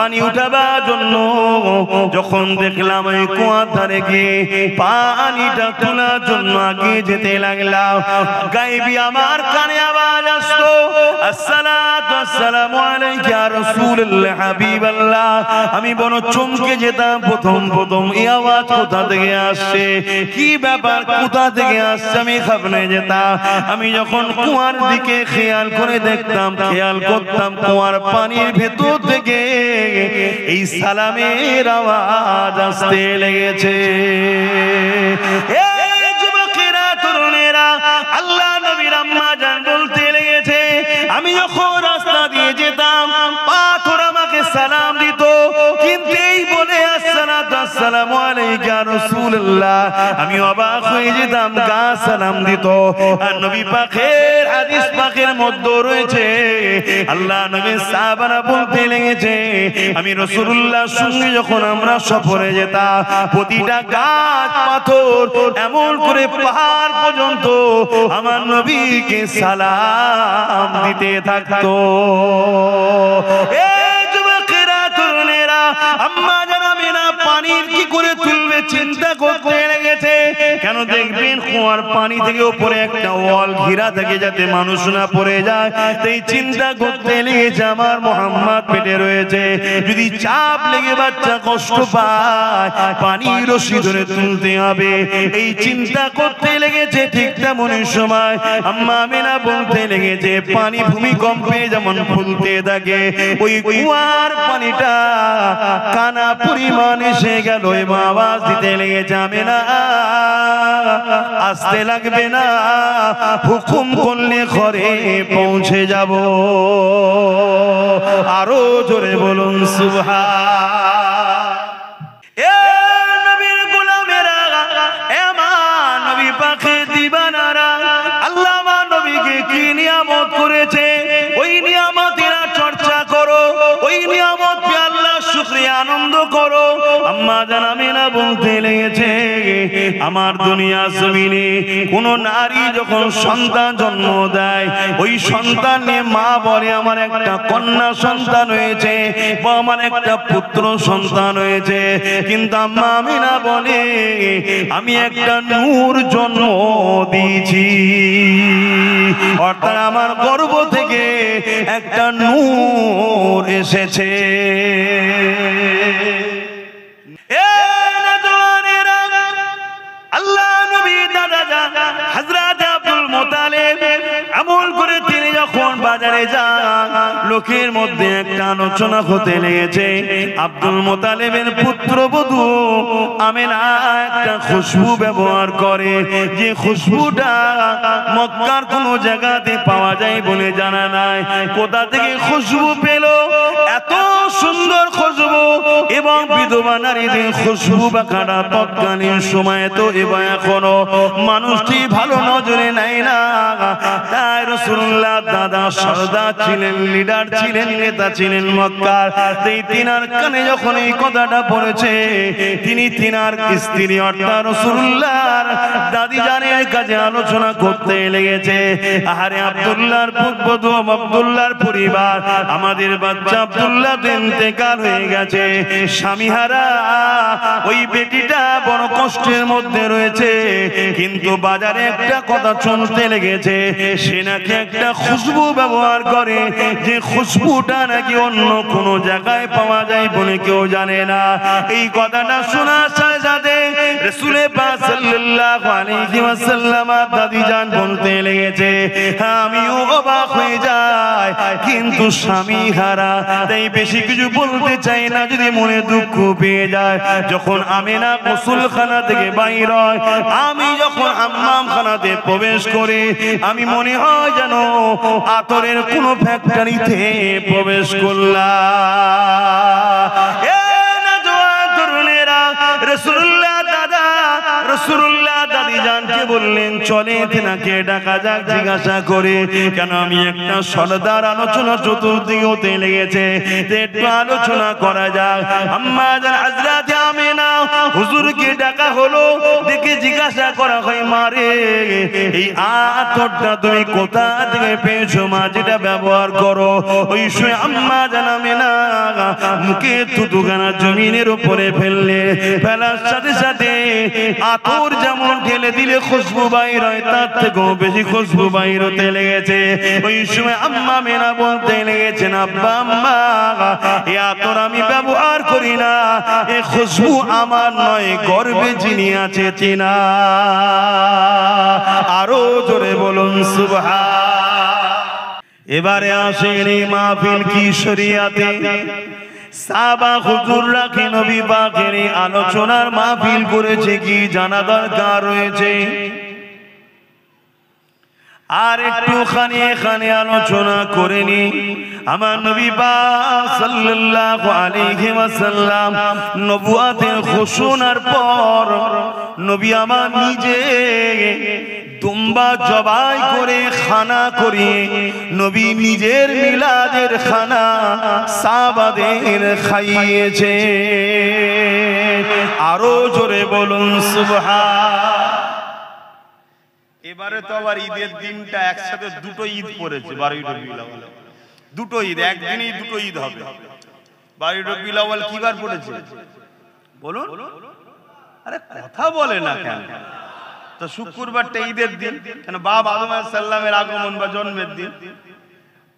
পানি উঠাবার জন্য যখন দেখলাম ওই কুয়ার ধারে গিয়ে পানিটা তোলার জন্য আগে যেতে লাগলাম, গায়েবী আমার কানে আওয়াজ আসতো, আসসালাতু আসসালামু আলাইকা ইয়া রাসূলুল্লাহ হাবিবাল্লাহ। আমি বড় চমকে যেতাম, প্রথম এই আওয়াজ কোথা থেকে আসছে, কি ব্যাপার, কোথা থেকে আসছে, আমি ঘাবড়ে যেতাম। আমি যখন কুয়ার দিকে খেয়াল করে দেখতাম, খেয়াল করতাম কুয়ার পানির ভেতর থেকে এই সালামের আওয়াজ আসতে লেগেছে। এই যুবকেরা, তরুণেরা, আল্লাহ নবীর আম্মা জান বলতে লেগেছে, আমি যখন রাস্তা দিয়ে যেতাম পাথর আমাকে সালাম দিত, কিন্তু এই বলে আসসালামু আলাইকা ইয়া রাসূলুল্লাহ আমি অবাক হয়ে যেতাম, গা সালাম দিত। আর নবী পাকের হাদিস পাকের মধ্যে রয়েছে, আল্লাহ নবীর সাহাবারা বলতে লেগেছে, আমি রাসূলুল্লাহর সঙ্গে যখন আমরা সফরে যেতাম, প্রতিটা গাছ পাথর এমন করে পাহাড় পর্যন্ত আমার নবীকে সালাম দিতে থাকতো। এই যুবকেরা, তরুণেরা, আম্মা জান আমিনা পানির কি করে তুলবে চিন্তা করতে লেগেছে। কেন দেখবেন কুয়ার পানি থেকে উপরে একটা ওয়াল ঘিরা থাকে যাতে মানুষ না পড়ে যায়, তাই চিন্তা করতে লেগেছে আমার মুহাম্মদ পেটে রয়েছে, যদি চাপ লেগে বাচ্চা কষ্ট পায় পানির রশি ধরে তুলতে হবে, এই চিন্তা করতে লেগেছে। ঠিক তেমনই সময় আম্মা আমিনা বলতে লেগেছে, পানি ভূমিকম্পে যেমন ফুলতে থাকে, ওই কুয়ার পানিটা কানা পরিমাণ এসে গেল এবং আওয়াজ দিতে লেগেছে, আমিনা আসতে লাগবে না, হুকুম করলে ঘরে পৌঁছে যাব। আরো জোরে বলুন সুবহান। এ নবীর গোলামেরা, এ আমার নবী পাকের দিবানারা, আল্লাহ আমার নবীকে কি নিয়ামত করেছে, ওই নিয়ামতের চর্চা করো, ওই নিয়ামত পে আল্লাহ শুকরিয়া আনন্দ করো। আম্মা জান আমিনা বলতে লেগেছে, আমার দুনিয়া জমিনে কোন নারী যখন সন্তান জন্ম দেয়, ওই সন্তান নিয়ে মা বলে আমার একটা কন্যা সন্তান হয়েছে বা আমার একটা পুত্র সন্তান হয়েছে, কিন্তু আম্মা আমিনা বলে আমি একটা নূর জন্ম দিয়েছি, অর্থাৎ আমার গর্ভ থেকে একটা নূর এসেছে। আল্লাহ নবী দাদা হযরত আব্দুল মুত্তালিব আমল করে তিনি যখন বাজারে যান, লোকের মধ্যে একটা আলোচনা হতে লেগেছে, আব্দুল মুত্তালিবের পুত্রবধূ আমিনা একটা খুশবু ব্যবহার করে, যে খুশবুটা মক্কার কোনো জায়গাতে পাওয়া যায় বলে জানা নাই। কোথা থেকে খুশবু পেল, এত সুন্দর খুশবু, এবং বিধবা নারীদের খুশবু বা কাটা তৎকালীন সময়ে তো এবং এখনো মানুষটি ভালো নজরে নেয় না। তাই রাসূলুল্লাহ দাদা সরদার ছিলেন, লিডার ছিলেন, নেতা ছিলেন মক্কার, তাই তিনার কানে যখন এই কথাটা পড়েছে, তিনি তিনার স্ত্রী অর্থাৎ রাসূলুল্লাহর দাদি জানের কাছে আলোচনা করতে লেগেছে, আহারে আব্দুল্লাহর পুত্রবধূ, আব্দুল্লাহর পরিবার, আমাদের বাচ্চা আব্দুল্লাহ ইন্তেকাল হয়ে গেছে, স্বামীহারা, ওই বেটিটা বড় কষ্টের মধ্যে রয়েছে, কিন্তু বাজারে একটা কথা চলতে লেগেছে, সে নাকি একটা খুশবু ব্যবহার করে, যে খুশবুটা নাকি অন্য কোনো জায়গায় পাওয়া যায় বলে কেউ জানে না। এই কথাটা শোনার সাথে সাথে রাসূল পাক সাল্লাল্লাহু আলাইহি ওয়াসাল্লাম দাদি জান বলতে লেগেছে, আমিও অবাক হয়ে যাই, কিন্তু স্বামী হারা, তাই বেশি কিছু বলতে চাই না, যদি মনে দুঃখ পেয়ে যায়। যখন আমিনা গোসলখানা থেকে বাইর হয়, আমি যখন হাম্মামখানাতে প্রবেশ করি, আমি মনে হয় যেন আতরের কোনো ফ্যাক্টরিতে প্রবেশ করলাম। রাসূলুল্লাহ দাদা, রাসূলুল্লাহ দাদি জানকে বললেন, চলে তেনাকে ডাকা যাক, জিজ্ঞাসা করে, কেন আমি একটা সরদার আলোচনা চতুর্দিকে হতে লেগেছে, একটু আলোচনা করা যাক। আম্মা জান হযরত আমিনা হুজুরকে ডাকা হলো, দেখে জিজ্ঞাসা করা হয় মারে এই আতরটা তুমি কোথা থেকে পেয়েছো মা, যেটা ব্যবহার করো। ওই সময় আম্মা জানাবে না মুখে থুতুখানা জমিনের উপরে ফেললে, ফেলার সাথে সাথে আতর যেমন ঢেলে দিলে খুশবু বাইর হয়, তার থেকেও বেশি খুশবু বাইর হতে লেগেছে। ওই সময় আম্মা মেনা বলতে লেগেছেন আব্বা আম্মা এই আতর আমি ব্যবহার করি না, এই খুশবু আমার নয়, গর্বে যিনি আছে চিনা। আরো জোরে বলুন সুবহান। এবারে আসেন এই মাহফিল কি শরিয়াতে সাহাবা হুজুররা কি নবী পাকের আলোচনার মাহফিল করেছে কি জানা দরকার রয়েছে। আর একটুখানি এখানে আলোচনা করে নি, আমার নবী পাক সাল্লাল্লাহু আলাইহি ওয়াসাল্লাম নবুয়াতের ঘোষণার পর নবী আমার নিজে দুম্বা জবাই করে খানা করিয়ে নবী নিজের মিলাদের খানা সাহাবাদের খাইয়েছে। আরো জোরে বলুন সুবহান। এবারে তো আবার ঈদের দিনটা একসাথে দুটো ঈদ পড়েছে, 12ই রবিউল আউয়াল, দুটো ঈদ একদিনেই দুটো ঈদ হবে। 12ই রবিউল আউয়াল কি বার পড়েছে বলুন? আরে কথা বলে না কেন? তো শুক্রবারটা ঈদের দিন কেন? বাবা আদম আলাইহিস সালামের আগমন বা জন্মের দিন,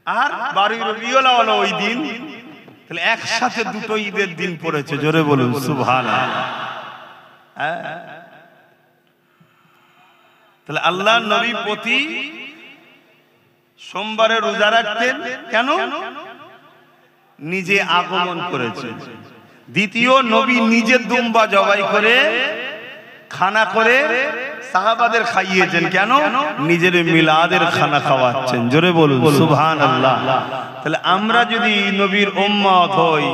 আর 12ই রবিউল আউয়াল ওই দিন, তাহলে একসাথে দুটো ঈদের দিন পড়েছে। জোরে বলুন সুবহানাল্লাহ। হ্যাঁ, তাহলে আল্লাহর নবী প্রতি সোমবারে রোজা রাখতেন কেন? নিজে আগমন করেছে। দ্বিতীয়, নবী নিজে দুম্বা জবাই করে খানা করে সাহাবাদের খাইয়েছেন কেন? নিজের মিলাদের খানা খাওয়াচ্ছেন। জোরে বলুন সুবহানাল্লাহ। তাহলে আমরা যদি নবীর উম্মত হই,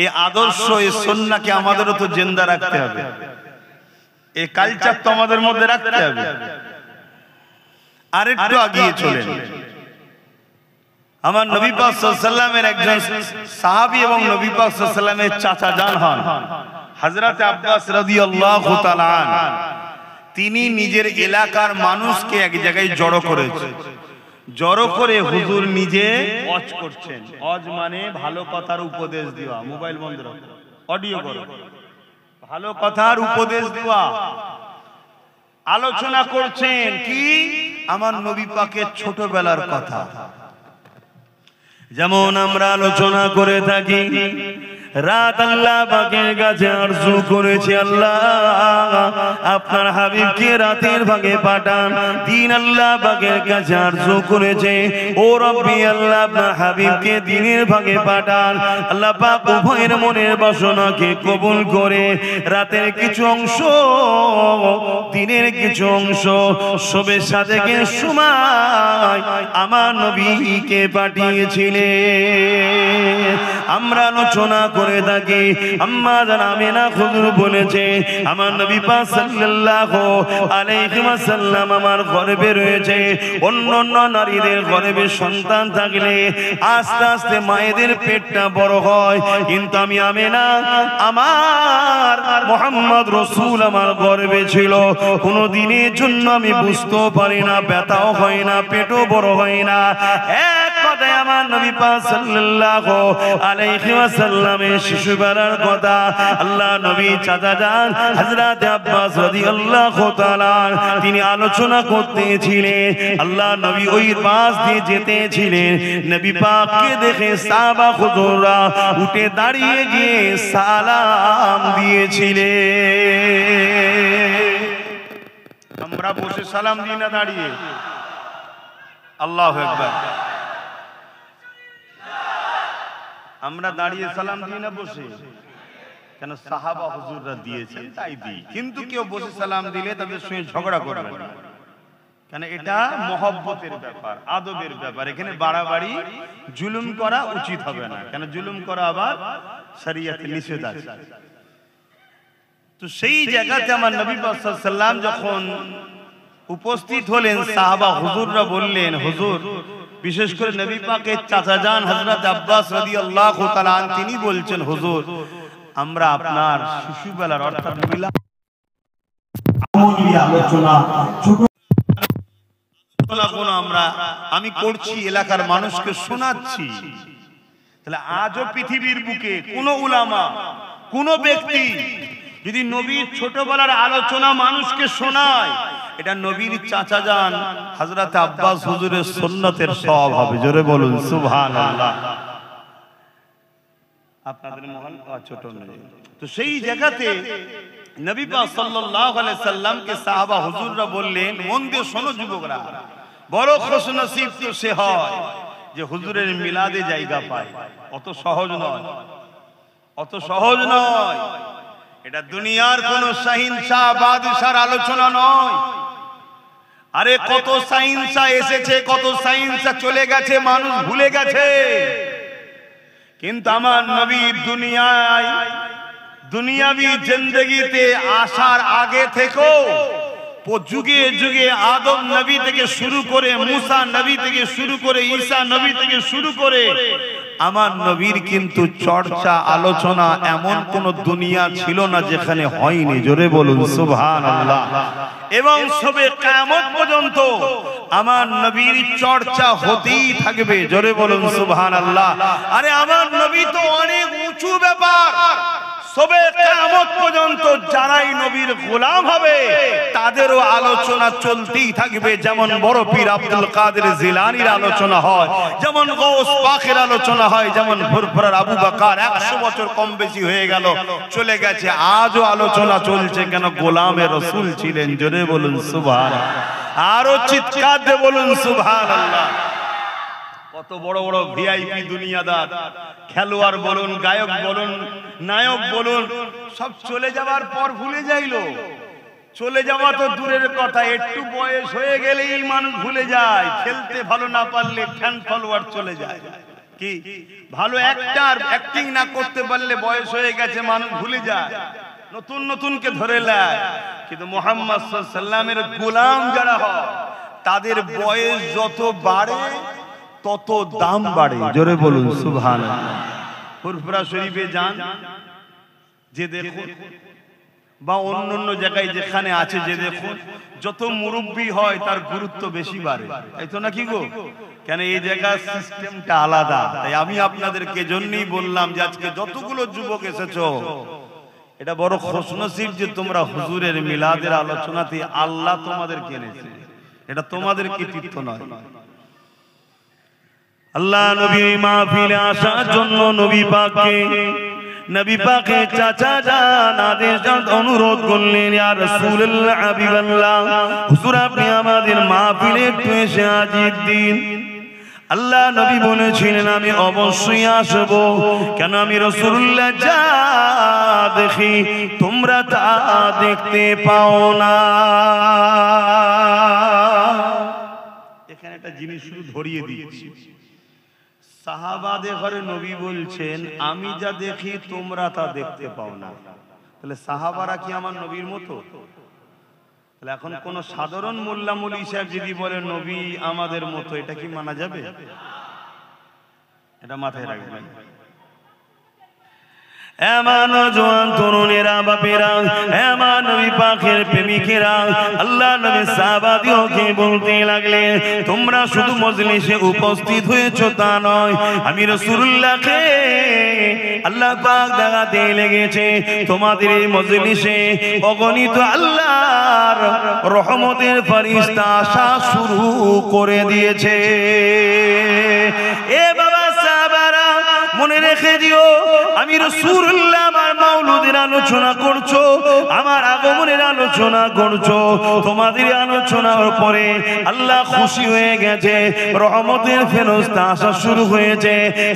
এই আদর্শ এই সুন্নাহকে আমাদেরও তো জিন্দা রাখতে হবে, এই কালচার তো আমাদের মধ্যে রাখতে হবে। আরেকটু আগিয়ে চলেন, আমার নবী পাক সাল্লাল্লাহু আলাইহি ওয়াসাল্লামের একজন সাহাবী এবং নবী পাক সাল্লাল্লাহু আলাইহি ওয়াসাল্লামের চাচা জান হন হযরত আব্বাস রাদিয়াল্লাহু তাআলা আনহু। তিনি নিজের এলাকার মানুষকে এক জায়গায় জড়ো করেছেন, জড়ো করে হুজুর নিজে ওয়াজ করছেন। ওয়াজ মানে ভালো কথার উপদেশ দেওয়া। মোবাইল বন্ধ রাখো, অডিও করো। ভালো কথার উপদেশ দেওয়া, আলোচনা করছেন কি? আমার নবী পাকের ছোটবেলার কথা। যেমন আমরা আলোচনা করে থাকি, রাত আল্লাহ পাকের কাছে আরজু করেছে, আল্লাহ আপনার হাবিবকে রাতের ভাগে পাঠান। দিন আল্লাহ পাকের কাছে আরজু করেছে, ও রব্বি আল্লাহ আপনার হাবিবকে দিনের ভাগে পাঠান। আল্লাহ পাক উভয়ের মনের বাসনাকে কবুল করে রাতের কিছু অংশ, দিনের কিছু অংশ সবে সাদেকে সময় আমার নবীকে পাঠিয়েছিলেন। আমরা আলোচনা করে থাকি, আম্মা জান আমিনা হুজুর বলেছে আমার নবী পাক সাল্লাল্লাহু আলাইহি ওয়াসাল্লাম আমার গর্ভে রয়েছে। অন্যান্য নারীদের গর্ভে সন্তান থাকলে আস্তে আস্তে মায়েদের পেটটা বড় হয়, কিন্তু আমি আমিনা আমার মুহাম্মদ রাসূল আমার গর্ভে ছিল, কোনো দিনের জন্য আমি বুঝতেও পারি না, ব্যথাও হয় না, পেটও বড় হয় না। এক কথায় আমার নবী পাক সাল্লাল্লাহু আলাইহি ওয়াসাল্লামের শিশুবেলার কথা আল্লাহ নবী চাচা যান হযরত আব্বাস রাদিয়াল্লাহু তাআলা তিনি আলোচনা করতেছিলেন। আল্লাহ নবী ওই পাশ দিয়ে যেতেছিলেন, নবী পাককে দেখে সাহাবা হুজুররা উঠে দাঁড়িয়ে গিয়ে সালাম দিয়েছিলেন। আমরা বসে সালাম দিই না দাঁড়িয়ে? আল্লাহু আকবার। আমরা দাঁড়িয়ে সালাম দিই না বসে? কেন? সাহাবা হুজুররা দিয়েছেন তাই দিই। কিন্তু কেউ বসে সালাম দিলে তাদের সঙ্গে ঝগড়া করবেন না, কেন এটা মহব্বতের ব্যাপার, আদবের ব্যাপার। এখানে বাড়াবাড়ি জুলুম করা উচিত হবে না, কেন জুলুম করা আবার শরীয়তে নিষেধ আছে। তো সেই জায়গাতে আমার নবী পাক সাল্লাল্লাহু আলাইহি ওয়াসাল্লাম যখন উপস্থিত হলেন, সাহাবা হুজুররা বললেন, হুজুর, বিশেষ করে নবী পাকের চাচা যান হযরত আব্বাস রাদিয়াল্লাহু তাআলা তিনি বলছেন, হুজুর আমরা আপনার শিশুবেলার অর্থাৎ মিলাদ মামুলি আলোচনা ছোট আমি করছি, এলাকার মানুষকে শোনাচ্ছি। তাহলে আজও পৃথিবীর বুকে কোন উলামা, কোন ব্যক্তি যদি নবীর ছোটবেলার আলোচনা মানুষকে শোনায়, এটা নবীর চাচা যান হযরত আব্বাস হুজুরের সুন্নতের সওয়াব হবে। জোরে বলুন সুবহানাল্লাহ। আপনাদের মহল ছোট নয় তো সেই জায়গাতে নবী পাক সাল্লাল্লাহু আলাইহি সাল্লামকে সাহাবা হুজুররা বললেন, মন দিয়ে শোনো যুবকরা, বড় খুশনসিব তো সে হয় যে হুজুরের মিলাদে জায়গা পায়। অত সহজ নয়, অত সহজ নয়। এটা দুনিয়ার কোন শাহিনশাহ বাদশার আলোচনা নয়। আরে কত শাহিনশাহ এসেছে, কত শাহিনশাহ চলে গেছে, মানুষ ভুলে গেছে। কিন্তু আমার নবী দুনিয়াবি জিন্দেগিতে আসার আগে থেকেও যুগে যুগে আদম নবী থেকে শুরু করে, মুসা নবী থেকে শুরু করে, ঈসা নবী থেকে শুরু করে আমার নবীর কিন্তু চর্চা আলোচনা এমন কোন দুনিয়া ছিল না যেখানে হয়নি। জোরে বলুন সুবহানাল্লাহ। এবং সবে কিয়ামত পর্যন্ত আমার নবীর চর্চা হতেই থাকবে। জোরে বলুন সুবহানাল্লাহ। আরে আমার নবী তো অনেক উঁচু ব্যাপার। সবে কিয়ামত পর্যন্ত যারাই নবীর গোলাম হবে তাদেরও আলোচনা চলতেই থাকবে। যেমন বড় পীর আব্দুল কাদের জিলানীর আলোচনা হয়, যেমন গৌস পাকের আলোচনা হয়, যেমন ফুরফুরার আবু বকর 100 বছর কম বেশি হয়ে গেল, চলে গেছে, আজও আলোচনা চলছে। কেন? গোলামে রাসূল ছিলেন। জোরে বলুন সুবহানাল্লাহ। আরো চিৎকার দিয়ে বলুন সুবহানাল্লাহ। কত বড় বড় ভিআইপি দুনিয়াদার, খেলোয়াড় বলুন, গায়ক বলুন, নায়ক বলুন, সব চলে যাবার পর ভুলে যাইলো। চলে যাওয়া তো দূরের কথা, একটু বয়স হয়ে গেলেই মানুষ ভুলে যায়। খেলতে ভালো না পারলে ফ্যান ফলোয়ার চলে যায়। কি ভালো অ্যাক্টিং না করতে পারলে বয়স হয়ে গেছে মানুষ ভুলে যায়, নতুন নতুনকে ধরে নেয়। কিন্তু মুহাম্মদ সাল্লাল্লাহু আলাইহি সাল্লামের গোলাম যারা হয় তাদের বয়স যত বাড়ে তত দাম বাড়ে। জোরে বলুন সুবহানাল্লাহ। ফুরফুরা শরীফে যান, যে দেখুন, বা অন্য জায়গায় যেখানে আছে যে দেখুন, যত মুরব্বী হয় তার গুরুত্ব বেশি বাড়ে, তাই তো নাকি গো? কেন? এই জায়গার সিস্টেমটা আলাদা। তাই আমি আপনাদেরকে জন্যই বললাম যে আজকে যতগুলো যুবক এসেছো, এটা বড় খুশনসিব যে তোমরা হুজুরের মিলাদের আলোচনাতে আল্লাহ তোমাদেরকে এনেছে। এটা তোমাদের কৃতিত্ব নয়। আল্লাহ নবী মাহফিলে আসার জন্য নবী পাকে চাচা জান আদেশ অনুরোধ করলেন, ইয়া রাসূলুল্লাহ হাবিবাল্লাহ, হুজুর আপনি আমাদের মাহফিলে একটু এসে হাজির দিন। আল্লাহ নবী বলেছিলেন, আমি অবশ্যই আসব। কেন? আমি রাসূলুল্লাহ যা দেখি তোমরা তা দেখতে পাও না। এখানে একটা জিনিস শুধু ধরিয়ে দিচ্ছি, সাহাবাদের ঘরে নবী বলছেন আমি যা দেখি তোমরা তা দেখতে পাও না। তাহলে সাহাবারা কি আমার নবীর মতো? তাহলে এখন কোন সাধারণ মোল্লা মৌলভী সাহেব যদি বলে নবী আমাদের মতো, এটা কি মানা যাবে? এটা মাথায় রাখবেন। এমন জওয়ান তরুণেরা, বাপেরা, এমন নবী পাকের প্রেমিকেরা, আল্লাহ নবী সাহাবাদিওকে বলতে লাগলেন, তোমরা শুধু মজলিসে উপস্থিত হয়েছো তা নয়, আমি রাসূলুল্লাহকে আল্লাহ পাক দেখাতে লেগেছে। তোমাদের এই মজলিসে অগণিত আল্লাহর রহমতের ফেরেশতা আসা শুরু করে দিয়েছে। এ বাবা সাহাবারা, মনে রেখে দিও, আমি রাসূলুল্লাহ আমার মাওলুদের আলোচনা করছো, আমার আগমনের আলোচনা করছো। তোমাদের আলোচনার পরে আল্লাহ খুশি হয়ে গেছে, রহমতের ফেরেশতা আসা শুরু হয়েছে।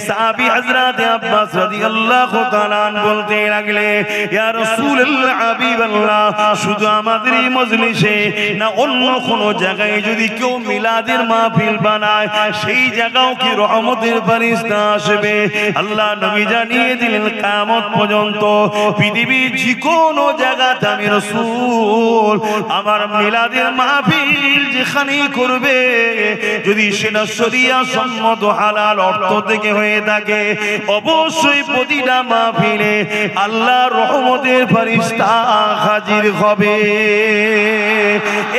সাহাবী হযরত আব্বাস রাদিয়াল্লাহু তাআলা বলতে লাগলে, ইয়া রাসূলুল্লাহ হাবিবাল্লাহ, শুধু আমাদের এই মজলিসে না অন্য কোন জায়গায় যদি কেউ মিলাদের মাহফিল বানায়, সেই জায়গাও কি রহমতের ফেরেশতা আসবে? আল্লাহ নবী জানিয়ে দিলেন, কিয়ামত পর্যন্ত পৃথিবীর যে কোনো জায়গাতে আমি রাসূল রাসূল আমার মিলাদের মাহফিল যেখানেই করবে যদি সেটা শরিয়া সম্মত হালাল অর্থ থেকে হয়ে থাকে অবশ্যই প্রতিটা মাহফিলে আল্লাহর রহমতের ফেরেশতা হাজির হবে।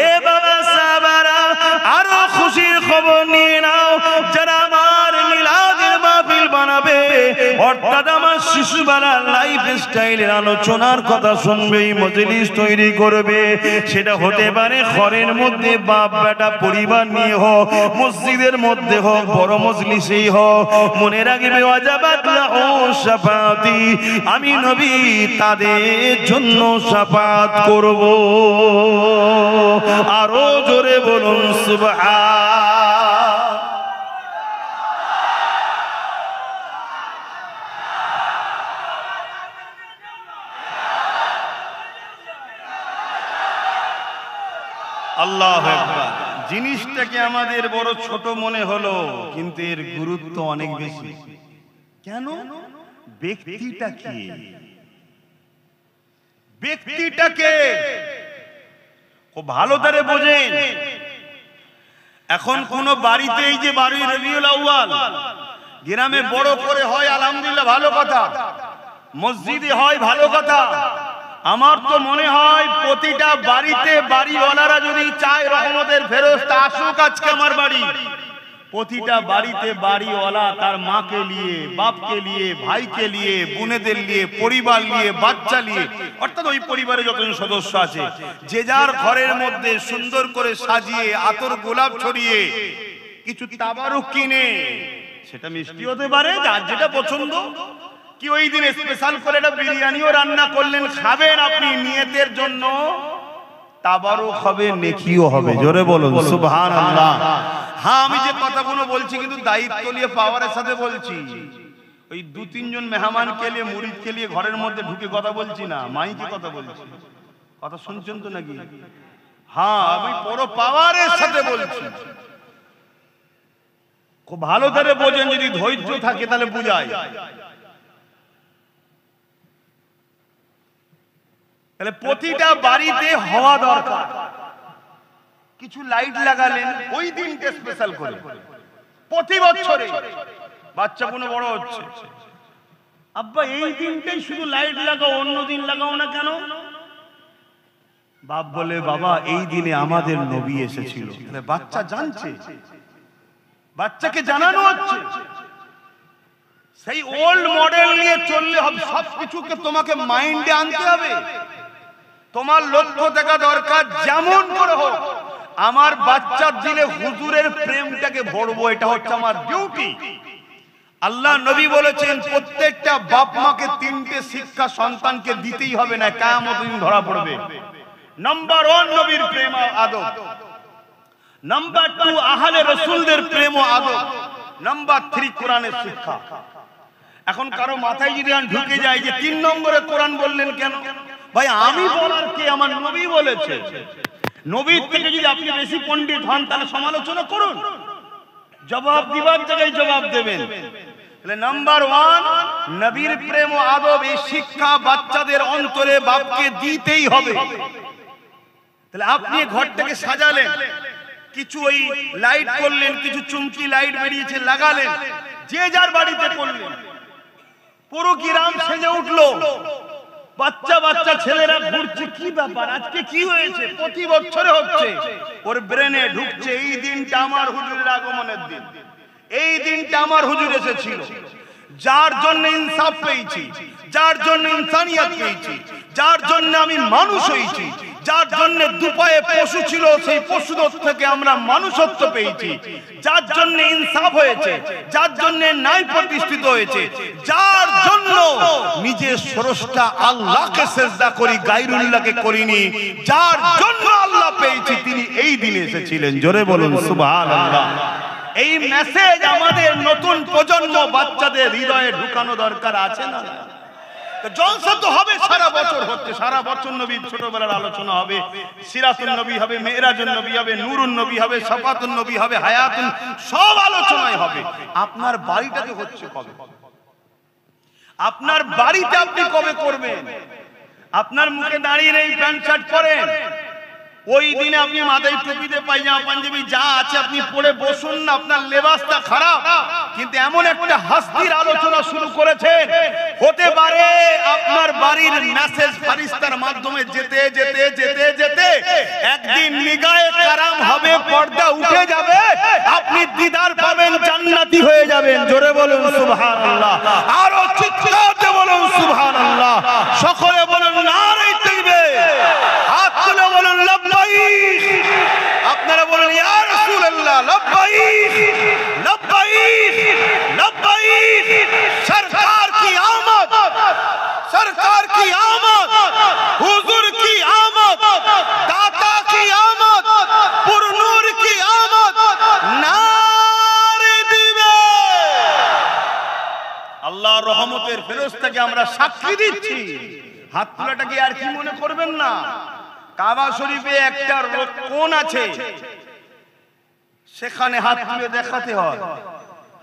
এ বাবা সাহাবারা আরো খুশির খবর নিয়ে নাও, যারা আমার মিলাদের মাহফিল বানাবে অর্থাৎ আমার শিশুবেলার লাইফ স্টাইলের আলোচনার কথা শুনবে, মজলিস তৈরি করবে, সেটা হতে পারে ঘরের মধ্যে বাপ বেটা পরিবার নিয়ে হোক, মসজিদের মধ্যে হোক, বড় মজলিসেই হোক, মনে রাখবে ওয়াজাবাত লাহু শাফাআতি, আমি নবী তাদের জন্য শাফাআত করব। আরো জোরে বলুন সুবহান। আল্লাহু আকবার। জিনিসটাকে আমাদের বড় ছোট মনে হলো, কিন্তু এর গুরুত্ব অনেক বেশি। কেন? ব্যক্তিটাকে খুব ভালো করে বোঝেন। এখন কোন বাড়িতে এই যে 12 রবিউল আউয়াল গ্রামে বড় করে হয়, আলহামদুলিল্লাহ ভালো কথা, মসজিদে হয় ভালো কথা। আমার তো মনে হয় প্রতিটা বাড়িতে বাড়িওয়ালারা যদি চায় রহমতের ফেরেশতা আসুক আজকে আমার বাড়ি, প্রতিটা বাড়িতে বাড়িওয়ালা তার মাকে নিয়ে, বাপকে নিয়ে, ভাইকে নিয়ে, বোনেদের নিয়ে, পরিবার নিয়ে, বাচ্চা নিয়ে, অর্থাৎ ওই পরিবারে যতজন সদস্য আছে যে যার ঘরের মধ্যে সুন্দর করে সাজিয়ে আতর গোলাপ ছড়িয়ে কিছু তাবারুক কিনে, সেটা মিষ্টি হতে পারে যার যেটা পছন্দ, কি ওই দিন স্পেশাল করে একটা বিরিয়ানিও রান্না করলেন, খাবেন আপনি নিয়তের জন্য, তাবারুক হবে, নেকিও হবে। জোরে বলুন সুবহানাল্লাহ। হ্যাঁ, আমি যে কথাগুলো বলছি কিন্তু দায়িত্ব নিয়ে পাওয়ারের সাথে বলছি। ওই 2-3 জন মেহমানকে নিয়ে, মুরিদকে নিয়ে ঘরের মধ্যে ঢুকে কথা বলছি না, মাইকে কথা বলছি। কথা শুনছেন তো নাকি? হ্যাঁ, আমি পুরো পাওয়ারের সাথে বলছি। খুব ভালো করে বোঝেন, যদি ধৈর্য থাকে তাহলে বুঝায়। তাহলে প্রতিটা বাড়িতে হওয়া দরকার। কিছু লাইট লাগালেন ওই দিনটা স্পেশাল করে, প্রতি বছরে বাচ্চা কোনো বড় হচ্ছে, আব্বা এই দিনটাই শুধু লাইট লাগাও, অন্য দিন লাগাও না কেন? বাপ বলে বাবা এই দিনে আমাদের নবী এসেছিল। বাচ্চা জানছে, বাচ্চাকে জানানো হচ্ছে। সেই ওল্ড মডেল নিয়ে চললে হবে, সবকিছুকে তোমাকে মাইন্ডে আনতে হবে। তোমার লক্ষ্য দেখা দরকার যেমন করে হোক আমার বাচ্চার দিলে হুজুরের প্রেমটাকে ভরবো, এটা হচ্ছে আমার ডিউটি। আল্লাহ নবী বলেছেন প্রত্যেকটা বাপ মাকে 3টে শিক্ষা সন্তানকে দিতেই হবে, না কিয়ামত দিন ধরা পড়বে। নাম্বার 1 নবীর প্রেম ও আদব, নাম্বার 2 আহলে রাসূলদের প্রেম ও আদব, নাম্বার 3 কোরআনের শিক্ষা। এখন কারো মাথায় যদি ঢুকে যায় যে 3 নম্বরে কোরআন বললেন কেন? ভাই আমি বলার কে? আমার নবী বলেছে। নবীর থেকে যদি আপনি বেশি পণ্ডিত হন তাহলে সমালোচনা করুন, জবাব দিবার জায়গায় জবাব দেবেন। তাহলে নাম্বার 1 নবীর প্রেম ও আদব, এই শিক্ষা বাচ্চাদের অন্তরে বাপকে দিতেই হবে। তাহলে আপনি ঘরটাকে সাজালেন, কিছু ওই লাইট করলেন, কিছু চুমকি লাইট বেরিয়েছে লাগালেন, যে যার বাড়িতে করলেন, পুরো গ্রাম সেজে উঠলো, বাচ্চা বাচ্চা ছেলেরা ঘুরছে, কি ব্যাপার আজকে কি হয়েছে? প্রতি বছরে হচ্ছে, ওর ব্রেনে ঢুকছে এই দিনটা আমার হুজুরের আগমনের দিন, এই দিনটা আমার হুজুর এসেছিল, যার জন্য ইনসাফ পেয়েছি, যার জন্য ইনসানিয়ত পেয়েছি, যার জন্য আমি মানুষ হয়েছি, যার জন্য দুপায়ে পশু ছিল সেই পশুদের থেকে আমরা মানুষত্ব পেয়েছি, যার জন্য ইনসাফ হয়েছে, যার জন্য ন্যায় প্রতিষ্ঠিত হয়েছে, যার জন্য নিজের স্রষ্টা আল্লাহকে সিজদা করি, গায়রুল্লাহকে করিনি, যার জন্য আল্লাহ পেয়েছি, তিনি এই দিনে এসেছিলেন। জোরে বলুন সুবহানাল্লাহ। এই মেসেজ আমাদের নতুন প্রজন্ম বাচ্চাদের হৃদয়ে ঢুকানো দরকার আছে না? জলসা তো হবে, সারা বছর হচ্ছে, সারা বছর নবীর ছোটবেলার আলোচনা হবে, সিরাতুন নবী হবে, মেরাজুন নবী হবে, নূরুন নবী হবে, শাফাতুন নবী হবে, হায়াতুন, সব আলোচনাই হবে। আপনার বাড়িটাতে হচ্ছে কবে? আপনার বাড়িতে আপনি কবে করবেন? আপনার মুখে দাঁড়িয়ে এই প্যান্ট শার্ট পরেন, ওই দিনে আপনি মাথায় টুপিতে পায়জামা পাঞ্জাবি যা আছে আপনি পরে বসুন না, আপনার লেবাসটা খারাপ। কিন্তু এমন একটা হাস্তির আলোচনা শুরু করেছেন, হতে পারে আপনার বাড়ির মেসেজ ফারিস্তার মাধ্যমে যেতে যেতে যেতে যেতে একদিন নিগায়ে কারাম হবে, পর্দা উঠে যাবে, আপনি দিদার পাবেন, জান্নাতি হয়ে যাবেন। জোরে বলুন সুবহানাল্লাহ, আরো চিৎকার দিয়ে বলুন সুবহানাল্লাহ, সকলে বলুন নারে তাকবীর, হাত তুলে বলুন লব্বাইক, আপনারা বলুন ইয়া রাসূলুল্লাহ লব্বাইক লব্বাইক লব্বাইক। সরকার কি আমদ, সরকার কি আমদ, হুজুর কি আমদ, দাতা কি আমদ, পুরনূর কি আমদ, নারে দিবে। আল্লাহর রহমতের ফেরেশতাকে আমরা সাক্ষী দিচ্ছি। হাত তোলাটাকে আর কি মনে করবেন না, কাবা শরীফে একটা কোণ আছে, সেখানে হাত তুলে দেখাতে হয়,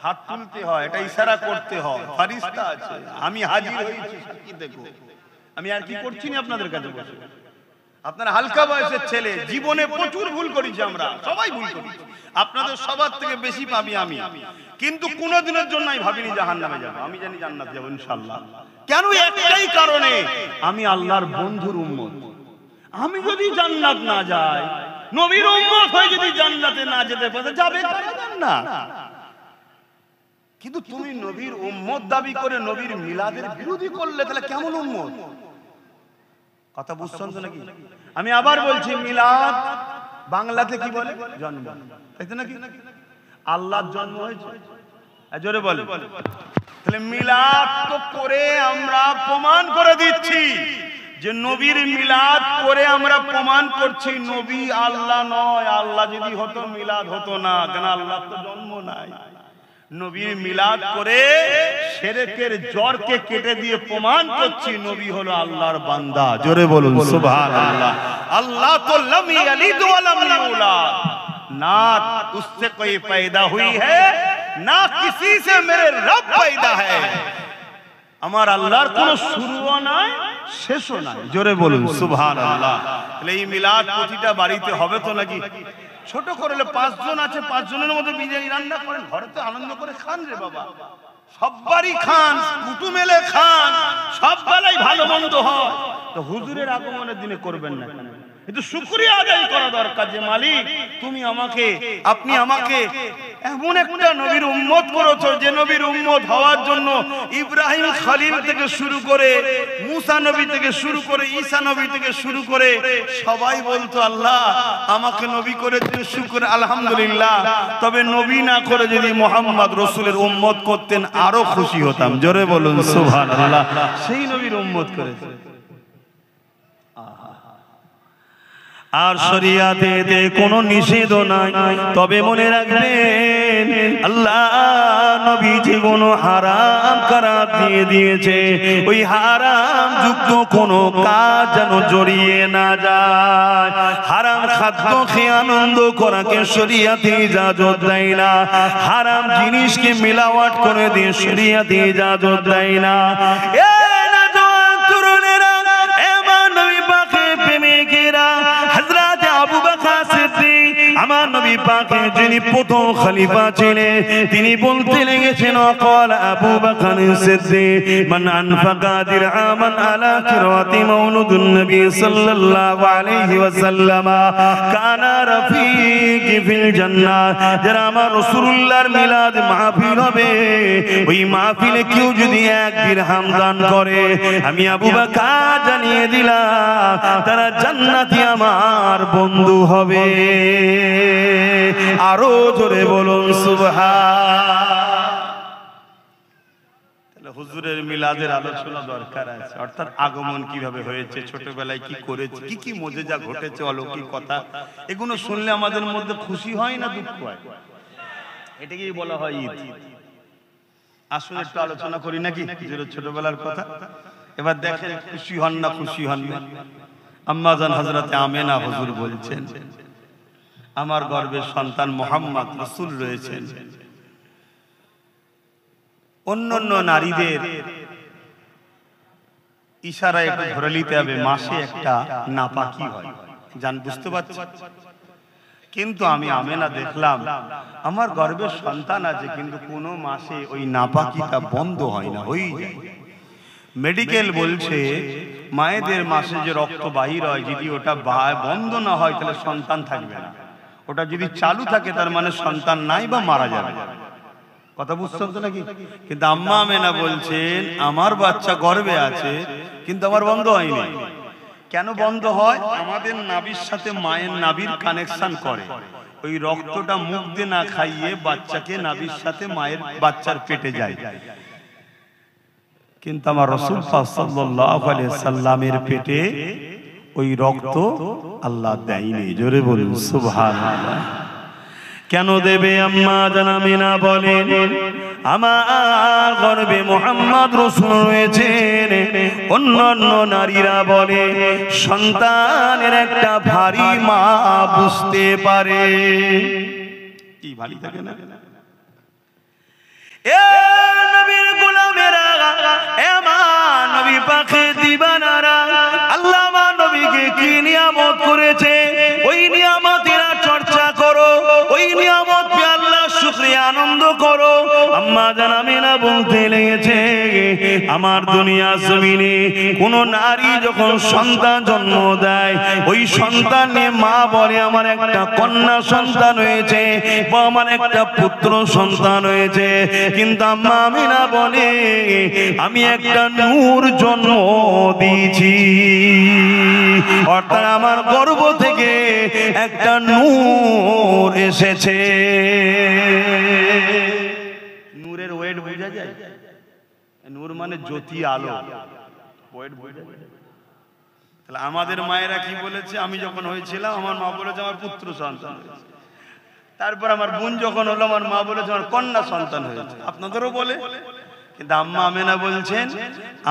হাত তুলতে হয়, এটা ইশারা করতে হয়, ফারিস্তা আছে, আমি হাজির হয়েছি সাক্ষী দেখো। আমি আর কি করছি না আপনাদের কাছে বসে। আপনারা হালকা বয়সের ছেলে, জীবনে প্রচুর ভুল করেছি আমরা, সবাই ভুল করেছি, আপনাদের সবার থেকে বেশি পাবি আমি, কিন্তু কোনোদিনের জন্য আমি ভাবিনি জাহান্নামে যাব, আমি জানি জান্নাত যাব ইনশাআল্লাহ। কেন? একটাই কারণে, আমি আল্লাহর বন্ধুর উম্মত। আমি যদি জান্নাত না যাই, নবীর উম্মত হয়ে যদি জান্নাতে না যেতে পারে, যাবে কারা জান্নাত? কিন্তু তুমি নবীর উম্মত দাবি করে নবীর মিলাদের বিরোধী করলে, তাহলে কেমন উম্মত? কথা বুঝছেন তো নাকি? আমি আবার বলছি, মিলাদ বাংলাতে কি বলে? জন্ম, তাই তো নাকি? আল্লাহর জন্ম হয়েছে, জোরে বলে। তাহলে মিলাদ তো করে আমরা প্রমাণ করে দিচ্ছি যে নবীর মিলাদ করে আমরা প্রমাণ করছি নবী আল্লাহ নয়। আল্লাহ যদি হতো মিলাদ হতো না, কেন? আল্লাহ তো জন্ম নাই। নবীর মিলাদ করে শিরকের জড়কে কেটে দিয়ে প্রমাণ করছি নবী হলো আল্লাহর বান্দা। জোরে বলুন সুবহানাল্লাহ। আল্লাহ তো লাম ইয়ালিদ ওয়া লাম ইউলাদ, না उससे कोई पैदा हुई है না किसी से मेरे रब पैदा है। আমার আল্লাহর কোনো শুরুও নাই শেষও নাই। জোরে বলুন সুবহানাল্লাহ। তাহলে এই মিলাদ প্রতিটা বাড়িতে হবে তো নাকি? ছোট করলে 5 জন আছে, 5 জনের মধ্যে বিরিয়ানি রান্না করেন, ঘরে তো আনন্দ করে খান রে বাবা, সববারই খান, কুটুম এলে খান, সব বেলায় ভালো মন্দ হয়। তো হুজুরের আগমনের দিনে করবেন না কেন? কিন্তু শুকরিয়া আদায় করা দরকার যে মালিক তুমি আমাকে, আপনি আমাকে এমন একটা নবীর উম্মত করেছো যে নবীর উম্মত হওয়ার জন্য ইব্রাহিম খলিল থেকে শুরু করে, মুসা নবী থেকে শুরু করে, ঈসা নবী থেকে শুরু করে সবাই বলতো আল্লাহ আমাকে নবী করেছেন, শুকর আলহামদুলিল্লাহ। তবে নবী না করে যদি মুহাম্মদ রাসূলের উম্মত করতেন আরো খুশি হতাম। জোরে বলুন সুবহানাল্লাহ। সেই নবীর উম্মত করেছে। আর শরিয়াতে কোনো নিষেধ নাই, তবে মনে রাখবেন আল্লাহ নবীজি কোনো হারাম করার দিয়ে দিয়েছে, ওই হারাম যুক্ত কোনো কাজ যেন জড়িয়ে না যায়। হারাম খাদ্য খেয়ে আনন্দ করাকে শরিয়াতে ইজাজত দেয় না, হারাম জিনিসকে মিলাওয়াট করে দিয়ে শরিয়াতে ইজাজত দেয় না। আমার নবী পাকের যিনি প্রথম খলিফা ছিলেন, তিনি বলতে লেগেছেন অকল আবু বকর সিদ্দিক মান আনফাকা দিরহামান আলা কিরাতি মাউলুদুন নবী সাল্লাল্লাহু আলাইহি ওয়াসাল্লাম কানা রাফিকি ফিল জান্নাহ। যারা আমার রাসূলুল্লাহর মিলাদ মাহফিল হবে, ওই মাহফিলে কেউ যদি 1 দিরহাম দান করে, আমি আবু বকর জানিয়ে দিলাম তারা জান্নাতি আমার বন্ধু হবে। আরো জোরে বলুন সুবহান। হুজুরের মিলাদের আলোচনা দরকার আছে, অর্থাৎ আগমন কিভাবে হয়েছে, ছোটবেলায় কি করেছে, কি কি মুজিজা ঘটেছে, অলৌকিক কথা, এগুলো শুনলে আমাদের মধ্যে খুশি হয় না দুঃখ হয়? এটাকেই বলা হয় ঈদ। আসলে একটু আলোচনা করি নাকি হুজুরের ছোটবেলার কথা। এবার দেখেন খুশি হন না খুশি হন না। আম্মা জান হযরতে আমেনা হুজুর বলছেন আমার গর্ভের সন্তান মুহাম্মদ রাসূল রয়েছেন। অন্যান্য নারীদের ইশারায় একটু ধরে নিতে হবে মাসে একটা নাপাকি হয়, জান বুঝতে পারছি। কিন্তু আমি আমেনা দেখলাম আমার গর্ভের সন্তান আছে, কিন্তু কোনো মাসে ওই নাপাকিটা বন্ধ হয় না, হয়েই যায়। মেডিকেল বলছে মায়েদের মাসে যে রক্ত বাহির হয় যদি ওটা বন্ধ না হয় তাহলে সন্তান থাকবে না, ওটা যদি চালু থাকে তার মানে সন্তান নাই বা মারা যাবে। কথা বুঝছেন তো নাকি? কিন্তু আম্মা আমেনা বলছেন আমার বাচ্চা গর্ভে আছে কিন্তু আমার বন্ধ হয়নি। কেন বন্ধ হয়? আমাদের নাভির সাথে মায়ের নাভির কানেকশন করে, ওই রক্তটা মুখ দিয়ে না খাইয়ে বাচ্চাকে নাভির সাথে মায়ের বাচ্চার পেটে যায়। কিন্তু আমার রাসূল পাক সাল্লাল্লাহু আলাইহি সাল্লামের পেটে ওই রক্ত আল্লাহ দেয়নি। জোরে বলুন সুবহানাল্লাহ। কেন দেবে? আম্মা জান আমিনা বলেন আমার গর্ভে মুহাম্মদ রাসূল রয়েছেন। অন্যান্য নারীরা বলে সন্তানের একটা ভারী মা বুঝতে পারে। কি ভারী থাকে না? এ নবীর গোলামেরা, এ আমার নবী পাকে দিবানারা, আল্লাহ আমার নবীকে কি নিয়ামত করেছে ওই নিয়ামতের চর্চা করো, ওই নিয়ামত পে আল্লাহ শুকরিয়া আনন্দ করো। আম্মা জান আমিনা বলতে লেগেছে আমার দুনিয়া জমিনে কোন নারী যখন সন্তান জন্ম দেয় ওই সন্তান নিয়ে মা বলে আমার একটা কন্যা সন্তান হয়েছে বা আমার একটা পুত্র সন্তান হয়েছে, কিন্তু আম্মা আমিনা বলে আমি একটা নূর জন্ম দিয়েছি, অর্থাৎ আমার গর্ভ থেকে একটা নূর এসেছে। নূরের ওয়েট বোঝা যায়? নূর মানে জ্যোতি, আলো, ওয়েট বোঝা যায়। তাহলে আমাদের মায়েরা কি বলেছে? আমি যখন হয়েছিলাম আমার মা বলেছে আমার পুত্র সন্তান হয়েছে, তারপর আমার বোন যখন হলো আমার মা বলেছে আমার কন্যা সন্তান হয়েছে। আপনাদেরও বলে, কিন্তু আম্মা আমেনা বলছেন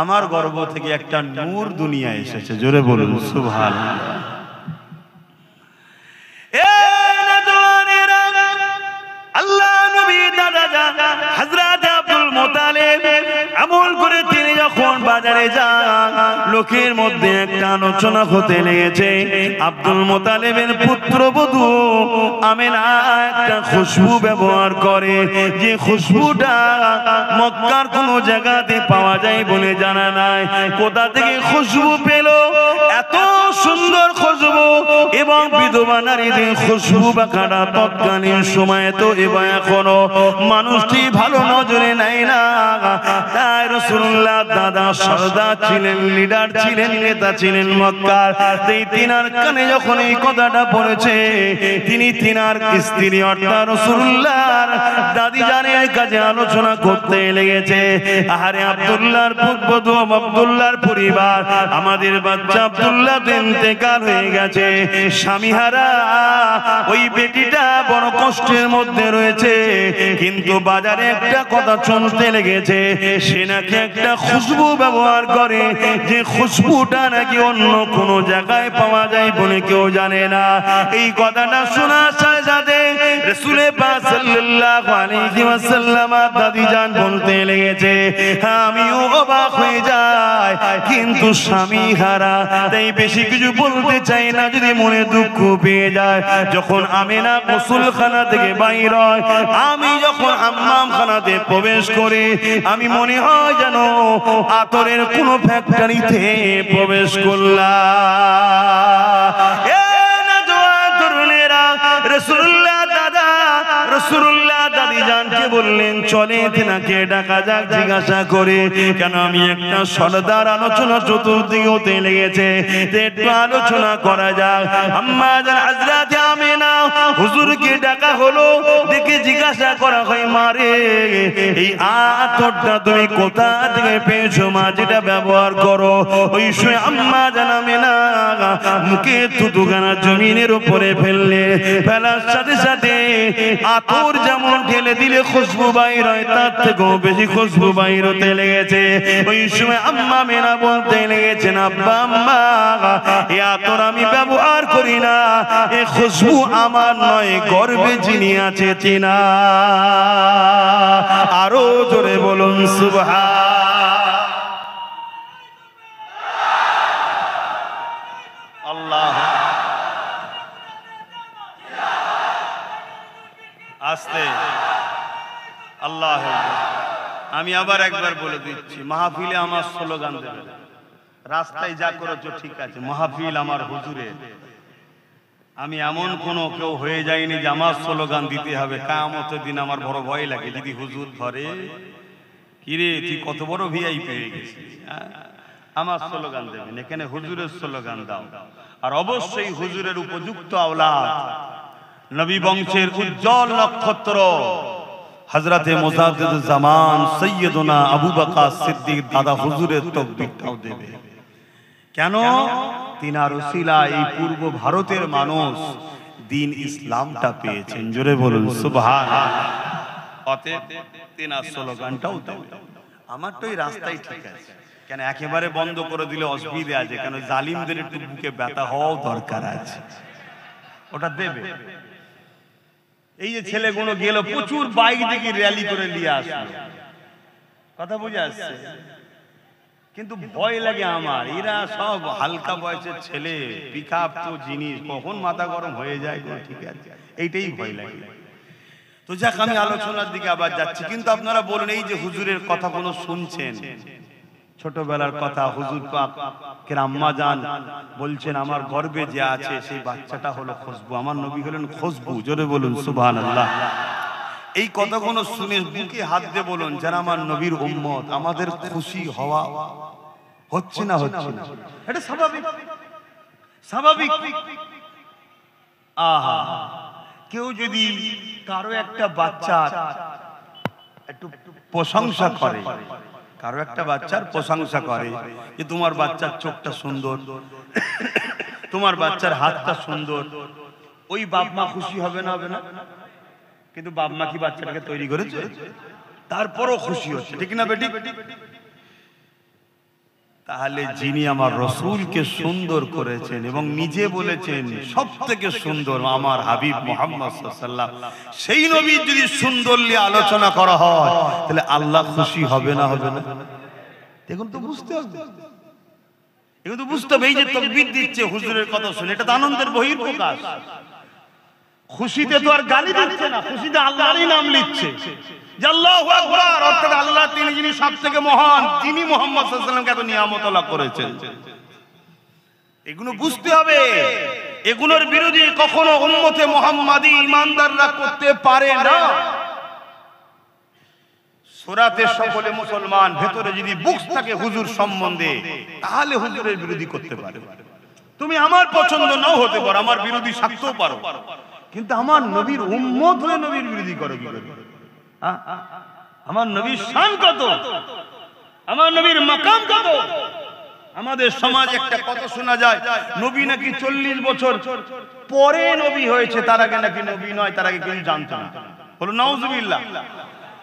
আমার গর্ভ থেকে একটা নূর দুনিয়া এসেছে। জোরে বলুন সুবহানাল্লাহ। আল্লাহ নবী দাদা হযরত আব্দুল মুত্তালিব আমল করে তিনি যখন বাজারে যান লোকের মধ্যে একটা আলোচনা হতে লেগেছে আব্দুল মুত্তালিবের পুত্রবধূ আমেনা একটা খুশবু ব্যবহার করে, যে খুশবুটা মক্কার কোন জায়গাতে পাওয়া যায় বলে জানা নাই। কোথা থেকে খুশবু পেল? এত সুন্দর খুশবু, এবং বিধবা নারীদের খুশবু বাঁকাটা তৎকালীন সময়ে তো এবং এখনো মানুষটি ভালো নজরে নেয় না। তাই রাসূলুল্লাহ দাদা সরদার ছিলেন, লিডার ছিলেন, নেতা ছিলেন মক্কার। এই তিনার কানে যখন এই কথাটা পড়েছে তিনি তিনার স্ত্রী অর্থাৎ রাসূলুল্লাহর দাদি জানের কাছে আলোচনা করতে লেগেছে। আহারে আব্দুল্লাহর পুত্রবধূ, আব্দুল্লাহর পরিবার, আমাদের বাচ্চা আব্দুল্লাহ ইন্তেকাল হয়ে গেছে, স্বামীহারা ওই বেটিটা বড় কষ্টের মধ্যে রয়েছে। কিন্তু বাজারে একটা কথা শুনতে লেগেছে সে নাকি একটা খুশবু ব্যবহার করে, যে খুশবুটা নাকি অন্য কোন জায়গায় পাওয়া যায় বলে কেউ জানে না। এই কথাটা শোনার সাথে সাথে রাসূল পাক সাল্লাল্লাহু আলাইহি ওয়াসাল্লাম দাদি জান বলতে লেগেছে আমিও অবাক হয়ে যাই, কিন্তু স্বামী হারা তাই বেশি কিছু বলতে চাই না, যদি মনে দুঃখ পেয়ে যায়। যখন আমেনা গোসলখানা থেকে বাইর হয়, আমি যখন হাম্মামখানাতে প্রবেশ করে আমি মনে হয় যেন আতরের কোন ফ্যাক্টরিতে প্রবেশ করলাম। রাসূলুল্লাহ দাদা রাসূলুল্লাহ দাদি জানকে বললেন চলে তিনাকে ডাকা যাক, জিজ্ঞাসা করে কেন আমি একটা সরদার আলোচনা চতুর্দিকে হতে লেগেছে, একটু আলোচনা করা যাক। আম্মা জান হযরত আমিনা হুজুরকে ডাকা হলো, দেখে জিজ্ঞাসা করা হয় মারে এই আতরটা তুমি কোথা থেকে পেয়েছো মা, যেটা ব্যবহার করো? ওই সময় আম্মা জান আমিনা মুখে থুতুখানা জমিনের উপরে ফেললে, ফেলার সাথে সাথে আতর যেমন ঢেলে দিলে খুশবু বাইর হয় তার থেকেও বেশি খুশবু বাইর হতে লেগেছে। ওই সময় আম্মা আমিনা বলতে লেগেছেন আব্বা আম্মা এই আতর আমি ব্যবহার করি না, এই খুশবু আমার নয়, গর্ভে যিনি আছে তিনা। আরো জোরে বলুন সুবহান। আস্তে আল্লাহ। আমি আবার একবার বলে দিচ্ছি, মাহফিলে আমার স্লোগান দেবে, রাস্তায় যা করেছো ঠিক আছে, মাহফিল আমার হুজুরের। আমি এমন কোনো কেউ হয়ে যায়নি যে আমার স্লোগান দিতে হবে। কিয়ামতের দিন আমার বড় ভয় লাগে, যদি হুজুর ধরে, কিরে তুই কত বড় ভিআই পেয়ে গেছিস, আমার স্লোগান দেবেন, এখানে হুজুরের স্লোগান দাও। আর অবশ্যই হুজুরের উপযুক্ত আওলাদ, নবী বংশের উজ্জ্বল নক্ষত্র হযরতে মুজাদ্দিদুজ জামান সৈয়দনা আবু বকর সিদ্দিক দাদা হুজুরের তাকবীরটাও দেবে। কেন? তিনার ওসিলায় এই পূর্ব ভারতের মানুষ দ্বীন ইসলামটা পেয়েছেন। জোরে বলুন সুবহানাল্লাহ। অতএব তিনার স্লোগানটাও দেবে। আমার তো এই রাস্তাই ঠিক আছে, কেন একেবারে বন্ধ করে দিলে অসুবিধা আছে, কেন জালিমদের একটু বুকে ব্যথা হওয়াও দরকার আছে, ওটা দেবে। এই যে ছেলেগুলো গেল প্রচুর বাইক দেখি র্যালি করে নিয়ে আসলো, কথা বুঝে আসছে, কিন্তু ভয় লাগে আমার, এরা সব হালকা বয়সের ছেলে, পিকআপ তো জিনিস, কখন মাথা গরম হয়ে যায়, ঠিক আছে, এইটাই ভয় লাগে। তো যাক, আমি আলোচনার দিকে আবার যাচ্ছি, কিন্তু আপনারা বলুন, এই যে হুজুরের কথা কোনো শুনছেন, ছোটবেলার কথা, হুজুর পাক কে আম্মা জান বলছেন আমার গর্বে যে আছে সেই বাচ্চাটা হলো খুশবু, আমার নবী হলেন খুশবু। জোরে বলুন সুবহানাল্লাহ। এই কথাগুলো শুনে বুকে হাত দিয়ে বলুন, যারা আমার নবীর উম্মত, আমাদের খুশি হওয়া হচ্ছে না, হচ্ছে না, এটা স্বাভাবিক, স্বাভাবিক। আহা, কেউ যদি কারো একটা বাচ্চার একটু প্রশংসা করে, কারো একটা বাচ্চার প্রশংসা করে যে তোমার বাচ্চার চোখটা সুন্দর, তোমার বাচ্চার হাতটা সুন্দর, ওই বাপ মা খুশি হবে না? হবে না? কিন্তু বাপ মা কি বাচ্চাটাকে তৈরি করেছে? তারপরও খুশি হচ্ছে, ঠিক না বেটি? তাহলে যিনি আমার রাসূলকে সুন্দর করেছেন এবং নিজে বলেছেন সবথেকে সুন্দর আমার হাবিব মুহাম্মদ সাল্লাল্লাহু আলাইহি ওয়াসাল্লাম, সেই নবীর যদি সুন্দর নিয়ে আলোচনা করা হয়, তাহলে আল্লাহ খুশি হবে না? হবে না? দেখুন তো, বুঝতে হবে, এখন তো বুঝতে হবে। এই যে তাকবীর দিচ্ছে হুজুরের কথা শুনে, এটা তো আনন্দের বহিঃপ্রকাশ। খুশিতে তো আর গালি দিচ্ছে না, খুশিতে আল্লাহরই নাম নিচ্ছে যে আল্লাহু আকবার, অর্থাৎ আল্লাহ তিনি যিনি সবথেকে মহান, তিনি মুহাম্মদ সাল্লাল্লাহু আলাইহি ওয়াসাল্লামকে এত নিয়ামত আল্লাহ করেছেন। এগুলো বুঝতে হবে, এগুলোর বিরোধী কখনো উম্মতে মুহাম্মাদি ঈমানদাররা করতে পারে না। সূরাতে সকলে মুসলমান, ভেতরে যদি বুকস থাকে হুজুর সম্বন্ধে, তাহলে হুজুরের বিরোধী করতে পারে। তুমি আমার পছন্দ নাও হতে পারো, আমার বিরোধী থাকতেও পারো, কিন্তু আমার নবীর উম্মত হয়ে নবীর বিরোধী করো কি করে? আমার নবীর শান কত, আমার নবীর মাকাম কত। আমাদের সমাজ একটা কথা শোনা যায়, নবী নাকি 40 বছর পরে নবী হয়েছে, তার আগে নাকি নবী নয়, তার আগে কেউ জানতো না। বলুন নাউজুবিল্লাহ।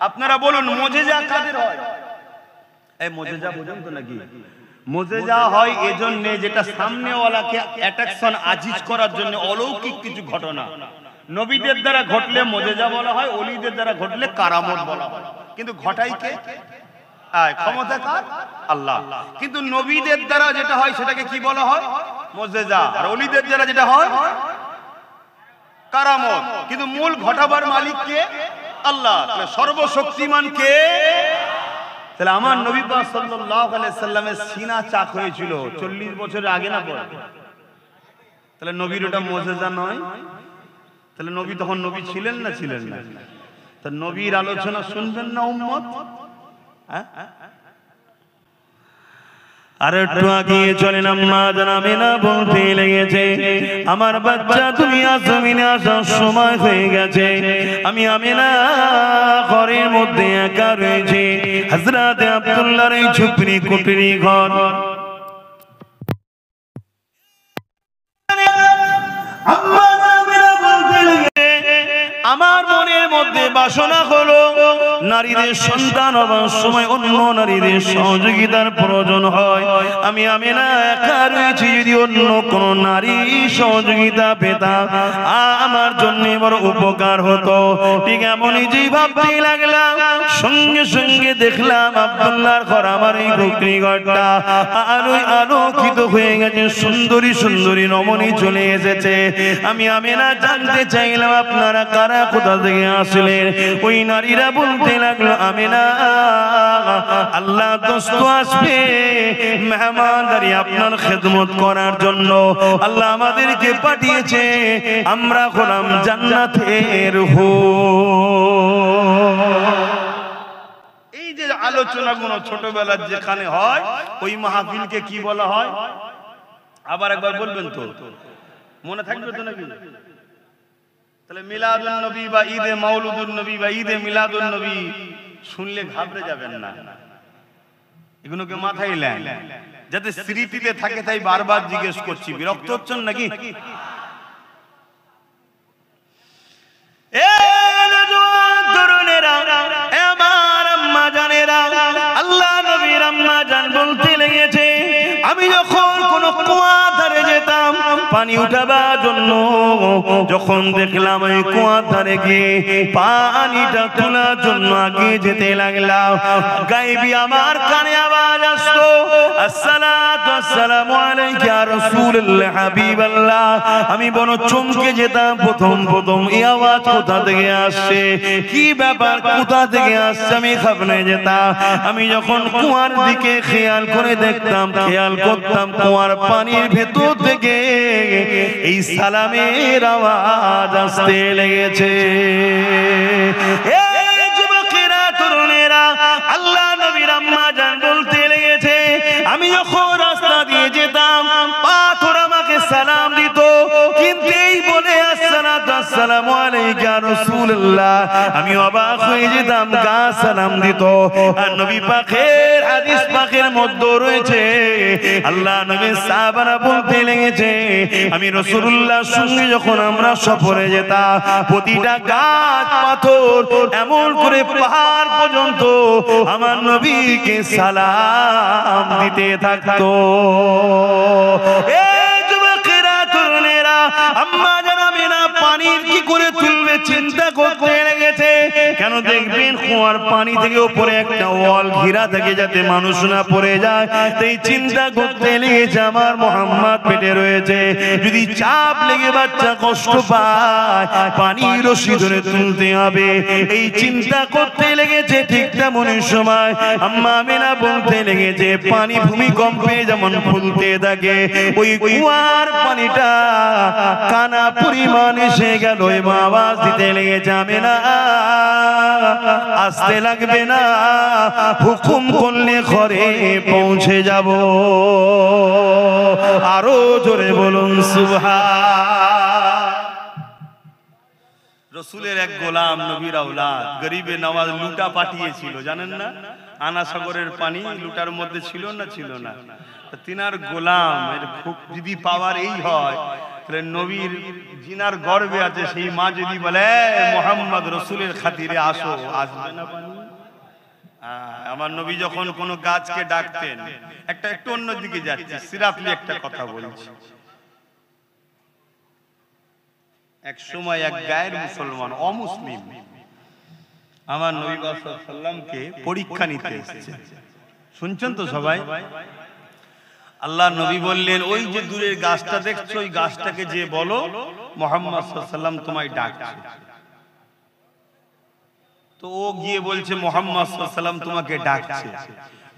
আপনারা বলুন মুজিজা কাদের হয়? এই মুজিজা বুঝুন তো নাকি? মুজিজা হয় এজন্য যেটা সামনেওয়ালাকে অ্যাট্রাকশন আজিজ করার জন্য, অলৌকিক কিছু ঘটনা নবীদের দ্বারা ঘটলে মুজিজা বলা হয়, ওলিদের দ্বারা ঘটলে কারামত বলা হয়। কিন্তু ঘটাই কে? ক্ষমতা কার? আল্লাহ। কিন্তু নবীদের দ্বারা যেটা হয় সেটাকে কি বলা হয়? মুজিজা। আর ওলিদের দ্বারা যেটা হয় কারামত। কিন্তু মূল ঘটাবার মালিক কে? আল্লাহ। তাহলে সর্বশক্তিমান কে? তাহলে আমার নবী পাক সাল্লাল্লাহু আলাইহি সাল্লামের সিনা চাক হয়েছিল 40 বছরের আগে না পরে? তাহলে নবীর ওটা মুজিজা নয়? তাহলে নবী তখন নবী ছিলেন না ছিলেন না? তা নবীর আলোচনা শুনবেন না উম্মত? আর একটু আগিয়ে চলেন, আম্মা জান আমিনা বলতে লেগেছে, আমার বাচ্চা তুমি জমিনে আসার সময় হয়ে গেছে। আমি আমিনা ঘরের মধ্যে একা রয়েছি, হযরত আব্দুল্লাহর এই ঝুপড়ি কুটিরি ঘর। আমার মনের মধ্যে বাসনা হলো নারীদের সন্তান হবার সময় অন্য নারীদের সহযোগিতার প্রয়োজন হয়, আমি আমিনা একা রয়েছি, যদি অন্য কোন নারী সহযোগিতা পেতাম আমার জন্য বড় উপকার হতো। ঠিক এমনই যে ভাবতে লাগলাম, সঙ্গে সঙ্গে দেখলাম আব্দুল্লাহর ঘর, আমার এই বকরি ঘরটা আলোয় আলোকিত হয়ে গেছে, সুন্দরী সুন্দরী রমণী চলে এসেছে। আমি আমিনা জানতে চাইলাম আপনারা কারা, কোথা থেকে আসলেন? ওই নারীরা বলতে লাগলো, আমিনা আল্লাহ দোস্ত আসবে মেহমানদারি আপনার খেদমত করার জন্য, আল্লাহ আমাদেরকে পাঠিয়েছে, আমরা হলাম জান্নাতের এই যে আলোচনাগুলো ছোটবেলার যেখানে হয়, ওই মাহফিলকে কি বলা হয়? আবার একবার বলবেন তো, মনে থাকবে তো নাকি? তাহলে মিলাদুন নবী বা ঈদে মাউলুদুন নবী বা ঈদে মিলাদুন নবী শুনলে ঘাবড়ে যাবেন না, এগুলোকে মাথায় নেন যাতে স্মৃতিতে থাকে, তাই বারবার জিজ্ঞেস করছি। বিরক্ত হচ্ছেন নাকি? আল্লাহ নবীর আম্মা জান বলতে লেগেছে, আমি যখন কোন কুয়া ধারে যেতাম পানি উঠাবার জন্য, যখন দেখলাম ওই কুয়া ধারে গিয়ে পানিটা তোলার জন্য আগে যেতে লাগলাম, গায়েবী আমার কানে আওয়াজ আসতো, আসসালাতু আসসালামু আলাইকা ইয়া রাসূলুল্লাহ হাবিবাল্লাহ। আমি বড় চমকে যেতাম, প্রথম প্রথম এই আওয়াজ কোথা থেকে আসছে, কি ব্যাপার, কোথা থেকে আসছে, আমি ঘাবড়ে যেতাম। আমি যখন কুয়ার দিকে খেয়াল করে দেখতাম, খেয়াল করতাম কুয়ার পানির ভেতর থেকে এই সালামের আওয়াজ আসতে লেগেছে। এই যুবকেরা, তরুণেরা, আল্লাহ নবীর আম্মা জান বলতে লেগেছে, আমি যখন রাস্তা দিয়ে যেতাম পাথর আমাকে সালাম দিত, কিন্তু এই বলে আসসালাতু আসসালামু আলাইকা ইয়া রাসূলুল্লাহ আমি অবাক হয়ে যেতাম, গা সালাম দিত। আর নবী পাকের হাদিস পাকের মধ্যে রয়েছে, আল্লাহ নবী সাহাবারা বলতে লেগেছে, আমি রাসূলুল্লাহর সঙ্গে যখন আমরা সফরে যেতাম, প্রতিটা গাছ পাথর এমন করে পাহাড় পর্যন্ত আমার নবীকে সালাম দিতে থাকতো। এই যুবকেরা, তরুণেরা, আম্মা জান আমিনা পানির কি করে তুলবে চিন্তা করতে লেগেছে। কেন দেখবেন কুয়ার পানি থেকে উপরে একটা ওয়াল ঘিরা থাকে যাতে মানুষ না পড়ে যায়, তাই চিন্তা করতে লেগেছে আমার মোহাম্মদ পেটে রয়েছে, যদি চাপ লেগে বাচ্চা কষ্ট পায় পানির রশি ধরে তুলতে হবে, এই চিন্তা করতে লেগেছে। ঠিক তেমনই সময় আম্মা আমিনা বলতে লেগেছে, পানি ভূমিকম্পে যেমন ফুলতে থাকে, ওই কুয়ার পানিটা কানা পরিমাণ এসে গেল, এবং আওয়াজ দিতে লেগেছে, আমিনা আসতে লাগবে না, হুকুম করলে ঘরে পৌঁছে যাব। আরো জোরে বলুন সুবহান। রসুলের এক গোলাম, নবীর আওলাদ, গরিবে নওয়াজ লুটা পাঠিয়েছিল, জানেন না? আনা সাগরের পানি লুটার মধ্যে ছিল না, ছিল না। তিনার গোলাম এর খুব যদি পাওয়ার এই হয়, তাহলে নবীর জিনার গর্বে আছে সেই মা যদি বলে, মোহাম্মদ রসুলের খাতিরে আসো, আসবে না পানি? আমার নবী যখন কোনো গাছকে ডাকতেন, একটু অন্যদিকে যাচ্ছে, সিরাপলি একটা কথা বলছি। এক সময় এক গায়ের মুসলমান, অমুসলিম, আমার নবী সাল্লাল্লাহু আলাইহি ওয়াসাল্লামকে পরীক্ষা নিতে এসেছে। শুনছেন তো সবাই? আল্লাহ নবী বললেন, ওই যে দূরের গাছটা দেখছো, ওই গাছটাকে যে বলো মুহাম্মদ সাল্লাল্লাহু আলাইহি ওয়াসাল্লাম তোমায় ডাকছে। তো ও গিয়ে বলছে, মুহাম্মদ সাল্লাল্লাহু আলাইহি ওয়াসাল্লাম তোমাকে ডাকছে।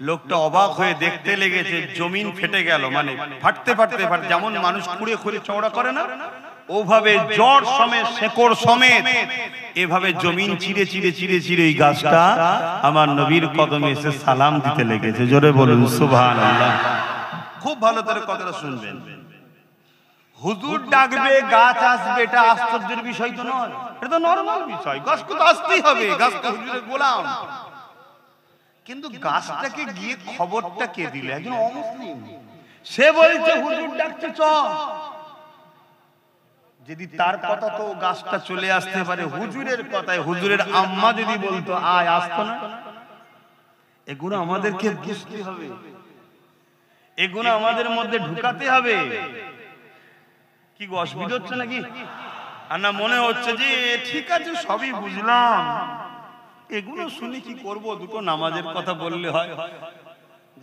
লোকটা অবাক হয়ে দেখতে লেগেছে, জমিন ফেটে গেল, মানে ফাটতে ফাটতে ফাটতে, যেমন মানুষ খুঁড়ে খুঁড়ে চওড়া করে না, ওভাবে জড় সমেত, শেকড় সমেত এভাবে জমিন চিরে চিরে চিরে চিরে এই গাছটা আমার নবীর কদমে এসে সালাম দিতে লেগেছে। জোরে বলুন সুবহানাল্লাহ। খুব ভালো করে কথাটা শুনবেন। হুজুর ডাকবে, গাছ আসবে, এটা আশ্চর্যের বিষয় তো নয়, এটা তো নরমাল বিষয়। গাছকে তো আসতেই হবে, গাছ তো হুজুরের গোলাম। কিন্তু গাছটাকে গিয়ে খবরটা কে দিল? একজন অমুসলিম। সে বলছে হুজুর ডাকছে, চল। যদি তার কথা তো গাছটা চলে আসতে পারে, হুজুরের কথায় হুজুরের আম্মা যদি বলতো আয়, আসতো না? এগুলো আমাদেরকে বুঝতে হবে, এগুলো আমাদের মধ্যে ঢুকাতে হবে। কি গো, অসুবিধা হচ্ছে নাকি? আর না মনে হচ্ছে যে ঠিক আছে সবই বুঝলাম, এগুলো শুনে কি করব, দুটো নামাজের কথা বললে হয়।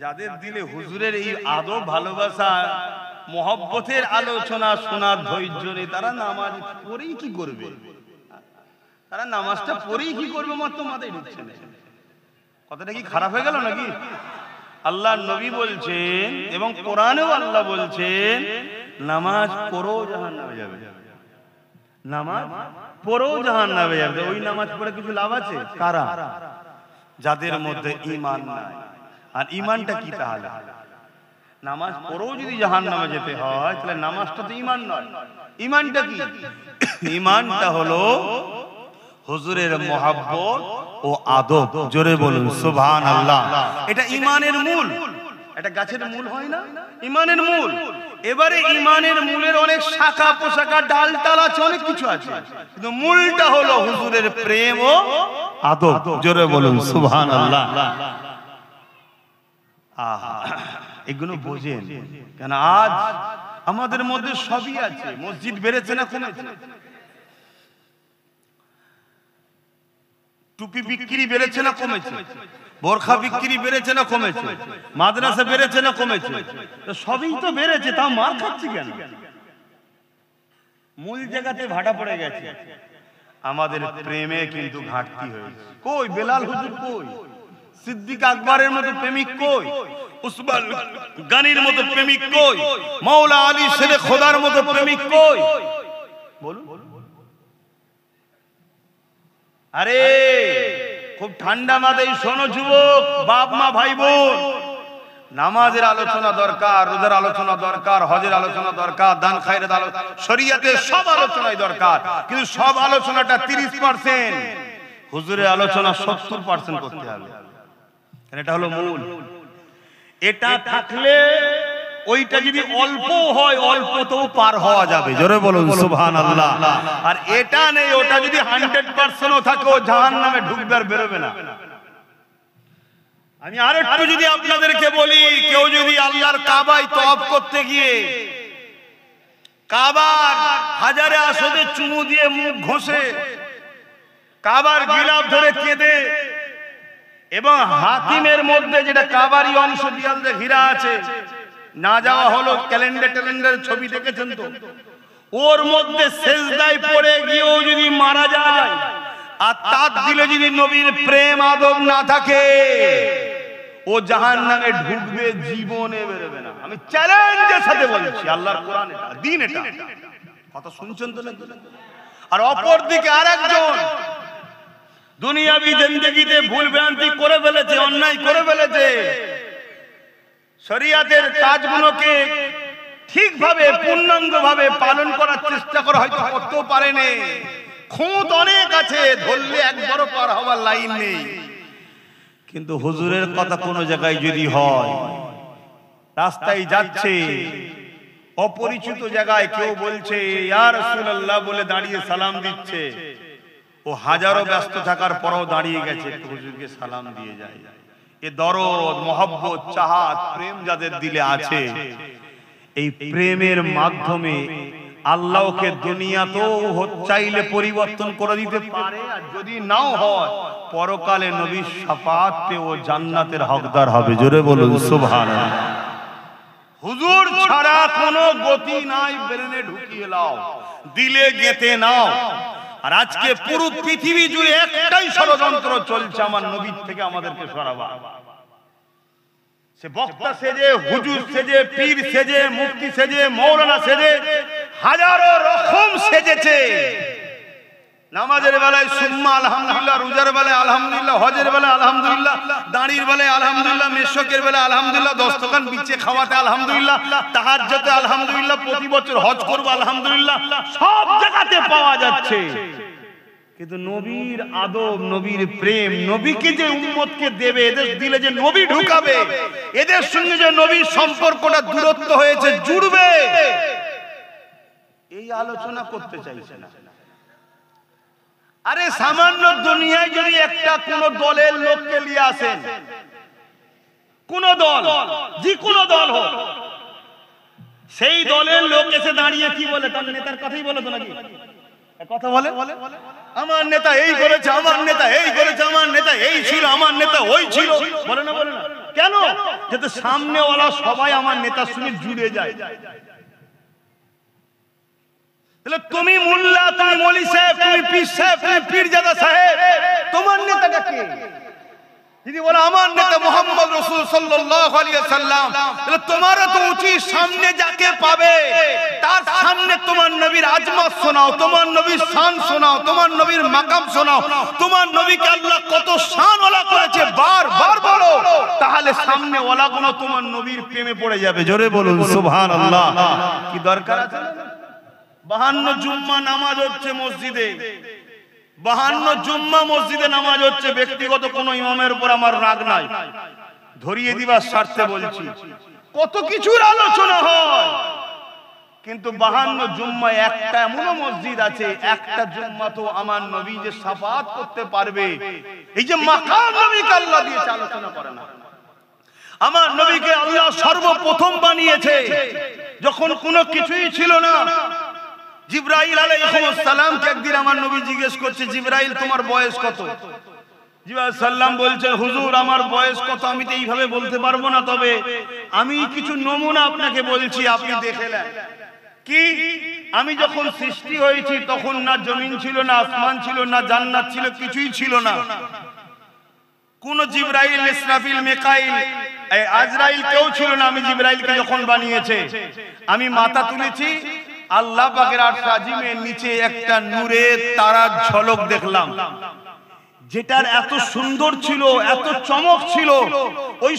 যাদের দিলে হুজুরের এই আদব, ভালোবাসা, মহব্বতের আলোচনা শোনার ধৈর্য নেই, তারা নামাজ পড়েই কি করবে? তারা নামাজটা পড়েই কি করবে? মাত্র মাথায় ঢুকছে না। কথাটা কি খারাপ হয়ে গেল নাকি? আল্লাহ নবী বলছেন এবং কোরআনেও আল্লাহ বলছেন, নামাজ পড়েও জাহান্নামে যাবে। নামাজ পড়েও জাহান্নামে যাবে। ওই নামাজ পড়ে কিছু লাভ আছে? কারা? যাদের মধ্যে ঈমান নাই। আর ঈমানটা কি তাহলে? নামাজ পড়েও যদি জাহান্নামে যেতে হয় তাহলে নামাজটা তো ঈমান নয়। ঈমানটা কি? ঈমানটা হলো হুজুরের মহব্বত ও আদব। জোরে বলুন সুবহানাল্লাহ। এটা ঈমানের মূল। এটা গাছের মূল হয় না? ঈমানের মূল। এবারে ঈমানের মূলের অনেক শাখা পোশাখা, ডাল টাল আছে, অনেক কিছু আছে, কিন্তু মূলটা হলো হুজুরের প্রেম ও আদব। জোরে বলুন সুবহানাল্লাহ। আহা, এগুলো বোঝেন কেন? আজ আমাদের মধ্যে সবই আছে। মসজিদ বেড়েছে না কমেছে? টুপি বিক্রি বেড়েছে না কমেছে? বোরখা বিক্রি বেড়েছে না কমেছে? মাদ্রাসা বেড়েছে না কমেছে? সবই তো বেড়েছে, তাও মার খাচ্ছি কেন? মূল জায়গাতে ভাটা পড়ে গেছে। আমাদের প্রেমে কিন্তু ঘাটতি হয়েছে। কই বেলাল হুজুর, কই সিদ্দিক আকবরের মতো প্রেমিক, কই উসমান গানির মতো প্রেমিক, কই মাওলা আলী শেরে খোদার মতো প্রেমিক, কই বলুন? আরে খুব ঠান্ডা মাথায় শোনো যুবক, বাপ মা ভাই বোন, নামাজের আলোচনা দরকার, রোজার আলোচনা দরকার, হজের আলোচনা দরকার, দান খায়রাত আলোচনা, শরীয়তের সব আলোচনাই দরকার, কিন্তু সব আলোচনাটা 30%, হুজুরের আলোচনা 70% করতে হবে। এটা হলো মূল। এটা থাকলে ওইটা যদি অল্প হয়, অল্পতেও পার হওয়া যাবে। জোরে বলুন সুবহানাল্লাহ। আর এটা নেই, ওটা যদি 100% থাকে, ও জাহান্নামে ঢুকবে আর বেরোবে না। আমি আর একটু যদি আপনাদেরকে বলি, কেউ যদি আল্লাহর কাবায় তওয়াফ করতে গিয়ে কাবার হাজারে আসদে চুমু দিয়ে মুখ ঘষে, কাবার গিলাফ ধরে কেঁদে, এবং হাতিমের মধ্যে যেটা কাবারি অংশ দিয়ালে হীরা আছে, না যাওয়া হলো, ক্যালেন্ডার ছবি দেখেছেন তো, ওর মধ্যে সেজদায় পড়ে গিয়েও যদি মারা যায়, আর তার দিলে যদি নবীর প্রেম আদব না থাকে, ও জাহান্নামে ঢুকবে, জীবনে বেরোবে না। আমি চ্যালেঞ্জের সাথে বলছি, আল্লাহর কোরআন এটা, দিন এটা। কথা শুনছেন তো নাকি? আর অপর দিকে আরেকজন দুনিয়াবি জিন্দেগিতে ভুল ভ্রান্তি করে ফেলেছে, অন্যায় করে ফেলেছে, শরীয়তের কাজগুলোকে ঠিকভাবে পূর্ণাঙ্গভাবে পালন করার চেষ্টা করে হয়তো করতেও পারেনি, খুঁত অনেক আছে, ধরলে একবারও পার হওয়ার লাইন নেই। কিন্তু হুজুরের কথা কোনো জায়গায় যদি হয়, রাস্তায় যাচ্ছে, অপরিচিত জায়গায় কেউ বলছে ইয়া রাসূলুল্লাহ বলে দাঁড়িয়ে সালাম দিচ্ছে, ও হাজারো ব্যস্ত থাকার পরেও দাঁড়িয়ে গেছে, হুজুরকে সালাম দিয়ে যায়। এ দরদ, মহব্বত, চাহাত, প্রেম যাদের দিলে আছে, এই প্রেমের মাধ্যমে আল্লাহকে দুনিয়াতেও চাইলে পরিবর্তন করে দিতে পারে, আর যদি নাও হয় পরকালে নবীর শাফাআত পেয়ে ও জান্নাতের হকদার হবে। জোরে বলুন সুবহানাল্লাহ। হুজুর ছাড়া কোনো গতি নাই, ব্রেনে ঢুকিয়ে নাও, দিলে গেঁথে নাও। আর আজকে পুরো পৃথিবী জুড়ে একটাই ষড়যন্ত্র চলছে, আমার নবী থেকে আমাদেরকে সরাবা। সে বক্তা সেজে, হুজুর সেজে, পীর সেজে, মুফতি সেজে, মৌলানা সেজে, হাজারো রকম সেজেছে। নামাজের বেলায় সুম্মা আলহামদুলিল্লাহ, রোজার বেলায় আলহামদুলিল্লাহ, হজের বেলায় আলহামদুলিল্লাহ, দাঁড়ির বেলায় আলহামদুলিল্লাহ, মেশকের বেলায় আলহামদুলিল্লাহ, দস্তকান বিছে খাওয়াতে আলহামদুলিল্লাহ, তাহাজ্জুদে আলহামদুলিল্লাহ, প্রতি বছর হজ করব আলহামদুলিল্লাহ, সব জায়গাতে পাওয়া যাচ্ছে। কিন্তু নবীর আদব, নবীর প্রেম, নবীকে যে উম্মতকে দেবে, এদের দিলে যে নবী ঢুকাবে, এদের সঙ্গে যে নবীর সম্পর্কটা দূরত্ব হয়েছে, জুড়বে, এই আলোচনা করতে চাইছে না। আরে সামান্য দুনিয়ায় যদি একটা কোন দলের লোককে নিয়ে আসেন, কোন দল, যে কোন দল হোক, সেই দলের লোক এসে দাঁড়িয়ে কি বলে? তার নেতার কথাই বলে তো নাকি? কথা বলে, আমার নেতা এই করেছে, আমার নেতা এই করেছে, আমার নেতা এই ছিল, আমার নেতা ওই ছিল, বলে না? বলে না কেন? যাতে সামনেওয়ালা সবাই আমার নেতার সঙ্গে জুড়ে যায়। তাহলে তুমি মোল্লা, তুমি মৌলী সাহেব, তুমি পীর সাহেব, তুমি পীরজাদা সাহেব, তোমার নেতাটা কে? যদি বলে আমার নেতা মুহাম্মদ রাসূল সাল্লাল্লাহু আলাইহি ওয়াসাল্লাম, তাহলে তোমারও তো উচিত সামনে যাকে পাবে তার সামনে তোমার নবীর আজমত শোনাও, তোমার নবীর শান শোনাও, তোমার নবীর মাকাম শোনাও, তোমার নবীকে আল্লাহ কত শানওয়ালা করেছে বারবার বলো, তাহলে সামনে ওয়ালাগুলো তোমার নবীর প্রেমে পড়ে যাবে। জোরে বলুন সুবহানাল্লাহ। কি দরকার আছে? 52 জুম্মা নামাজ হচ্ছে মসজিদে, 52 জুম্মা মসজিদে নামাজ হচ্ছে। ব্যক্তিগত কোন ইমামের উপর আমার রাগ নাই, ধরিয়ে দিবার স্বার্থে বলছি। কত কিছুর আলোচনা হয়, কিন্তু 52 জুম্মা একটা এমন মসজিদ আছে, একটা জুম্মা তো আমার নবী যে শাফাত করতে পারবে, এই যে মাকাম নবীকে আল্লাহ দিয়েছে, আলোচনা করে না। আমার নবীকে আল্লাহ সর্বপ্রথম বানিয়েছে যখন কোনো কিছুই ছিল না। জিবরাইল আলাইহিস সালামকে একদিন আমার নবী জিজ্ঞেস করছে, জিবরাইল তোমার বয়স কত? জিবরাইল সাল্লাম বলছেন, হুজুর আমার বয়স কত আমি তো এইভাবে বলতে পারবো না, তবে আমি কিছু নমুনা আপনাকে বলছি, আপনি দেখে নেন। কি? আমি যখন সৃষ্টি হয়েছি তখন না জমিন ছিল, না আসমান ছিল, না জান্নাত ছিল, কিছুই ছিল না। কোন জিবরাইল, ইসরাফিল, মিকাইল, আজরাইল কেউ ছিল না। আমি জিবরাইলকে যখন বানিয়েছে, আমি মাথা তুলেছি, আল্লাহ পাকের আরশ আজিমের নিচে একটা নূরের তারার ঝলক দেখলাম, যেটার এত সুন্দর ছিল, এত চমক ছিল। ওই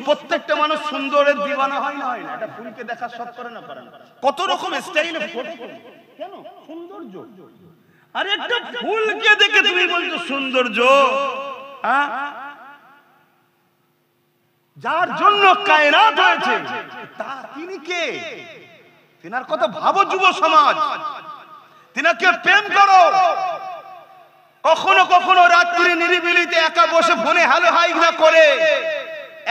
প্রত্যেকটা মানুষ সুন্দরের দিওয়ানা হয় না? হয় না? এটা ফুলকে দেখার শখ করে না? করে না? কত রকম স্টাইলে ফটো, কেন সৌন্দর্য? আরে একটা ফুলকে দেখে তুমি বলছো সৌন্দর্য? হ্যাঁ, যার জন্য কায়নাত হয়েছে তিনি কে? তিনার কথা ভাবো যুব সমাজ, তিনাকে প্রেম করো। কখনো কখনো রাত্রি নিরিবিলিতে একা বসে ফোনে হ্যালো হাই না করে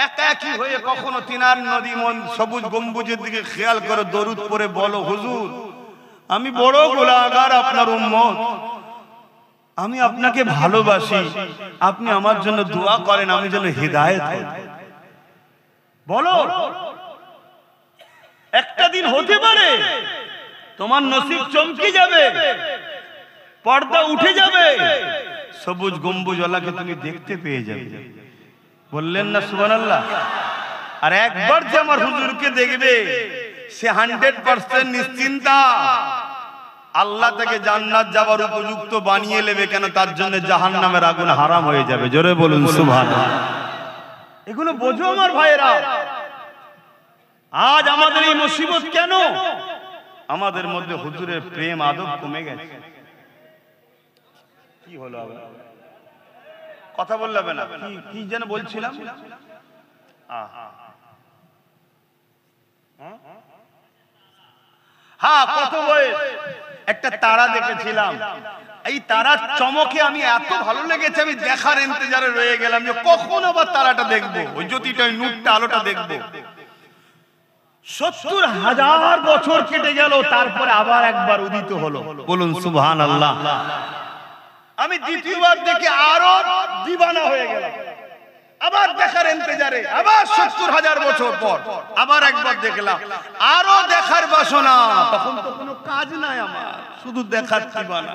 একা একই হয়ে কখনো তিনার নদী মন সবুজ গম্বুজের দিকে খেয়াল করে দরুদ পড়ে বলো, হুজুর আমি বড় গুনাহগার, আপনার উম্মত, আমি আপনাকে ভালোবাসি, আপনি আমার জন্য দোয়া করেন, আমি যেন হিদায়াত হই। বলো, একটা দিন হতে পারে তোমার নসিব চমকে যাবে, পর্দা উঠে যাবে, সবুজ গম্বুজওয়ালাকে তুমি দেখতে পেয়ে যাবে। বললেন না সুবহানাল্লাহ? আর একবার যে আমার হুজুরকে দেখবে, সে 100% নিশ্চিন্তা, আল্লাহ থেকে জান্নাত যাওয়ার উপযুক্ত বানিয়ে নেবে। কেন? তার জন্য জাহান্নামের আগুন হারাম হয়ে যাবে। জোরে বলুন সুবহানাল্লাহ। এগুলো বোঝো আমার ভাইয়েরা। আজ আমাদের এই মুসিবত কেন? আমাদের মধ্যে হুজুরের প্রেম আদব কমে গেছে। কি হলো আবার? কথা বললে না? কি যেন বলছিলাম? হ্যাঁ, কত বয়স একটা তারা দেখেছিলাম, এই তারার চমকে আমি এত ভালো লেগেছে, আমি দেখার ইন্তজারে রয়ে গেলাম যে কখন আবার তারাটা দেখবো, ওই জ্যোতিটা, ওই নূরটা, আলোটা দেখবো। 70,000 বছর কেটে গেল, তারপরে আবার একবার উদিত হলো। বলুন সুবহানাল্লাহ। আমি দ্বিতীয়বার দেখে আরো দিবানা হয়ে গেলাম, আবার দেখার ইন্তজারে, আবার 70,000 বছর পর আবার একবার দেখলাম, আরো দেখার বাসনা। তখন তো কোনো কাজ নাই আমার, শুধু দেখার দিবানা।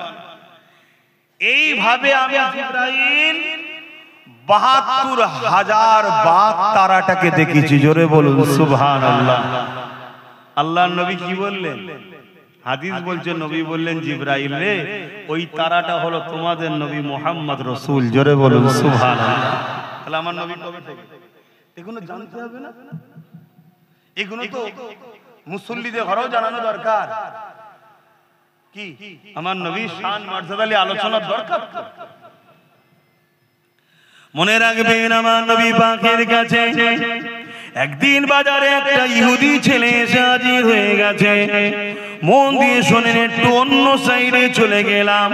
এইভাবে আমি জিবরাইল 72,000 বার তারাটাকে দেখেছি। জোরে বলুন সুবহানাল্লাহ। আল্লাহর নবী কি বললেন? হাদিস বলছে, নবী বললেন, জিবরাইল রে, ওই তারাটা হলো তোমাদের নবী মুহাম্মদ রাসূল। জোরে বলুন সুবহানাল্লাহ। তাহলে আমার নবী কবে থেকে? এগুলো জানতে হবে না? এগুলো তো মুসল্লিদের ঘরেও জানানো দরকার। কি আমার নবীর শান মর্যাদা নিয়ে আলোচনার দরকার। মনে রাখবেন, আমার নবী পাকের কাছে একদিন বাজারে একটা ইহুদি ছেলে এসে হাজির হয়ে গেছে। মন দিয়ে শোনেন, একটু অন্য সাইডে চলে গেলাম,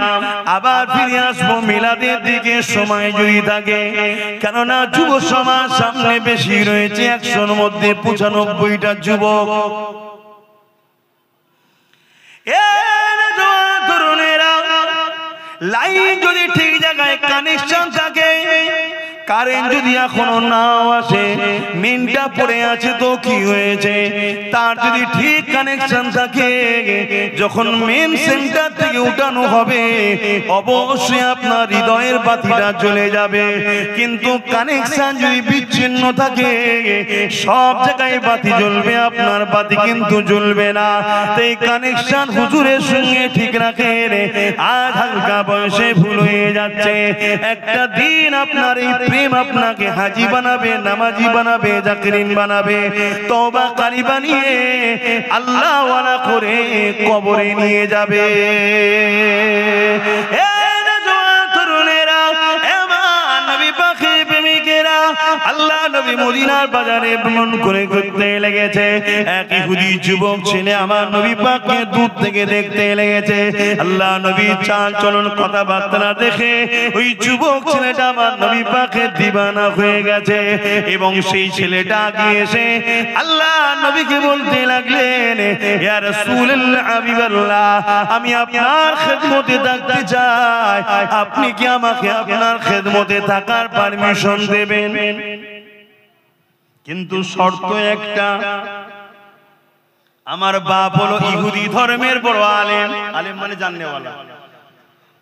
আবার ফিরে আসবো মিলাদের দিকে সময় যদি থাকে। কেননা যুব সমাজ সামনে বেশি রয়েছে, 100-র মধ্যে 95টা যুবক। তরুণেরা, লাইন যদি ঠিক জায়গায় কানেকশন থাকে, কারেন্ট যদি এখনো নাও আসে, মেনটা পড়ে আছে তো কি হয়েছে, তার যদি ঠিক কানেকশন থাকে, যখন মেন সেন্টার থেকে উঠানো হবে অবশ্যই আপনার হৃদয়ের বাতিটা জ্বলে যাবে। কিন্তু কানেকশন যদি বিচ্ছিন্ন থাকে, সব জায়গায় বাতি জ্বলবে, আপনার বাতি কিন্তু জ্বলবে না। তাই কানেকশন হুজুরের সঙ্গে ঠিক রাখেন। আজ হালকা বয়সে ভুল হয়ে যাচ্ছে, একটা দিন আপনার এই প্রেম আপনাকে হাজি বানাবে, নামাজি বানাবে, জাকিরিন বানাবে, তওবা কারি বানিয়ে আল্লাহ ওয়ালা করে কবরে নিয়ে যাবে। আল্লাহ নবী মদিনার বাজারে ভ্রমণ করে ঘুরতে লেগেছে। এক ইহুদি যুবক ছেলে আমার নবী পাককে দূর থেকে দেখতে লেগেছে। আল্লাহ নবী চাল চলন কথাবার্তা দেখে ওই যুবক ছেলেটা আমার নবী পাকের দিবানা হয়ে গেছে। এবং সেই ছেলেটা গিয়ে এসে আল্লাহ নবীকে বলতে লাগলেন, ইয়া রাসূলুল্লাহ, হাবিবাল্লাহ, আমি আপনার খেদমতে থাকতে চাই, আপনি কি আমাকে আপনার খেদমতে থাকার পারমিশন দেবেন? কিন্তু শর্ত একটা, আমার বাপ হলো ইহুদি ধর্মের বড় আলেম, আলেম মানে জাননেওয়ালা,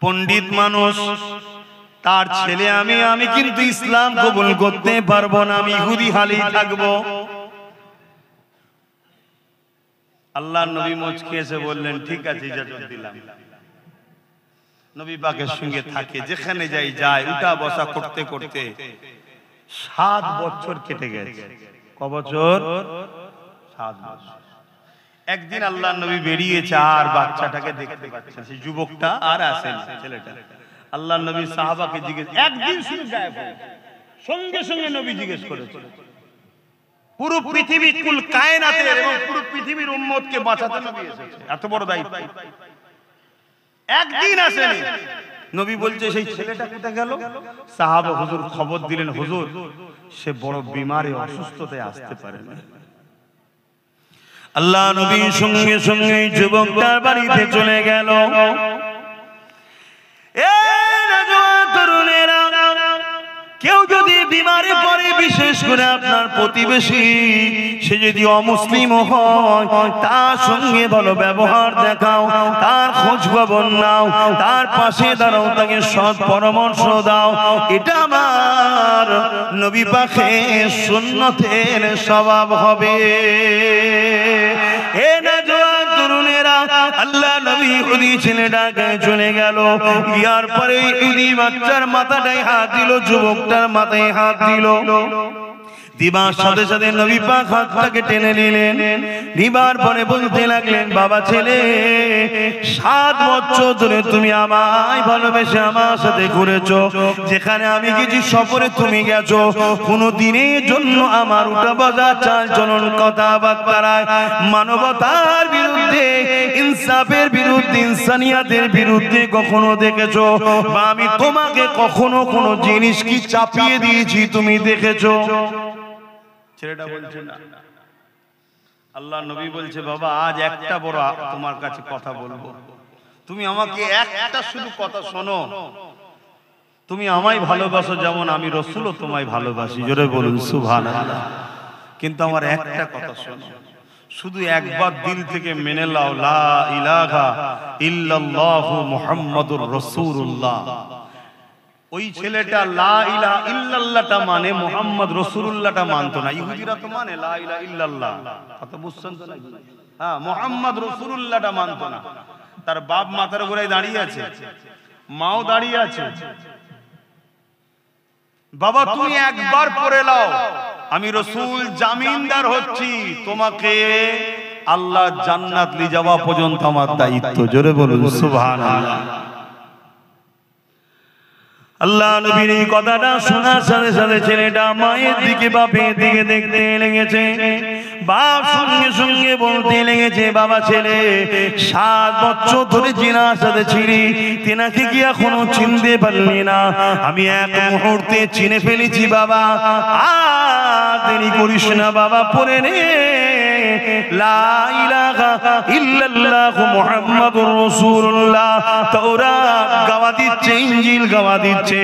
পণ্ডিত মানুষ, তার ছেলে আমি কিন্তু ইসলাম কবুল করতে পারবো না, আমি ইহুদি হালেই থাকবো। আল্লাহ নবী মুচকি এসে বললেন, ঠিক আছে, ইজাজত দিলাম। নবী পাকের সঙ্গে থাকে, যেখানে যায় উঠা বসা করতে করতে 7 বছর কেটে গেছে। ক বছর? 7 বছর। একদিন আল্লাহ নবী বেরিয়েছে, আর বাচ্চাটাকে দেখতে পাচ্ছেন, সেই যুবকটা আর আসেন, ছেলেটা। আল্লাহ নবী সাহাবাকে জিজ্ঞেস, একদিন শুধু গায়েব হয়ে, সঙ্গে সঙ্গে নবী জিজ্ঞেস করেছেন, পুরো পৃথিবী, কুল কায়নাতের এবং পুরো পৃথিবীর উম্মতকে বাঁচাতে নবী এসেছে, এত বড় দায়িত্ব, একদিন আসেনি। নবী বলছে, সেই ছেলেটা কোথায় গেল? সাহাবা হুজুর খবর দিলেন, হুজুর সে বড় বিমারে, অসুস্থতায় আসতে পারে না। আল্লাহ নবী সঙ্গে সঙ্গে যুবকটার বাড়িতে চলে গেল। তরুণেরা, কেউ যদি বিমারে পড়ে, বিশেষ করে আপনার প্রতিবেশী, সে যদি অমুসলিম হয়, তার সঙ্গে ভালো ব্যবহার দেখাও, তার খোঁজ খবর নাও, তার পাশে দাঁড়াও, তাকে সৎ পরামর্শ দাও। এটা আমার নবী পাকের সুন্নতের স্বভাব হবে। এ না জওয়ান তরুণেরা, আল্লাহ নবী ইহুদি ছেলেটাকে চলে গেল। ইয়ার পরে ইহুদি বাচ্চার মাথাটায় হাত দিল, যুবকটার মাথায় হাত দিল। দিবার সাথে সাথে নবী পাক হাতটাকে টেনে নিলেন। নিবার পরে বলতে লাগলেন, বাবা ছেলে, 7 বছর ধরে তুমি আমায় ভালোবেসে আমার সাথে ঘুরেছো, যেখানে আমি গেছি সফরে তুমি গেছো, কোনো দিনের জন্য আমার উঠা বসা চাল চলন কথাবার্তায় মানবতার বিরুদ্ধে, ইনসাফের বিরুদ্ধে, ইনসানিয়াতের বিরুদ্ধে কখনো দেখেছো? বা আমি তোমাকে কখনো কোনো জিনিস কি চাপিয়ে দিয়েছি তুমি দেখেছো? ছেলেটা বলছে না। আল্লাহ নবী বলছে, বাবা আজ একটা বড় তোমার কাছে কথা বলবো, তুমি আমাকে একটা শুধু কথা শোনো। তুমি আমায় ভালোবাসো যেমন আমি রাসূলও তোমায় ভালোবাসি, জোরে বলুন সুবহানাল্লাহ। কিন্তু আমার একটা কথা শোনো, শুধু একবার দিল থেকে মেনে নাও, লা ইলাহা ইল্লাল্লাহু মুহাম্মাদুর রাসূলুল্লাহ। ওই ছেলেটা লা ইলাহা ইল্লাল্লাহটা মানে মুহাম্মদ রাসূলুল্লাহটা মানতো না। ইহুদিরা তো মানে লা ইলাহা ইল্লাল্লাহ, কথা বুঝছেন তো নাকি? হ্যাঁ, মুহাম্মদ রাসূলুল্লাহটা মানতো না। তার বাপ মাথার উপরে দাঁড়িয়ে আছে, মাও দাঁড়িয়ে আছে। বাবা তুমি একবার পড়ে নাও, আমি রাসূল জামিনদার হচ্ছি, তোমাকে আল্লাহ জান্নাত নিয়ে যাওয়া পর্যন্ত আমার দায়িত্ব। জোরে বলুন সুবহানাল্লাহ। আল্লাহ নবীর এই কথাটা শোনার সাথে সাথে ছেলেটা মায়ের দিকে বাপের দিকে দেখতে লেগেছে। বাপ সঙ্গে সঙ্গে বলতে লেগেছে, বাবা ছেলে 7 বছর ধরে জিনার সাথে ছিলি, তেনাকে কি এখনো চিনতে পারলি না? আমি এক মুহূর্তে চিনে ফেলেছি বাবা, আর দেরি করিস না বাবা, পড়ে নে লা ইলাহা ইল্লাল্লাহ মুহাম্মাদুর রাসূলুল্লাহ। তাওরাত গাওয়া দিচ্ছে, ইনজিল গাওয়া দিচ্ছে,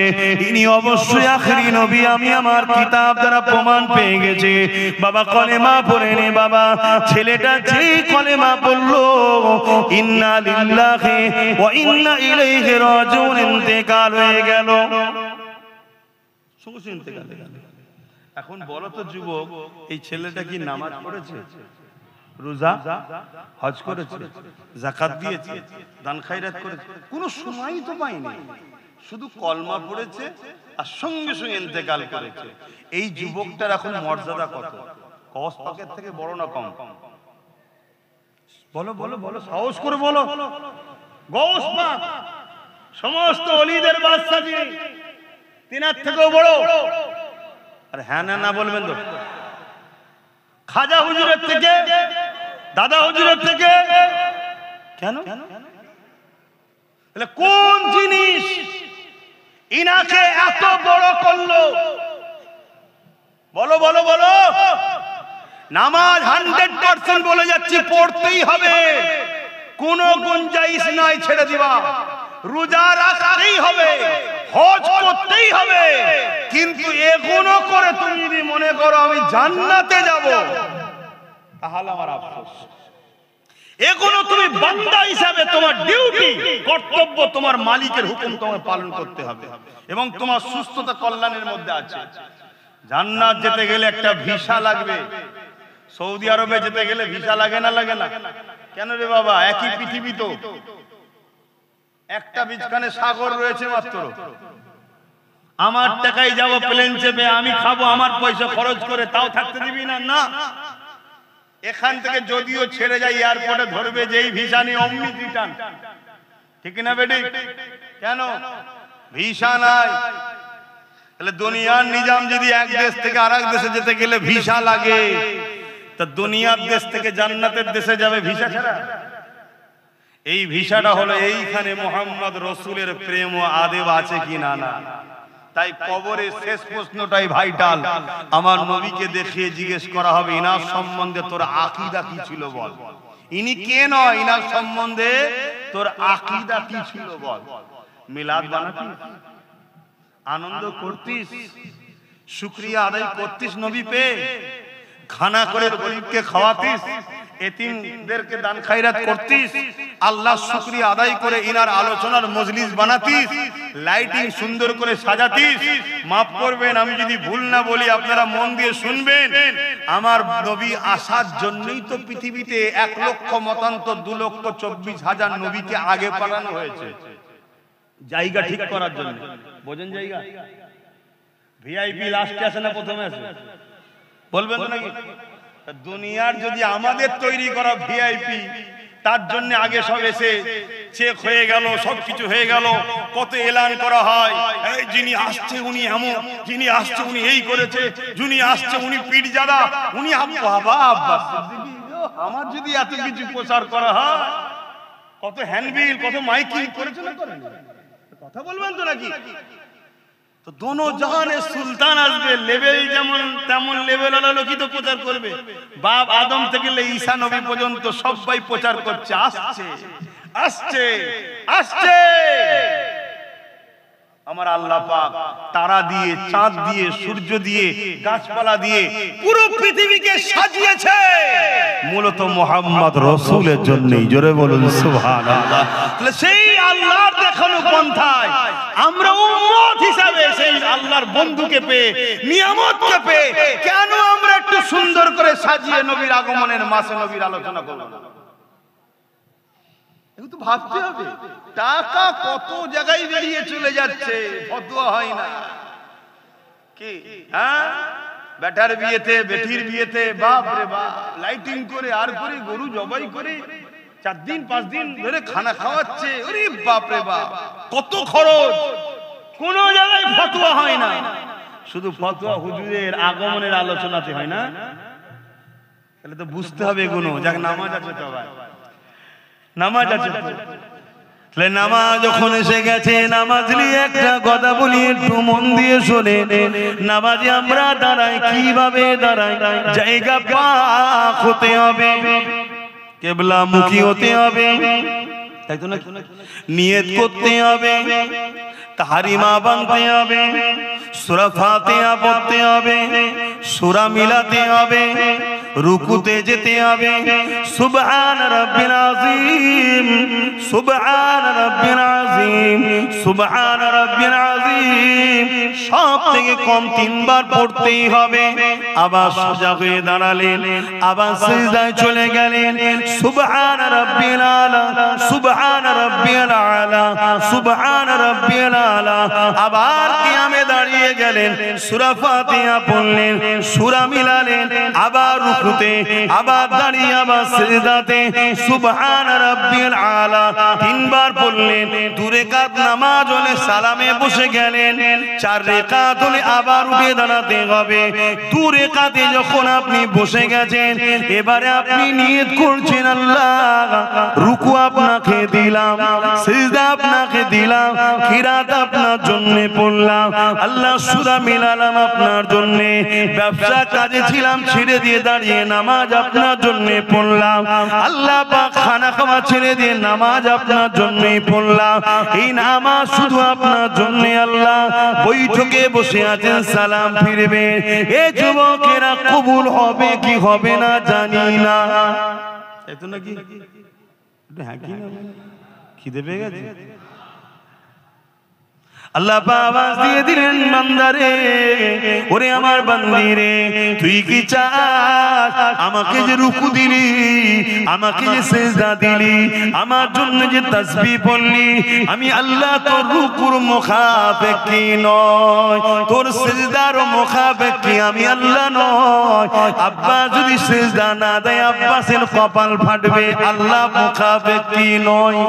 ইনি অবশ্যই আখেরি নবী। আমি আমার কিতাব দ্বারা প্রমাণ পেয়ে গেছি। বাবা কলেমা পড়ে নে বাবা। ছেলেটা যে কলেমা পড়লো, ইন্না লিল্লাহি ওয়া ইন্না ইলাইহি রাজিউন, ইন্তেকাল হয়ে গেল। শুনছেন ইন্তেকাল হয়ে গেল। এখন বলো তো যুবক, এই ছেলেটা কি নামাজ পড়েছে, রোজা হজ করেছে, যাকাত দিয়েছে, দান খায়রাত করেছে? কোনো সময়ই তো পায়নি, শুধু কলমা পড়েছে আর সঙ্গে সঙ্গে ইন্তেকাল করেছে। এই যুবকটার এখন মর্যাদা কত? কস পাকের থেকে বড় না কম? বলো বলো বলো, সাহস করে বলো। গৌস পাক সমস্ত ওলিদের বাদশা, তিনার থেকেও বড়। আর হ্যাঁ না না বলবেন তো? খাজা হুজুরের থেকে, দাদা হুজুরের থেকে কেন? তাহলে কোন জিনিস ইনাকে এত বড় করলো? বলো বলো বলো। নামাজ 100% বলে যাচ্ছি, পড়তেই হবে, কোনো গুঞ্জাইশ নাই ছেড়ে দিবা। রোজা রাখতেই হবে, হজ করতেই হবে, কিন্তু এগুলো করে তুমি যদি মনে করো আমি জান্নাতে যাব, তাহলে আমার আফসোস। এগুলো তুমি বান্দা হিসাবে তোমার ডিউটি, কর্তব্য, তোমার মালিকের হুকুম তোমার পালন করতে হবে, এবং তোমার সুস্থতা কল্যাণের মধ্যে আছে। জান্নাত যেতে গেলে একটা ভিসা লাগবে। সৌদি আরবে যেতে গেলে ভিসা লাগে না? লাগে না? কেন রে বাবা? একই পৃথিবী তো, একটা বিছখানে সাগর রয়েছে মাত্র। আমার টাকায় যাব প্লেন চেপে, আমি খাবো আমার পয়সা খরচ করে, তাও থাকতে দিবি না? না। এখান থেকে যদিও ছেড়ে যায়, এয়ারপোর্টে ধরবে যেই ভিসা নিয়ে অমনি রিটার্ন, ঠিক না বেটি? কেন? ভিসা নাই। তাহলে দুনিয়ার নিজাম যদি এক দেশ থেকে আরেক দেশে যেতে গেলে ভিসা লাগে, তা দুনিয়ার দেশ থেকে জান্নাতের দেশে যাবে ভিসা ছাড়া? এই ভিসাটা হলো এইখানে মুহাম্মদ রাসূলের প্রেম ও আদেব আছে কি না? না। তাই কবরের শেষ প্রশ্নটাই ভাইটাল। আমার নবীকে দেখিয়ে জিজ্ঞেস করা হবে, ইনার সম্বন্ধে তোর আকীদা কি ছিল বল। ইনি কে নয়, ইনার সম্বন্ধে তোর আকীদা কি ছিল বল। মিলাদ বানাতিস, আনন্দ করতিস, শুকরিয়া আদায় করতিস নবী পেয়ে, খানা করে গরিবকে খাওয়াতিস, এতিমদেরকে দান খায়রাত করতিস, আল্লাহর শুকরিয়া আদায় করে ইনার আলোচনার মজলিস বানাতিস, লাইটিং সুন্দর করে সাজাতিস। মাফ করবেন আমি যদি ভুল না বলি, আপনারা মন দিয়ে শুনবেন। আমার নবী আসার জন্যই তো পৃথিবীতে 1 লক্ষ মতান্তর 2,24,000 নবীকে আগে পাঠানো হয়েছে, জায়গা ঠিক করার জন্য। বোঝেন জায়গা? ভিআইপি লাস্টে আসে না প্রথমে আসে? বলবেন তো নাকি? দুনিয়ার যদি আমাদের তৈরি করা ভিআইপি, তার জন্য আগে সব এসে চেক হয়ে গেল, সবকিছু হয়ে গেল, কত এলান করা হয়, এই যিনি আসছে উনি এমন, যিনি আসছে উনি এই করেছে, যিনি আসছে উনি পীরজাদা, উনি বাবা আব্বাস সিদ্দিকী। আমার যদি এত কিছু প্রচার করা হয়, কত হ্যান্ডবিল, কত মাইকিং করেছে না করেন? কথা বলবেন তো নাকি? তো দোনো জাহানের সুলতান আসবে, লেভেল যেমন তেমন লেভেল ওয়ালা লোকই তো প্রচার করবে। বাপ আদম থেকে ঈসা নবী পর্যন্ত সবাই প্রচার করছে, আসছে আসছে আসছে। আমার আল্লাহ পাক তারা দিয়ে, চাঁদ দিয়ে, সূর্য দিয়ে, গাছপালা দিয়ে পুরো পৃথিবীকে সাজিয়েছে মূলত মুহাম্মদ রাসূলের জন্যই। জোরে বলুন সুবহানাল্লাহ। তাহলে সেই আল্লাহর দেখানো পন্থায় আমরা উম্মত হিসাবে সেই আল্লাহর বন্ধুকে পেয়ে, নিয়ামতকে পেয়ে, কেন আমরা একটু সুন্দর করে সাজিয়ে নবীর আগমনের মাসে নবীর আলোচনা করব না? একটু ভাবতে হবে। টাকা কত জায়গায় বেরিয়ে চলে যাচ্ছে, ফতোয়া হয় না কি? হ্যাঁ, বেটার বিয়েতে, বেটির বিয়েতে, বাপ রে বাপ, লাইটিং করে আর করে গরু জবাই করে 4 দিন 5 দিন ধরে খানা খাওয়াচ্ছে। ওরে বাপ রে বাপ, কত খরচ। কোনো জায়গায় ফতোয়া হয় না, শুধু ফতোয়া হুজুরের আগমনের আলোচনাতে হয় না। তাহলে তো বুঝতে হবে এগুলো, যাক নামাজ আছে তো ভাই, নামাজ আছে তো। তাহলে নামাজ যখন এসে গেছে, নামাজ নিয়ে একটা কথা বলি, একটু মন দিয়ে শোনে। নামাজে আমরা দাঁড়াই, কিভাবে দাঁড়াই? জায়গা পাক হতে হবে, কেবলা মুখী হতে হবে, তাই তো না? নিয়ত করতে হবে, তাহারিমা বানতে হবে, সূরা ফাতিহা পড়তে হবে, সূরা মিলাতে হবে, রুকুতে যেতে হবে। সুবহান রাব্বিল আযীম, সুবহান রাব্বিল আযীম, সুবহান রাব্বিল আযীম সব থেকে কম 3 বার পড়তেই হবে। আবার সোজা হয়ে দাঁড়ালেন, আবার সিজদায় চলে গেলেন, সুবহান রাব্বিল আলা, সুবহান রাব্বিল আলা, সুবহান রাব্বিল আলা। আবার কিয়ামে দাঁড়িয়ে গেলেন, সূরা ফাতিহা পড়লেন, সূরা মিলালেন, আবার রুকুতে, আবার দাঁড়িয়ে আবার সিজদাতে, সুবহান রাব্বিল আলা 3 বার পড়লেন। 2 রাকাত নামাজ হলে সালামে বসে গেলেন, 4 রাকাত হলে আবার উঠে দাঁড়াতে হবে। 2 রাকাতে যখন আপনি বসে গেছেন, এবারে আপনি নিয়ত করছেন, আল্লাহ রুকু আপনাকে দিলাম, সিজদা আপনাকে দিলাম, কিরাত আপনার জন্য পড়লাম, আল্লাহ সূরা মিলালাম আপনার জন্য, ব্যবসা কাজে ছিলাম ছেড়ে দিয়ে দাঁড়িয়ে নামাজ আপনার জন্য পড়লাম, আল্লাহ পাক খানা খাওয়া ছেড়ে দিয়ে নামাজ আপনার জন্যই পড়লাম। এই নামাজ শুধু আপনার জন্য, আল্লাহ বৈঠকে বসে আছেন, সালাম ফিরবে। এ যুবকেরা কবুল হবে কি হবে না জানি না, তাই তো নাকি? হ্যাঁ কি না, খিদে পেয়ে গেছে? আল্লাহ আওয়াজ দিয়ে দিলেন, বান্দারে, ওরে আমার বান্দি রে, তুই কি চাস? আমাকে যে রুকু দিলি, আমাকে যে সিজদা দিলি, আমার জন্য যে তাসবিহ পড়লি, আমি আল্লাহ তোর রুকুর মুখাপেক্ষী নয়, তোর সিজদার মুখাপেক্ষী আমি আল্লাহ নয়। আব্বা যদি সিজদা না দেয়, আব্বাসের কপাল ফাটবে, আল্লাহ মুখাপেক্ষী নয়।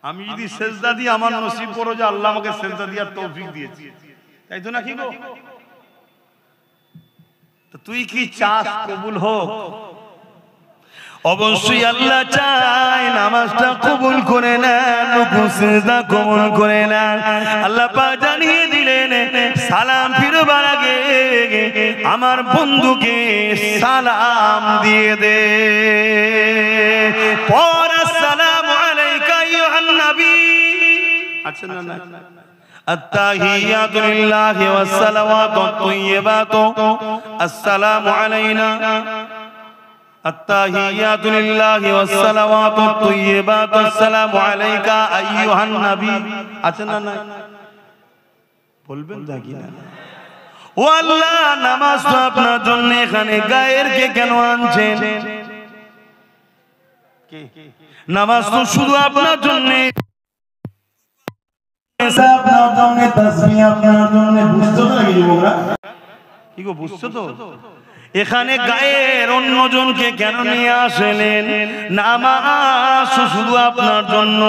আমি যদি সেজদা দিই, আমার নসিব করো যে আল্লাহ আমাকে সেজদা দেওয়ার তৌফিক দিয়েছে, তাই তো নাকি গো? তো তুই কি চাস কবুল হোক? অবশ্যই আল্লাহ চায় নামাজটা কবুল করে নেন, রুকু সিজদা কবুল করে নেন। আল্লাহ পাক জানিয়ে দিলেন, সালাম ফিরবার আগে আমার বন্ধুকে সালাম দিয়ে দে। পর আসসালামু আলাইকা আইয়ুহান নবী, আচ্ছা না না, আত্তাহিয়াতু লিল্লাহি ওয়াস সালাওয়াতু আত-তাইয়্যিবাতু আসসালামু আলাইনা, আত্তাহিয়াতু লিল্লাহি ওয়াস সালাওয়াতু আত-তাইয়্যিবাতু আসসালামু আলাইকা আইয়ুহান নবী। আচ্ছা না না, বলবেন নাকি না? ও আল্লাহ, নামাজ তো আপনার জন্য, এখানে গায়ের কে কেন আনছেন? নামাজ তো শুধু আপনার জন্য, আপনার জন্য, তাসবিহ আপনার জন্য। বুঝছো তো নাকি যুবকরা? কি গো, বুঝছো তো? এখানে গায়ের অন্যজনকে কেন নিয়ে আসলেন? নামাজ শুধু আপনার জন্য।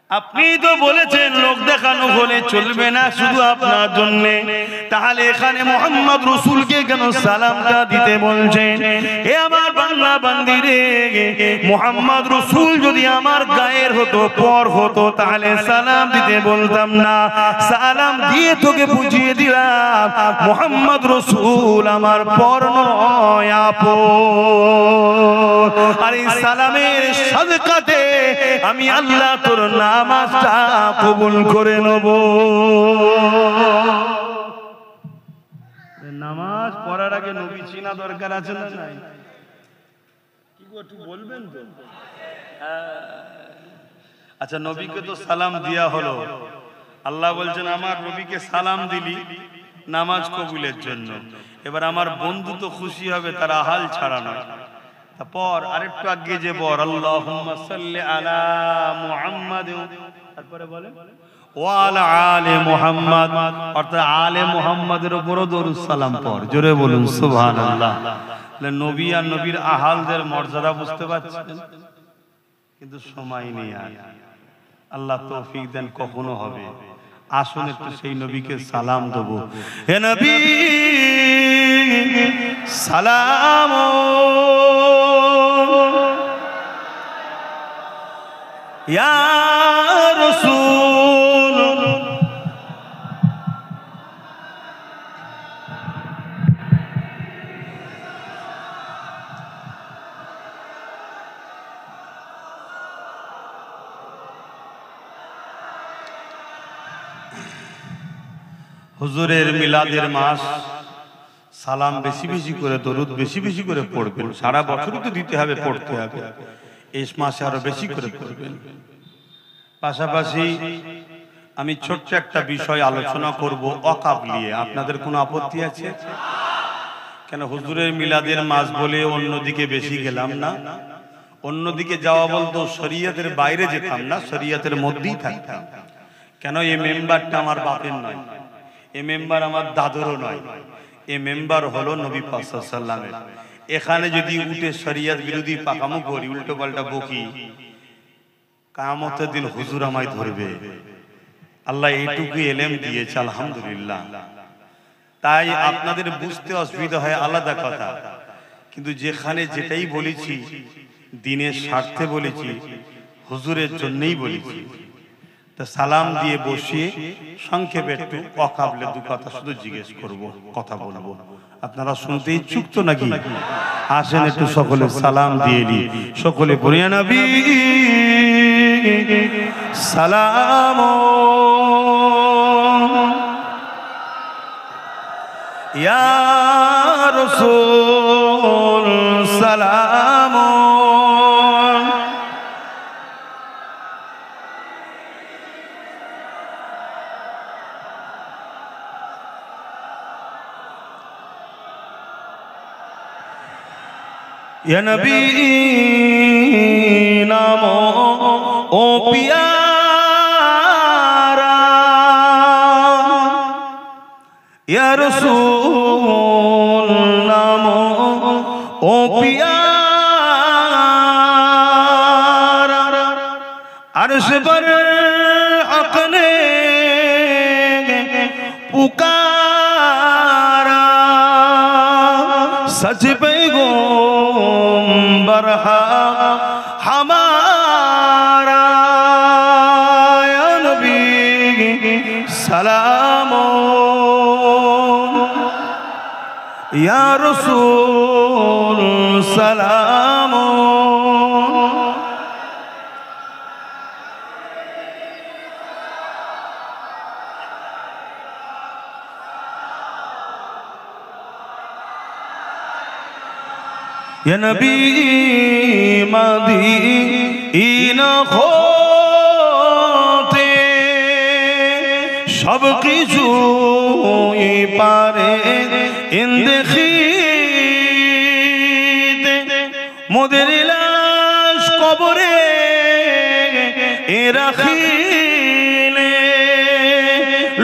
আপনি তো বলেছেন লোক দেখানো হলে চলবে না, শুধু আপনার জন্য। তাহলে এখানে মোহাম্মদ রাসূলকে কেন সালামটা দিতে বলছেন? এ আমার বাংলা বান্দিরে, মোহাম্মদ রাসূল যদি আমার গায়ের হতো, পর হতো, তাহলে সালাম দিতে বলতাম না। সালাম দিয়ে তোকে বুঝিয়ে দিলাম, মোহাম্মদ রাসূল আমার পর নয়, আপন। আর এই সালামের সাদকাতে আমি আল্লাহ তোর নামাজটা কবুল করে নেব। নামাজ পড়ার আগে নবী চিনা দরকার আছে না নাই? কি গো, একটু বলবেন তো? আচ্ছা, নবীকে তো সালাম দেয়া হলো, আল্লাহ বলছেন আমার নবীকে সালাম দিলি নামাজ কবুলের জন্য। এবার আমার বন্ধু তো খুশি হবে, তার হাল ছাড়া নয়। তারপর আরেকটু আগে যে বর, আল্লাহুম্মা সাল্লি আলা মুহাম্মাদ, তারপরে বলেন ওয়া আলা আলি মুহাম্মাদ, অর্থাৎ আলে মুহাম্মাদের উপরও দরুদ সালাম পড়। জোরে বলুন সুবহানাল্লাহ। তাহলে নবী আর নবীর আহালদের মর্যাদা বুঝতে পারছেন, কিন্তু সময় নেই আর। আল্লাহ তৌফিক দেন কখনো হবে। আসুন একটু সেই নবীকে সালাম দেবো। হে নবী সালাম ইয়া রাসূল হুজুরের মিলাদের মাস, সালাম বেশি বেশি করে, দরুদ বেশি বেশি করে পড়বেন। সারা বছরই তো দিতে হবে, পড়তে হবে, এই মাসে আরো বেশি করে পড়বেন। পাশাপাশি আমি ছোট্ট একটা বিষয় আলোচনা করব ওয়াকফ নিয়ে। আপনাদের কোনো আপত্তি আছে? কেন হুজুরের মিলাদের মাস বলে অন্যদিকে বেশি গেলাম না। অন্যদিকে যাওয়া বলতো শরীয়তের বাইরে যেতাম না, শরীয়তের মধ্যেই থাকতাম। কেন এই মেম্বারটা আমার বাপের নয়, এই মেম্বার আমার দাদুরও নয়, এই মেম্বার হলো নবী পাক সাল্লাল্লাহু আলাইহি ওয়াসাল্লামের। এখানে যদি উঠে শরীয়ত বিরোধী পাকামো করি, উল্টো পাল্টা বকি, কিয়ামতের দিন হুজুর আমায় ধরবে। আল্লাহ এইটুকু এলেম দিয়েছে, আলহামদুলিল্লাহ। তাই আপনাদের বুঝতে অসুবিধা হয় আলাদা কথা, কিন্তু যেখানে যেটাই বলেছি দ্বীনের স্বার্থে বলেছি, হুজুরের জন্যই বলেছি। তা সালাম দিয়ে বসিয়ে সংক্ষেপে একটু ওয়াকফে দু কথা শুধু জিজ্ঞেস করব, কথা বলবো। আপনারা শুনতে ইচ্ছুক তো নাকি? আসেন একটু সকলে সালাম দিয়ে নি, সকলে বলিয়া নবী সালাম ইয়া রাসূল সালাম ইয়া নবী নাম ও পিয়ারা ইয়া রাসূল নাম ও পিয়ারা আরশ पर हक ने पुकारा सच पैगंबर हमारा या नबी सलाम या रसूल सलाम या नबी मदीना होते सब কিছুই পারে ইন্দেখিতে মোদের লাশ কবরে রাখিলে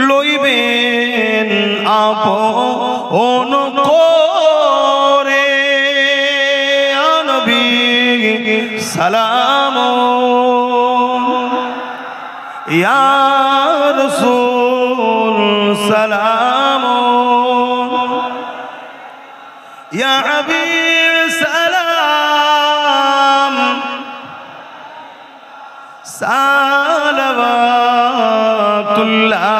লইবেন আপন করে সালাম ইয়া রাসূল সালাম ইয়া হাবিব সালাম সালাওয়াতুল্লাহ।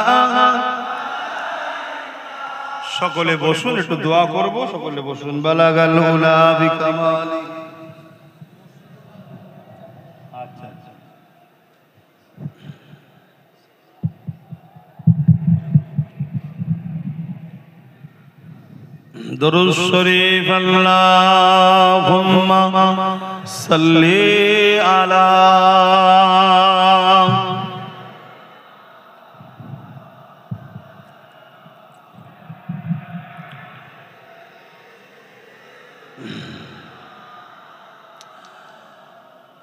সকলে বসুন, একটু দোয়া করব। সকলে বসুন। বালাগাল উলা বিকামালি। दुरूद शरीफ अल्लाहुम्मा सल्ली अला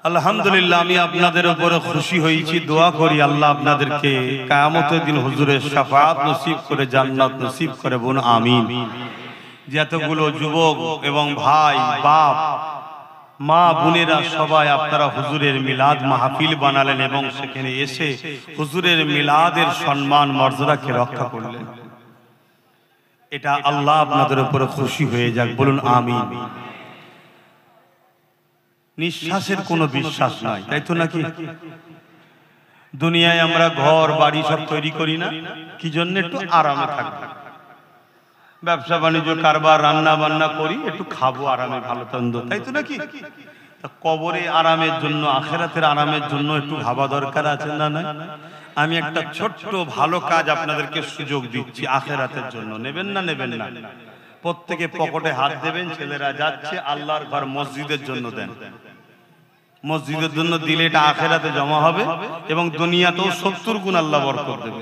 আলহামদুলিল্লাহ, আমি আপনাদের উপরে খুশি হয়েছি। দোয়া করি আল্লাহ আপনাদেরকে কিয়ামতের দিন হুজুরের শাফাআত নসিব করে, জান্নাত নসিব করে। বোন আমিন। যতগুলো যুবক এবং ভাই বাপ মা বোনেরা সবাই আপনারা হুজুরের মিলাদ মাহফিল বানালেন এবং সেখানে এসে হুজুরের মিলাদের সম্মান মর্যাদাকে রক্ষা করলেন। এটা আল্লাহ আপনাদের উপরে খুশি হয়ে যাক, বলুন আমিন। নিঃশ্বাসের কোনো বিশ্বাস নাই, তাই তো নাকি? দুনিয়ায় আমরা ঘর বাড়ি সব তৈরি করি না কি জন্য? একটু আরামে থাকবো। ব্যবসা বাণিজ্য কারবার রান্না বান্না করি, একটু খাবো আরামে, ভালো তন্দ, তাই তো নাকি? কবরে আরামের জন্য, আখেরাতের আরামের জন্য একটু ভাবা দরকার আছে না? না, আমি একটা ছোট্ট ভালো কাজ আপনাদেরকে সুযোগ দিচ্ছি আখেরাতের জন্য, নেবেন না? নেবেন না? প্রত্যেকে পকেটে হাত দেবেন। ছেলেরা যাচ্ছে আল্লাহর ঘর মসজিদের জন্য দেন। মসজিদের জন্য দিলে এটা আখেরাতে জমা হবে এবং দুনিয়াতেও 70 গুণ আল্লাহ বরকত দেবে,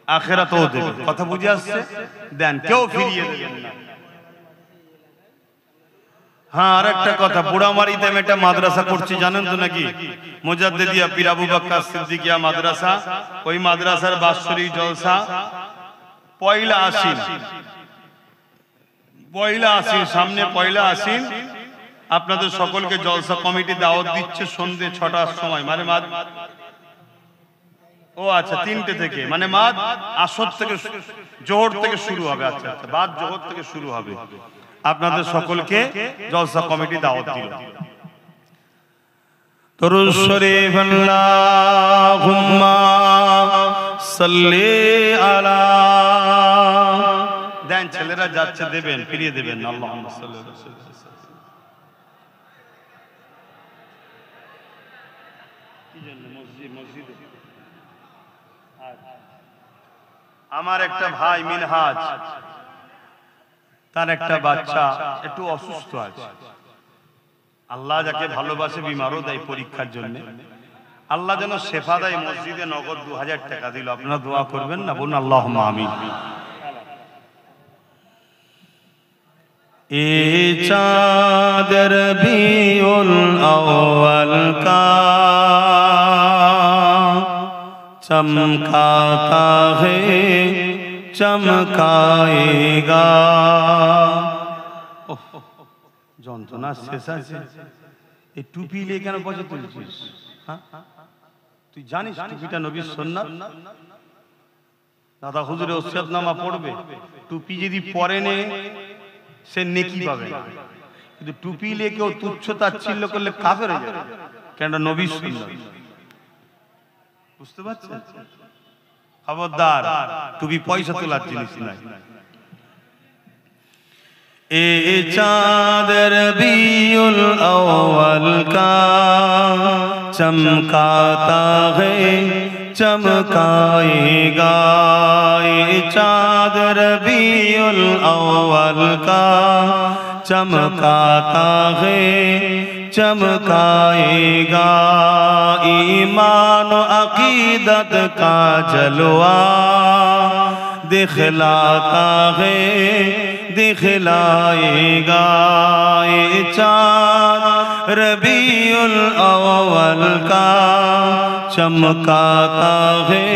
আখেরাতেও দেবে। কথা বুঝে আসছে? দেন, কেউ ফিরিয়ে দেবেন না। হ্যাঁ, আর একটা কথা, বুড়ামারিতে আমি একটা মাদ্রাসা করছি, জানেন তো নাকি? মুজাদ্দিদিয়া পীর আবু বকর সিদ্দিকিয়া মাদ্রাসা। ওই মাদ্রাসার বাৎসরিক জলসা পয়লা আশ্বিন, সামনে পয়লা আশ্বিন আপনাদের সকলকে জলসা কমিটি দাওয়াত দিচ্ছে সন্ধ্যে 6টার সময়, মানে ও আচ্ছা 3টে থেকে, মানে মাদ আসর থেকে, জোহর থেকে শুরু হবে। আচ্ছা আচ্ছা, বাদ জোহর থেকে শুরু হবে। আপনাদের সকলকে জলসা কমিটি দাওয়াত দিল। দরুদ শরীফ আল্লাহুম্মা সাল্লি আলা। দেন, ছেলেরা যাচ্ছে, দেবেন, ফিরিয়ে দেবেন। আল্লাহুম্মা সাল্লি আলা। আমার একটা ভাই মিনহাজ, তার একটা বাচ্চা একটু অসুস্থ আছে। আল্লাহ যাকে ভালোবাসে বিমারও দেয় পরীক্ষার জন্য, আল্লাহ যেন শেফা দেয়। মসজিদে নগদ 2000 টাকা দিল, আপনারা দোয়া করবেন না? বলুন আল্লাহুম্মা আমিন। এ চাঁদ রবিউল আউয়াল কা चमकाता है चमकाएगा। যন্ত্রণা শেষ আছে? এই টুপি নিয়ে কেন বসে তুলছিস? তুই জানিস টুপিটা নবীর সুন্নাত? দাদা হুজুরের ওসিয়তনামা পড়বে, টুপি যদি পরে নে সে নেকি পাবে না, কিন্তু টুপি নিয়ে কেউ তুচ্ছ তাচ্ছিল্য করলে কাফের হয়ে যাবে, কেন? নবীর সুন্নাত। বুঝতে পারছেন? খবরদার, টুপি পয়সা তোলার জিনিস নাই। এ চাঁদ রবিউল আউয়াল কা চমকাতা है चमकाएगा। ए चाँद रबीउल अव्वल का चमकाता है चमकाएगा। ईमान अकीदत का जलवा दिखलाता है दिखलाएगा। ये चाँद रबीउल अव्वल का चमकाता है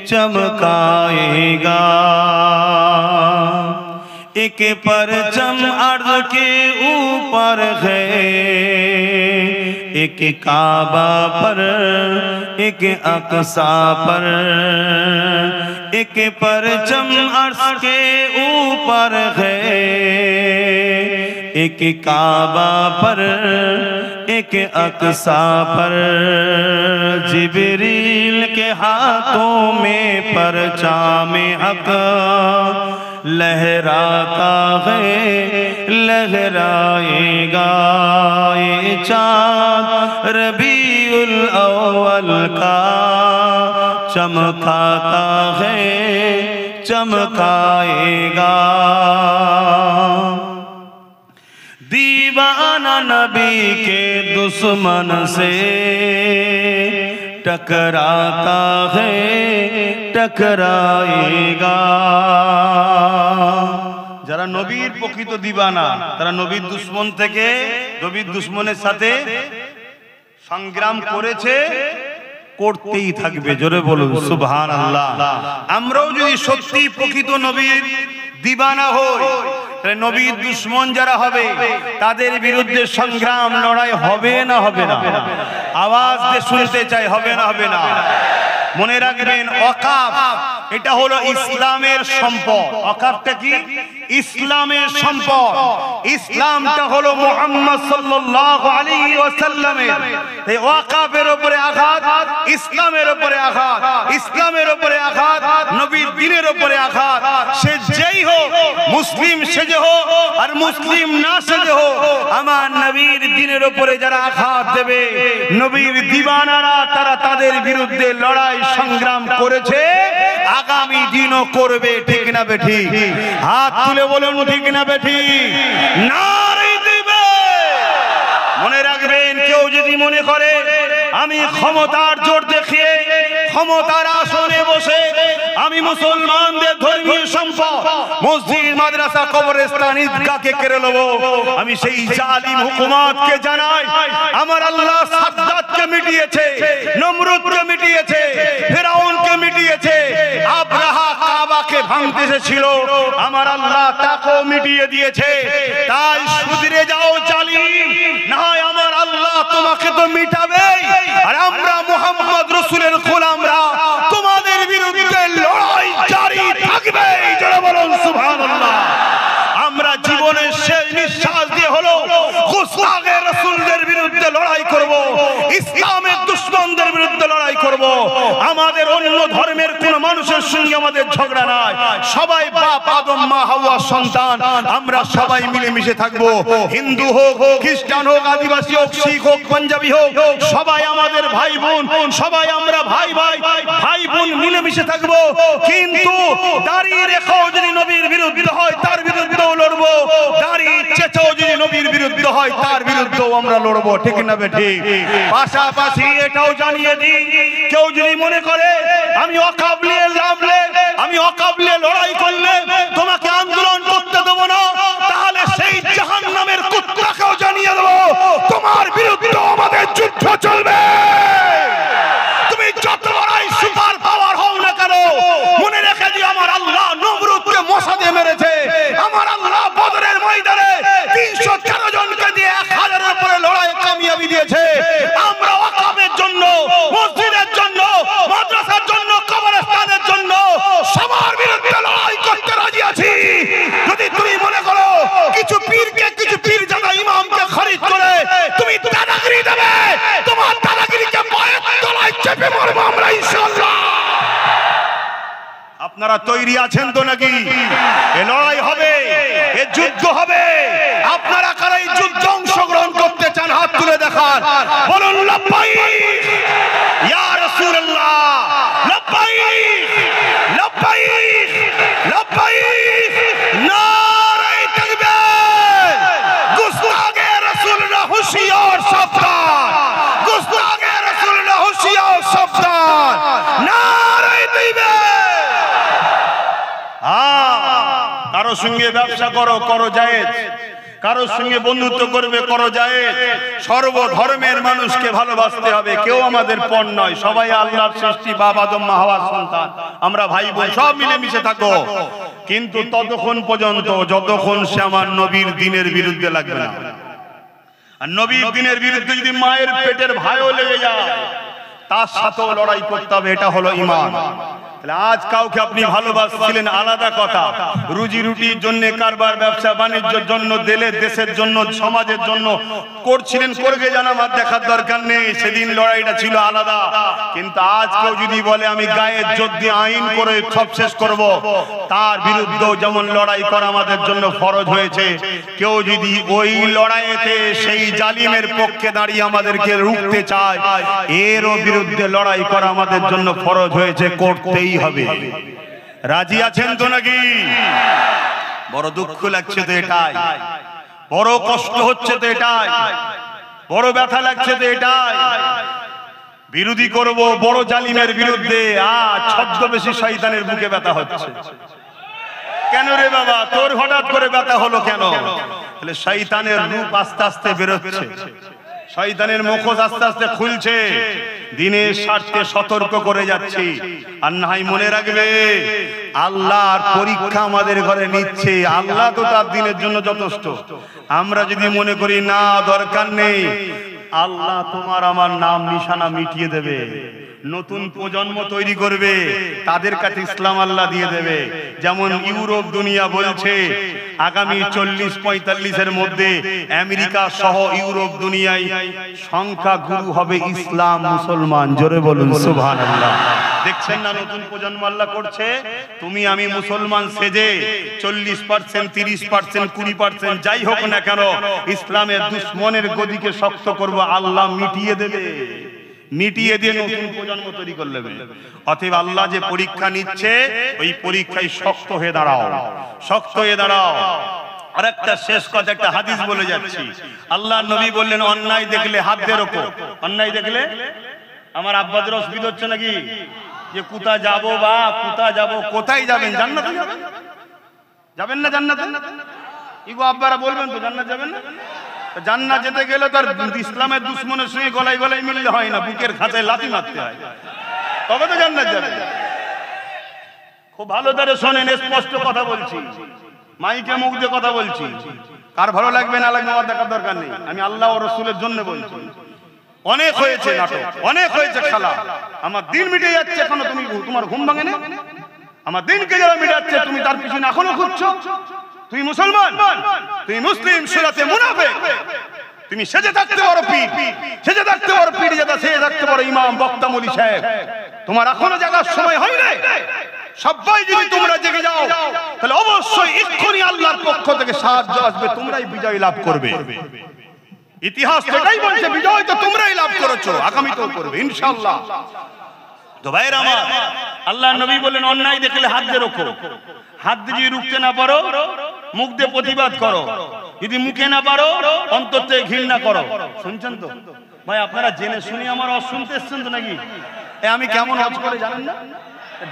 चमकाएगा। एक परचम अर्ज़ के ऊपर है, एक काबा पर एक अक़सा पर। एक परचम अर्ज़ के ऊपर है, एक काबा पर एक अक़सा पर। जिब्रील के हाथों में परचाम हक़ लहराता है लहराएगा। ये चाँद रबीउल अव्वल का चमकाता है चमकाएगा। दीवाना नबी के दुश्मन से टकराता है टकराएगा। যারা নবীর প্রকৃত দিবানা তারা নবীর দুশমন থেকে নবীর দুশমনের সাথে সংগ্রাম করেছে, করতেই থাকবে। জোরে বলুন সুবহানাল্লাহ। আমরাও যদি সত্যি প্রকৃত নবীর দিবানা হই নবীর দুশমন যারা হবে তাদের বিরুদ্ধে সংগ্রাম লড়াই হবে না হবে না? আওয়াজ দিয়ে শুনতে চাই, হবে না হবে না? মনে রাখবেন ওয়াকফ এটা হলো ইসলামের সম্পদ। ওয়াকফটা কি? ইসলামের সম্পদ। ইসলামটা হলো মুহাম্মদ সাল্লাল্লাহু আলাইহি ওয়াসাল্লামের। এই ওয়াকফের উপরে আঘাত, ইসলামের উপরে আঘাত, ইসলামের উপরে আঘাত, নবীর দ্বীনের উপরে আঘাত। সে যেই হোক, মুসলিম সেজে হোক আর মুসলিম না সেজে হোক, আমার নবীর দ্বীনের উপরে যারা আঘাত দেবে, নবীর দিওয়ানারা তারা তাদের বিরুদ্ধে লড়াই সংগ্রাম করেছে, আগামী দিনও করবে। ঠিক না বেঠিক? হাত তুলে বলুন ঠিক না বেঠিক? নারে দিবে। মনে রাখবেন, কেউ যদি মনে করে আমি ক্ষমতার জোর দেখিয়ে ক্ষমতার আসনে বসে আমি মুসলমানদের ধর্মীয় সম্পদ মসজিদ, মাদ্রাসা, কবরস্থান, ঈদগাহকে কেড়ে নেব, আমি সেই জালিম হুকুমতকে জানাই, আমার আল্লাহ সাদ্দাতকে মিটিয়েছে, নমরুদকে মিটিয়েছে, ফিরাউনকে মিটিয়েছে, আব্রাহা কাবাকে ভাঙতে এসেছিল, আমার আল্লাহ তাকেও মিটিয়ে দিয়েছে। তাই শুধরে যাও জালিম, না হয় আমার আল্লাহ তোমাকে তো মিটাবে, আর আমরা মুহাম্মদ রাসূলের গোলামরা তোমাদের বিরুদ্ধে লড়াই জারি থাকবে। জোরে বলুন সুবহানাল্লাহ। আমরা জীবনের শেষ নিঃশ্বাস দিয়ে হলো গুস্তাখে রাসূলদের বিরুদ্ধে লড়াই করব, ইসলামের দুশমনদের বিরুদ্ধে লড়াই করব। আমাদের অন্য ধর্মের কোন মানুষের সঙ্গে আমাদের ঝগড়া নাই। সবাই বাপ আদম, মা হাওয়া সন্তান, আমরা সবাই মিলেমিশে থাকবো। হিন্দু হোক, খ্রিস্টান হোক, আদিবাসী হোক, শিখ হোক, পাঞ্জাবি হোক, সবাই আমাদের ভাই বোন, সবাই আমরা ভাই ভাই ভাই বোন মিলেমিশে থাকবো। কিন্তু দাঁড়িয়ে রেখেও যদি নবীর বিরুদ্ধে হয় তার বিরুদ্ধেও লড়বো, দাঁড়িয়ে চেঁচাও যদি নবীর বিরুদ্ধে হয় তার বিরুদ্ধেও আমরা লড়বো। ঠিক না বেঠিক? পাশাপাশি এটাও জানিয়ে দিই, কেউ যদি মনে করে আমি ওয়াকফ নিয়ে লাভলে, আমি ওয়াকফ নিয়ে লড়াই করলে তোমাকে আন্দোলন করতে দেবো না, তাহলে সেই জাহান্নামের কুত্তাকেও জানিয়ে দেবো তোমার বিরুদ্ধে আমাদের যুদ্ধ চলবে। তুমি যত বড়ই সুপার পাওয়ার হও না কেন, মনে রেখে দিও আমার আল্লাহ নমরুদকে মশা দিয়ে মেরেছে, আমার আল্লাহ বদরের ময়দানে 313 জনকে দিয়ে 1000-এর উপরে লড়াই কামিয়াবি দিয়েছে। আমরা ওয়াকফের জন্য, মসজিদের জন্য, মাদ্রাসার জন্য, কবরস্থানের জন্য সবার বিরুদ্ধে লড়াই করতে রাজি আছি। যদি তুমি মনে করো কিছু পীরকে, কিছু পীরজাদা ইমামকে খরিদ করে তুমি দাদাগিরি দেবে, তোমার দাদাগিরিকে পায়ের তলায় চেপে মারবো আমরা ইনশাআল্লাহ। আপনারা তৈরি আছেন তো নাকি? এ লড়াই হবে, এ যুদ্ধ হবে। আপনারা কারা এই যুদ্ধে অংশগ্রহণ করতে চান হাত তুলে দেখান, বলুন লাব্বাইক ইয়া রাসূলুল্লাহ, লাব্বাইক লাব্বাইক লাব্বাইক, নারে তাকবীর। গুস্তাখে রাসূলুল্লাহ হুঁশিয়ার সাবধান, গুস্তাখে রাসূলুল্লাহ হুঁশিয়ার সাবধান, নারে তাকবীর। কারো সঙ্গে ব্যবসা করো, করো জায়েজ। কারোর সঙ্গে বন্ধুত্ব করবে, করো জায়েজ। সর্বধর্মের মানুষকে ভালোবাসতে হবে, কেউ আমাদের পর নয়, সবাই আল্লাহর সৃষ্টি, বাপ আদম, মা হাওয়ার সন্তান, আমরা ভাই বোন, সব মিলেমিশে থাকো। কিন্তু ততক্ষণ পর্যন্ত যতক্ষণ সে আমার নবীর দ্বীনের বিরুদ্ধে লাগবে না। আর নবীর দ্বীনের বিরুদ্ধে যদি মায়ের পেটের ভাইও লেগে যায়, তার সাথেও লড়াই করতে হবে। এটা হলো ঈমান। আজ কাউকে আপনি ভালোবাসছিলেন আলাদা কথা, রুজি রুটির জন্য, কারবার, ব্যবসা বাণিজ্যের জন্য, দেশের জন্য, সমাজের জন্য করছিলেন, করবে জানা আমার দেখার দরকার নেই, সেদিন লড়াইটা ছিল আলাদা। কিন্তু আজ কেউ যদি বলে আমি গায়ের জোর দিয়ে আইন করে সব শেষ করব, তার বিরুদ্ধেও যেমন লড়াই করা আমাদের জন্য ফরজ হয়েছে। কেউ যদি ওই লড়াইতে সেই জালিমের পক্ষে দাঁড়িয়ে আমাদেরকে রুখতে চায়, এরও বিরুদ্ধে লড়াই করা আমাদের জন্য ফরজ হয়েছে, করতেই হবে। রাজি আছেন তো নাকি? বড় দুঃখ লাগছে তো এটাই, বড় কষ্ট হচ্ছে তো এটাই, বড় ব্যথা লাগছে তো এটাই। বিরোধী করব বড় জালিমের বিরুদ্ধে, ছদ্মবেশী শয়তানের বুকে ব্যথা হচ্ছে। কেন রে বাবা, তোর হঠাৎ করে ব্যথা হলো কেন? তাহলে শয়তানের রূপ আস্তে আস্তে বেরোচ্ছে, শয়তানের মুখোশ আস্তে আস্তে খুলছে। দিনের স্বার্থে সতর্ক করে যাচ্ছি। আর নাই মনে রাখবে, আল্লাহর পরীক্ষা আমাদের ঘরে নিচ্ছে। আল্লাহ তো তার দিনের জন্য যথেষ্ট। আমরা যদি মনে করি না দরকার নেই, আল্লাহ তোমার আমার নাম নিশানা মিটিয়ে দেবে, নতুন প্রজন্ম তৈরি করবে, তাদের কাছে ইসলাম আল্লাহ দিয়ে দেবে। যেমন ইউরোপ দুনিয়া বলছে আগামী 40-45-এর মধ্যে আমেরিকা সহ ইউরোপ দুনিয়ায় সংখ্যা গুরু হবে ইসলাম মুসলমান। জোরে বলুন সুবহানাল্লাহ। দেখছেন না নতুন প্রজন্ম আল্লাহ করছে। তুমি আমি মুসলমান সেজে 40%, 30%, 20% যাই হোক না কেন, ইসলামের দুশ্মনের গদিকে শক্ত করব, আল্লাহ মিটিয়ে দেবে, মিটিয়ে দিয়ে নতুন প্রজন্ম তৈরি করে নেবে। অতএব আল্লাহ যে পরীক্ষা নিচ্ছে, ওই পরীক্ষায় শক্ত হয়ে দাঁড়াও, শক্ত হয়ে দাঁড়াও। আর একটা শেষ কথা, একটা হাদিস বলে যাচ্ছি। আল্লাহ নবী বললেন, অন্যায় দেখলে হাত দিয়ে রোখো। অন্যায় দেখলে, আমার আব্বাদের অসুবিধা হচ্ছে নাকি যে কোথা যাবো বা কোথা যাবো? কোথায় যাবেন? জান্নাতে যাবেন, যাবেন না জান্নাতে? ইগো আব্বারা বলবেন তো জান্নাত যাবেন না? জান্নাত যেতে গেলে তার ইসলামের দুশ্মনের সঙ্গে গলায় গলায় মিললে হয় না, বুকের খাঁচায় লাথি মারতে হয়, তবে তো জান্নাত যাবে। খুব ভালো করে শোনেন, স্পষ্ট কথা বলছি, মাইকে মুখ দিয়ে কথা বলছি। কার ভালো লাগবে না লাগবে আমার দেখার দরকার নেই, আমি আল্লাহ ও রাসূলের জন্য বলছি। অনেক হয়েছে নাটক, অনেক হয়েছে খেলা, আমার দিন মিটে যাচ্ছে, এখনো তুমি তোমার ঘুম ভাঙে না? আমার দিনকে যারা মিটাচ্ছে তুমি তার পিছনে এখনো ঘুরছো? তুই মুসলমান, তুই মুসলিম, সুরাতে মুনাফিক। তুমি সেজে থাকতে পারো পীর, সেজে থাকতে পারো পীর, যেটা সেজে থাকতে পারো ইমাম, বক্তা, মৌলী সাহেব, তোমার এখনো জাগার সময় হয় নাই। সবাই যদি তোমরা জেগে যাও, তাহলে অবশ্যই এক্ষুনি আল্লাহর পক্ষ থেকে সাহায্য আসবে, তোমরাই বিজয় লাভ করবে। ইতিহাস এটাই বলছে, বিজয় তো তোমরাই লাভ করেছো, আগামীতেও করবে ইনশাআল্লাহ। তো ভাইরা আমার, আল্লাহর নবী বলেন, অন্যায় দেখলে হাত দিয়ে রোখো। হাত দিয়ে যদি রুখতে না পারো, মুখ দিয়ে প্রতিবাদ করো। যদি মুখে না পারো, অন্তর থেকে ঘৃণা করো। শুনছেন তো ভাই? আপনারা জেনে শুনে আমার শুনতে এসছেন তো নাকি? আমি কেমন হজ করে জানেন না?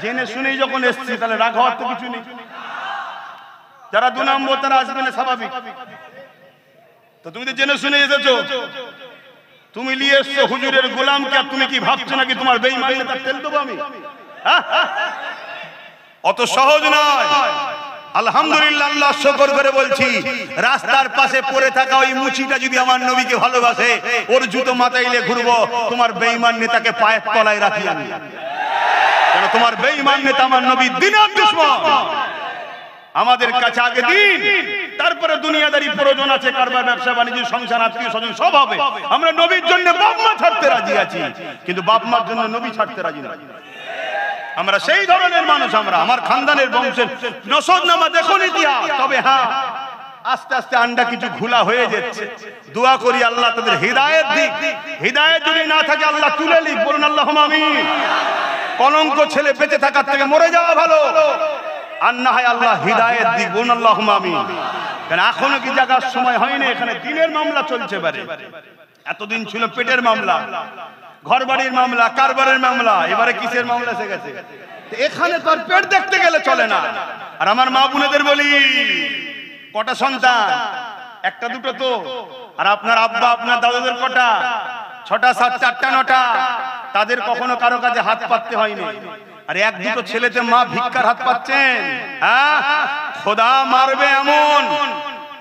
জেনে শুনেই যখন এসছি, তাহলে রাগ হওয়ার তো কিছু নেই। যারা 2 নম্বর তারা আসবে না, স্বাভাবিক। তো তুমি তো জেনে শুনে এসেছো, তুমি নিয়ে এসছো হুজুরের গোলামকে, আর তুমি কি ভাবছো নাকি তোমার বেঈমানি তার তেল দেবো আমি? অত সহজ নয়। আলহামদুলিল্লাহ, আল্লাহ শুকর করে বলছি, রাস্তার পাশে পড়ে থাকা ওই মুচিটা যদি আমার নবীকে ভালোবাসে, ওর জুতো মাথাইলে ঘুরবো, তোমার বেঈমান নেতাকে পায়ের তলায় রাখি আমি। কেন? তোমার বেঈমান নেতা আমার নবীর দ্বীনের দুশমন। আমাদের কাছে আগে দিন, তারপরে দুনিয়াদারি প্রয়োজন আছে, কারবার, ব্যবসা বাণিজ্য, সংসার, আত্মীয় স্বজন সব হবে। আমরা নবীর জন্য বাপ মা ছাড়তে রাজি আছি, কিন্তু বাপ মার জন্য নবী ছাড়তে রাজি না। আমরা সেই ধরনের মানুষ। আমরা আমার খানদানের বংশের নসবনামা দেখুন ইতিহাস। তবে হ্যাঁ, আস্তে আস্তে আন্ডা কিছু খোলা হয়ে যাচ্ছে। দোয়া করি আল্লাহ তাদের হিদায়াত দিক। হিদায়াত যদি না থাকে আল্লাহ তুলে নিক, বলুন আল্লাহুম্মা আমিন। কলঙ্ক ছেলে বেঁচে থাকার থেকে মরে যাওয়া ভালো। আর না হয় আল্লাহ হিদায়াত দিক, বলুন আল্লাহুম্মা আমিন। কারণ এখনো কি জায়গার সময় হয়নি, এখানে দিনের মামলা চলছে পারে। এতদিন ছিল পেটের মামলা, ঘর বাড়ির মামলা, কারবারের মামলা, এবারে কিসের মামলা এসে গেছে? এখানে তোর পেট দেখতে গেলে চলে না। আর আমার মা বোনেদের বলি, কটা সন্তান? একটা দুটো তো। আর আপনার আব্বা আপনার দাদাদের কটা? 6টা, 7টা, 8টা, 9টা। তাদের কখনো কারো কাছে হাত পাততে হয়নি। আর 1-2 ছেলেতে মা ভিক্ষার হাত পাচ্ছেন। হ্যাঁ, খোদা মারবে এমন।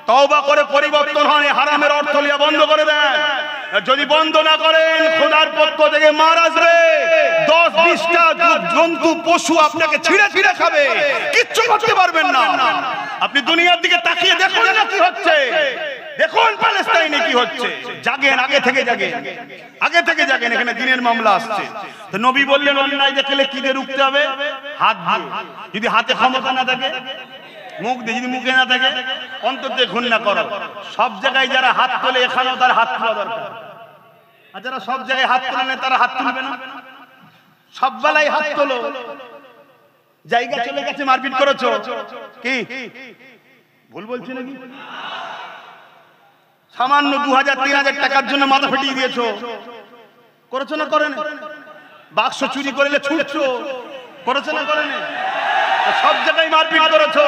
তওবা করে পরিবর্তন হয়, হারামের অর্থ লিয়া বন্ধ করে দেন। যদি বন্ধ না করেন, খোদার পক্ষ থেকে মার আসবে। 10-20টা জন্তু পশু আপনাকে ছিঁড়ে ছিঁড়ে খাবে, কিচ্ছু করতে পারবেন না। আপনি দুনিয়ার দিকে তাকিয়ে দেখুন না কি হচ্ছে। দেখুন প্যালেস্টাইনে কি হচ্ছে। জাগেন, আগে থেকে জাগেন, আগে থেকে জাগেন। এখানে দিনের মামলা আসছে। তো নবী বললেন, অন্যায় দেখলে কি দিয়ে রুখতে হবে? হাত দিয়ে। যদি হাতে ক্ষমতা না থাকে, মুখ দিয়ে। যদি মুখে না থাকে, অন্তর দিয়ে ঘৃণা করো। সব জায়গায় যারা হাত তোলে, এখানেও তার হাত তোলা দরকার। আর যারা সব জায়গায় হাত তোলে না, তারা হাত তুলবে না। সব বেলায় হাত তোলো। জায়গা চলে গেছে, মারপিট করেছো, কি ভুল বলছি নাকি? সামান্য 2000-3000 টাকার জন্য মাথা ফেটিয়ে দিয়েছো, করেছো না করেন? বাক্স চুরি করলে ছুটছো, করেছো না করেন? সব জায়গায় মারপিট করেছো,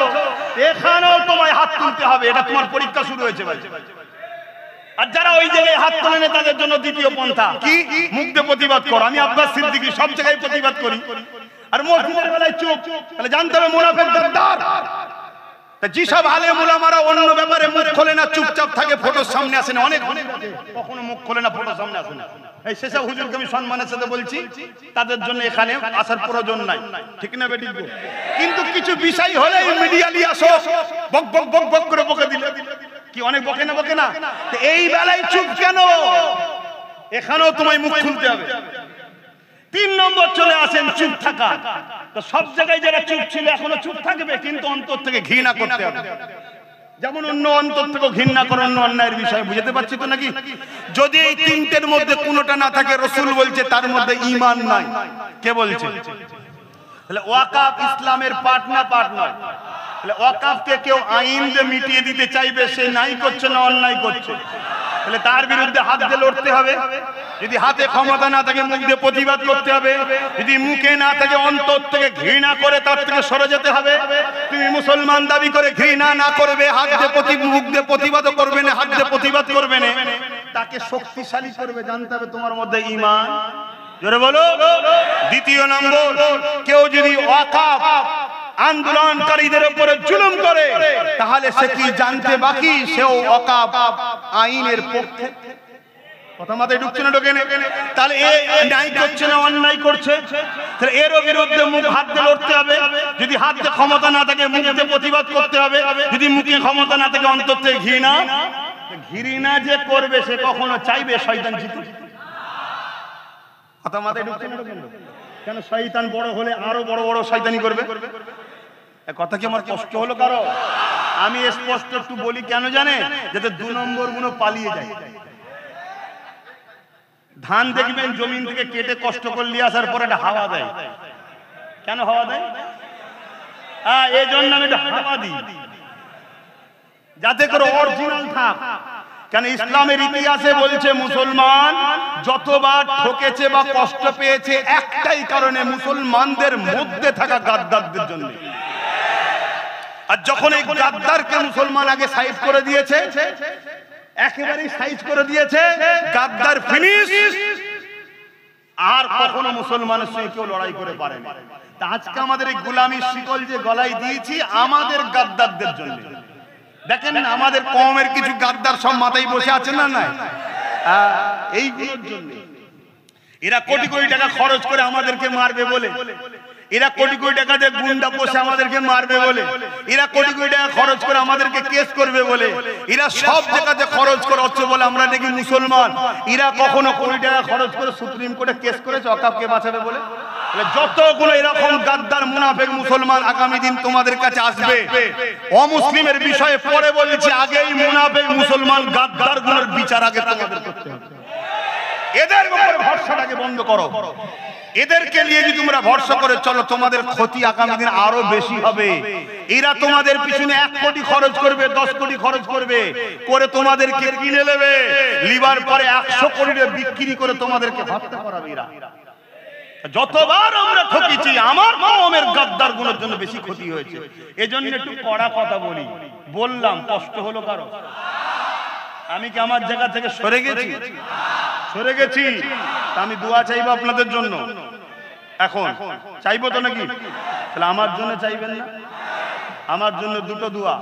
এখানেও তোমায় হাত তুলতে হবে। এটা তোমার পরীক্ষা শুরু হয়েছে ভাই। আর যারা ওই জায়গায় হাত তোলে না তাদের জন্য দ্বিতীয় পন্থা কি মুখ দিয়ে প্রতিবাদ করো। আমি আব্বাস সিদ্দিকী সব জায়গায় প্রতিবাদ করি, আর মসজিদের বেলায় চুপ। তাহলে জানতে হবে মুনাফিক গাদ্দার। যেসব আলেম উলামারা অন্য ব্যাপারে মুখ খোলে না, চুপচাপ থাকে, ফটোর সামনে আসে না, অনেক কখনো মুখ খোলে না, ফটোর সামনে আসে না, এই সেসব হুজুরকে আমি সম্মানের সাথে বলছি, তাদের জন্য এখানে আসার প্রয়োজন নাই, ঠিক না বেটি? কিন্তু কিছু বিষয় হলে মিডিয়া নিয়ে আসো, বক বক বক বক করে বকে দিলে কি অনেক বকে না? এই বেলায় চুপ কেন? এখানেও তোমায় মুখ খুলতে হবে। 3 নম্বর চলে আসেন চুপ থাকা। তো সব জায়গায় যারা চুপ ছিল এখনো চুপ থাকবে, কিন্তু অন্তর থেকে ঘৃণা করতে হবে। যেমন অন্য অন্তর থেকে ঘৃণা করে অন্য অন্যায়ের বিষয়, বুঝতে পারছি তো নাকি? যদি এই তিনটের মধ্যে কোনোটা না থাকে, রাসূল বলছে তার মধ্যে ঈমান নাই। কে বলছে? তাহলে ওয়াকাফ ইসলামের পার্ট না পার্ট নয়? তাহলে ওয়াকাফকে কেউ আইন দিয়ে মিটিয়ে দিতে চাইবে, সে নাই করছে না অন্যায় করছে, তাহলে তার বিরুদ্ধে হাত দিয়ে লড়তে হবে। যদি হাতে ক্ষমতা না থাকে মুখ দিয়ে প্রতিবাদ করতে হবে। যদি মুখে না থাকে অন্তর থেকে ঘৃণা করে তার থেকে সরে যেতে হবে। তুমি মুসলমান দাবি করে ঘৃণা না করবে, হাত দিয়ে মুখ দিয়ে প্রতিবাদ করবে না, হাত দিয়ে প্রতিবাদ করবে না, তাকে শক্তিশালী করবে। জানতে হবে তোমার মধ্যে ঈমান। জোরে বলো। দ্বিতীয় নম্বর, কেউ যদি ওয়াকাফ আন্দোলনকারীদের উপরে জুলুম করে, তাহলে সে কি জানতে বাকি সেও ওয়াকাফ আইনের পক্ষে। কথা মাথায় ঢুকছে না? ঢোকে না? তাহলে এ ন্যায় করছে না অন্যায় করছে, তাহলে এর বিরুদ্ধে মুখ হাত দিয়ে লড়তে হবে। যদি হাতে ক্ষমতা না থাকে মুখ দিয়ে প্রতিবাদ করতে হবে। যদি মুখে ক্ষমতা না থাকে অন্তর থেকে ঘৃণা যে করবে সে কখনো চাইবে শয়তান জিতুক? কথা মাথায় ঢুকছে না? ঢোকে না? কেন? শয়তান বড় হলে আরো বড় বড় শয়তানি করবে। কথা কি আমার কষ্ট হলো কারো? আমি স্পষ্ট একটু বলি, কেন জানে? যাতে 2 নম্বর গুলো পালিয়ে যায়। ধান দেখবেন জমিন থেকে কেটে কষ্ট করে নিয়ে আসার পরে একটা হাওয়া দেয়। কেন হাওয়া দেয়? এই জন্য আমি একটা হাওয়া দিই, যাতে করে অরিজিনাল থাক। কেন? ইসলামের ইতিহাসে বলছে মুসলমান যতবার ঠকেছে বা কষ্ট পেয়েছে একটাই কারণে, মুসলমানদের মধ্যে থাকা গাদ্দারদের জন্য। আর যখন এই গাদ্দারকে মুসলমান আগে সাইজ করে দিয়েছে, একেবারেই সাইজ করে দিয়েছে, গাদ্দার ফিনিশ, আর কখনো মুসলমানের সঙ্গে কেউ লড়াই করে পারে না। তা আজকে আমাদের এই গোলামির শিকল যে গলায় দিয়েছি আমাদের গাদ্দারদের জন্য। দেখেন না, আমাদের কওমের কিছু গাদ্দার সব মাথায় বসে আছে না? নাই, এইগুলোর জন্য। এরা কোটি কোটি টাকা খরচ করে আমাদেরকে মারবে বলে, এরা কোটি কোটি টাকা দিয়ে গুন্ডা পোষে আমাদেরকে মারবে বলে, এরা কোটি কোটি টাকা খরচ করে আমাদেরকে কেস করবে বলে, এরা সব জায়গাতে খরচ করে হচ্ছে বলে আমরা নাকি মুসলমান। এরা কখনো কোটি টাকা খরচ করে সুপ্রিম কোর্টে কেস করেছে ওয়াকাফকে বাঁচাবে বলে? যতগুলো এরকম গাদ্দার মুনাফিক মুসলমান আগামী দিন তোমাদের কাছে আসবে, অমুসলিমের বিষয়ে পরে বলেছি, আগেই মুনাফিক মুসলমান গাদ্দার গুলোর বিচার আগে তোমাদের করতে হবে। এদের উপর ভরসাটাকে বন্ধ করো। এদেরকে নিয়ে যদি তোমরা ভরসা করে চলো, তোমাদের ক্ষতি আগামী দিন আরো বেশি হবে। এরা তোমাদের পিছনে 1 কোটি খরচ করবে, 10 কোটি খরচ করবে, করে তোমাদেরকে কিনে নেবে, লিবার পরে 100 কোটি বিক্রি করে তোমাদেরকে হত্যা করাবে। এরা যতবার আমরা ঠকেছি আমার কওমের গাদ্দার গুলোর জন্য বেশি ক্ষতি হয়েছে। এজন্য একটু কড়া কথা বললাম, কষ্ট হলো কারো? আমি কি আমার জায়গা থেকে সরে গেছি? আমি দোয়া চাইবো আপনাদের জন্য। এখন চাইবো তো নাকি? তাহলে আমার জন্য চাইবেন না? আমার জন্য 2টো দোয়া।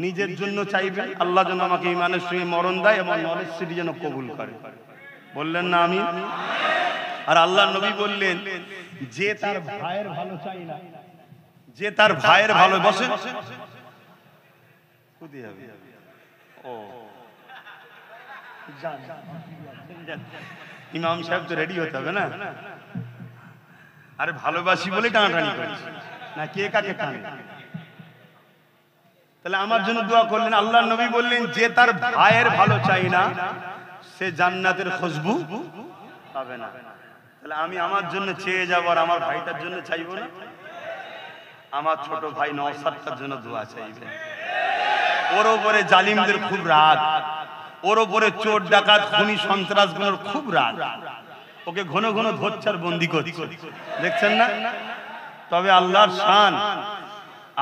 নিজের জন্য চাইবেন, আল্লাহ যেন আমাকে ঈমানের সঙ্গে মরণ দেয় এবং নলেজ সিটি যেন কবুল করে। বললেন না আমি? আর আল্লাহর নবী বললেন, যে তার ভাইয়ের ভালো চাই না, যে তার ভাইয়ের ভালো বসে ইমাম সাহেব তো রেডি হতে হবে না? আরে ভালোবাসি বলে টানাটানি করিস না, কে কাকে টানে? তাহলে আমার জন্য দোয়া করলেন। আল্লাহর নবী বললেন, যে তার ভাইয়ের ভালো চাই না সে জান্নাতের খুশবু পাবে না। তাহলে আমি আমার জন্য চেয়ে যাব, আর আমার ভাইটার জন্য চাইবো না? আমার ছোট ভাই নওশাদটার জন্য দোয়া চাইবেন। ওর উপরে জালিমদের খুব রাগ, ওর উপরে চোর ডাকাত খুনি সন্ত্রাসগুলোর খুব রাগ, ওকে ঘন ঘন ধরছে আর বন্দি করছে, দেখছেন না? তবে আল্লাহর শান,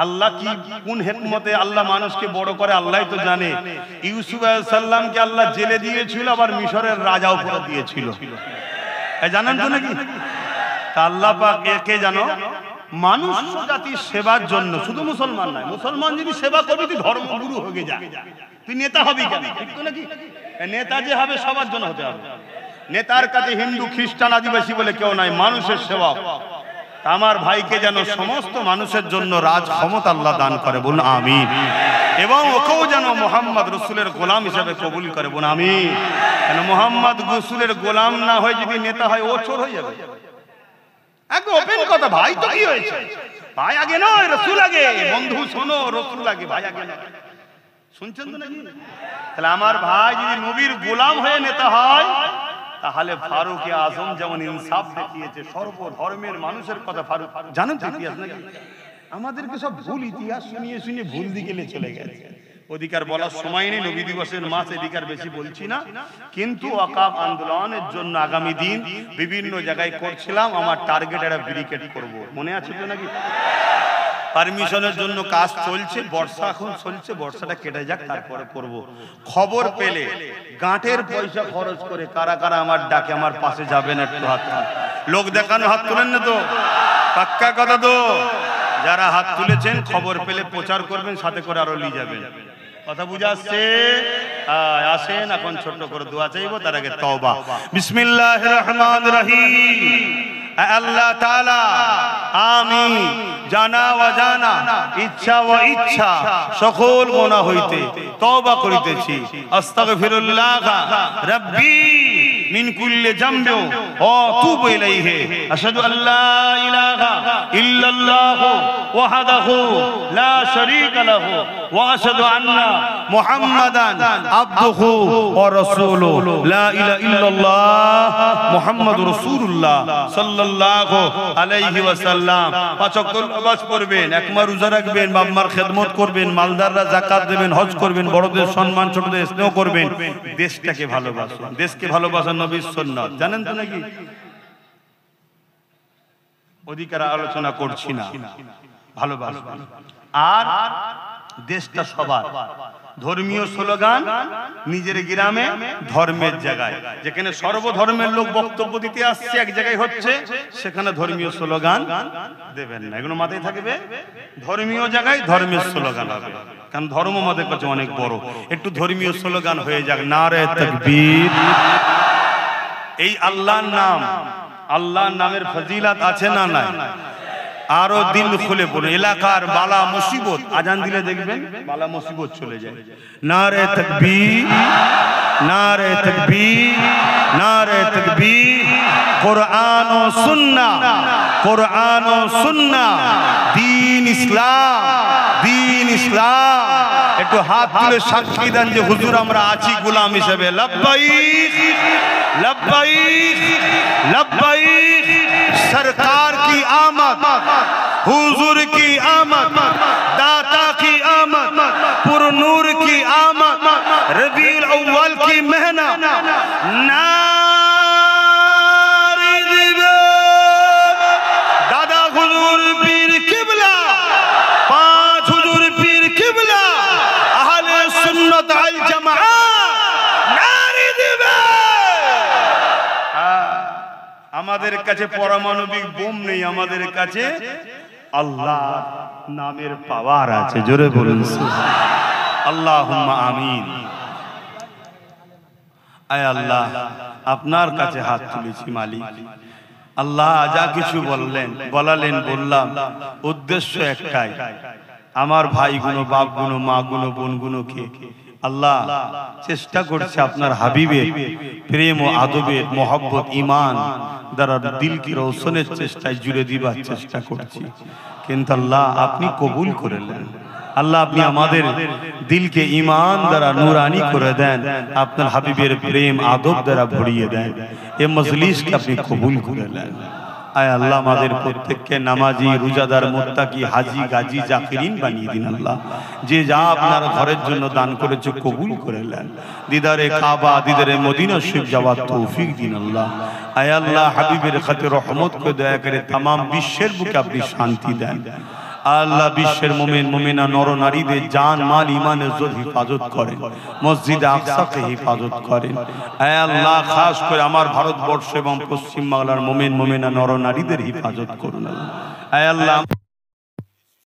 আল্লাহ কি কোন হিকমতে আল্লাহ মানুষকে বড় করে আল্লাহই তো জানে। ইউসুফ আলাইহিস সালামকে আল্লাহ জেলে দিয়েছিল, আবার মিশরের রাজাও করে দিয়েছিল, জানেন তো নাকি? তা আল্লাহ পাক একে জানো মানুষ জাতির সেবার জন্য, শুধু মুসলমান নয়, মুসলমান যদি সেবা করবি তুই ধর্মগুরু হয়ে যা, তুই নেতা হবি কেন? ঠিক তো নাকি? নেতা যে হবে সবার জন্য হতে হবে। নেতার কাছে হিন্দু খ্রিস্টান আদিবাসী বলে কেউ নাই, মানুষের সেবা। আমার ভাইকে যেন সমস্ত মানুষের জন্য রাজ ক্ষমতা আল্লাহ দান করে, বলুন আমিন। এবং ওকেও যেন মোহাম্মদ রসুলের গোলাম হিসেবে কবুল করে, বলুন আমিন। কেন মোহাম্মদ রসুলের গোলাম না হয়ে যদি নেতা হয় ও চোর হয়ে যাবে। একদম ওপেন কথা, ভাই তো কি হয়েছে, ভাই আগে নয় রসুল আগে। বন্ধু শোনো, রসুল আগে, ভাই আগে নয়। শুনছেন তো নাকি? তাহলে আমার ভাই যদি নবীর গোলাম হয়ে নেতা হয়, তাহলে ফারুক আজম যেমন ইনসাফ দেখিয়েছে, সর্বধর্মের মানুষের কথা ফারুক, জানেন তো ইতিহাস নাকি? আমাদেরকে সব ভুল ইতিহাস শুনিয়ে শুনিয়ে ভুল দিকে চলে গেছে। অধিকার বলার সময় নেই, নবী দিবসের মাস, এদিকার বেশি বলছি না। কিন্তু ওয়াকাফ আন্দোলনের জন্য আগামী দিন বিভিন্ন জায়গায় করছিলাম, আমার টার্গেট একটা ব্যারিকেড করব, মনে আছে তো নাকি? পারমিশনের জন্য কাজ চলছে, বর্ষা এখন চলছে, বর্ষাটা কেটে যাক তারপরে করব। খবর পেলে গাঁটের পয়সা খরচ করে কারা কারা আমার ডাকে আমার পাশে যাবেন, একটু হাত লোক দেখানো হাত তুলেন না তো? পাক্কা কথা তো? যারা হাত তুলেছেন খবর পেলে প্রচার করবেন, সাথে করে আরো নিয়ে যাবেন। কথা বুঝা আসছে? আসেন এখন ছোট্ট করে দোয়া চাইবো, তার আগে তওবা। বিসমিল্লাহির রহমানির রহিম। আল্লাহ তাআলা আমি জানা অজানা, ইচ্ছা ও ইচ্ছা সকল গুনাহ হইতে তওবা করিতেছি। আস্তাগফিরুল্লাহ রাব্বি মিন কুল্লি যামবি ওয়া আতুবু ইলাইহি। আশহাদু আল্লা ইলাহা ইল্লাল্লাহ ওয়াহদাহু লা শারীকা লাহু ওয়া আশহাদু আন্না মুহাম্মাদান আবদুহু ওয়া রাসূলুহু। লা ইলাহা ইল্লাল্লাহ মুহাম্মাদুর রাসূলুল্লাহ সাল্লাল্লাহু আলাইহি ওয়াসাল্লাম। পাঁচ ওয়াক্ত নামাজ পড়বেন, একমা রোজা রাখবেন, বাপ-মার খেদমত করবেন, মালদাররা যাকাত দেবেন, হজ করবেন, বড়দের সম্মান, ছোটদের স্নেহ করবেন, দেশটাকে ভালোবাসুন। দেশকে ভালোবাসা নবীর সুন্নাত, জানেন তো নাকি? অধিকার আলোচনা করছি না, ভালোবাসবেন। আর দেশটা সবার। ধর্মীয় স্লোগান নিজের গ্রামে, ধর্মের জায়গায়, যেখানে সর্বধর্মের লোক বক্তব্য দিতে আসছে, এক জায়গায় হচ্ছে, সেখানে ধর্মীয় স্লোগান দেবেন না। এগুলো মাথায় থাকবে। ধর্মীয় জায়গায় ধর্মের স্লোগান হবে, কারণ ধর্ম আমাদের কাছে অনেক বড়। একটু ধর্মীয় স্লোগান হয়ে যাক, নারে তাকবীর। এই আল্লাহর নাম, আল্লাহর নামের ফজিলত আছে না নাই? আরো দিল খুলে পড়ে এলাকার বালা মুসিবত, আজান দিলে দেখবেন বালা মুসিবত চলে যায়। নারে তাকবীর, নারে তাকবীর, নারে তাকবীর। কোরআন ও সুন্নাহ, কোরআন ও সুন্নাহ, দ্বীন ইসলাম, দ্বীন ইসলাম। একটু হাত তুলে সাক্ষী দেন যে হুজুর আমরা আছি গোলাম হিসেবে। লব্বাইক লব্বাইক লব্বাইক। सरकार की आमद, हुजूर की आमद, दाता की आमद, पुरनूर की आमद, रबीउल अव्वल की मेहनत। नारे दिवे दादा हुजूर पीर किबला, पांच हुजूर पीर किबला, अहले सुन्नत अल जमाअत। नारे दिवे। আমাদের কাছে পারমাণবিক বোম নেই, আমাদের কাছে আল্লাহ নামের পাওয়ার আছে। জোরে বলুন আল্লাহুম্মা আমিন। আয় আল্লাহ, আপনার কাছে হাত তুলেছি মালিক। আল্লাহ যা কিছু বললেন, বলালেন, বললাম, উদ্দেশ্য একটাই, আমার ভাইগুলো, বাপগুলো, মাগুলো, বোনগুলোকে আল্লাহ চেষ্টা করছে আপনার হাবিবের প্রেম ও আদবের, মোহব্বত, ঈমান দ্বারা দিলকে রোশনের চেষ্টায় জুড়ে দিবার চেষ্টা করছি। কিন্তু আল্লাহ আপনি কবুল করে নেন। আল্লাহ আপনি আমাদের দিলকে ঈমান দ্বারা নূরানি করে দেন, আপনার হাবিবের প্রেম আদব দ্বারা ভরিয়ে দেন। এই মজলিসকে আপনি কবুল করে নেন। আয় আল্লাহ আমাদের প্রত্যেককে নামাজি, রোজাদার, মুত্তাকি, হাজি, গাজী, জাকিরিন বানিয়ে দিন। আল্লাহ যে যা আপনার ঘরের জন্য দান করেছে কবুল করে নেন। দিদারে কাবা, দিদারে মদিনা শরীফ যাওয়ার তৌফিক দিন। আল্লাহ আয় আল্লাহ হাবিবের খাতির রহমত করে দয়া করে तमाम বিশ্বের বুকে আপনি শান্তি দেন। আল্লাহ বিশ্বের মুমিন মুমিনা নর নারীদের জান মাল ইমান ইজ্জত হিফাজত করেন, মসজিদ আকসাকে হিফাজত করেন। আয় আল্লাহ খাস করে আমার ভারতবর্ষ এবং পশ্চিম বাংলার মুমিন মুমিনা নর নারীদের হিফাজত করুন। আয় আল্লাহ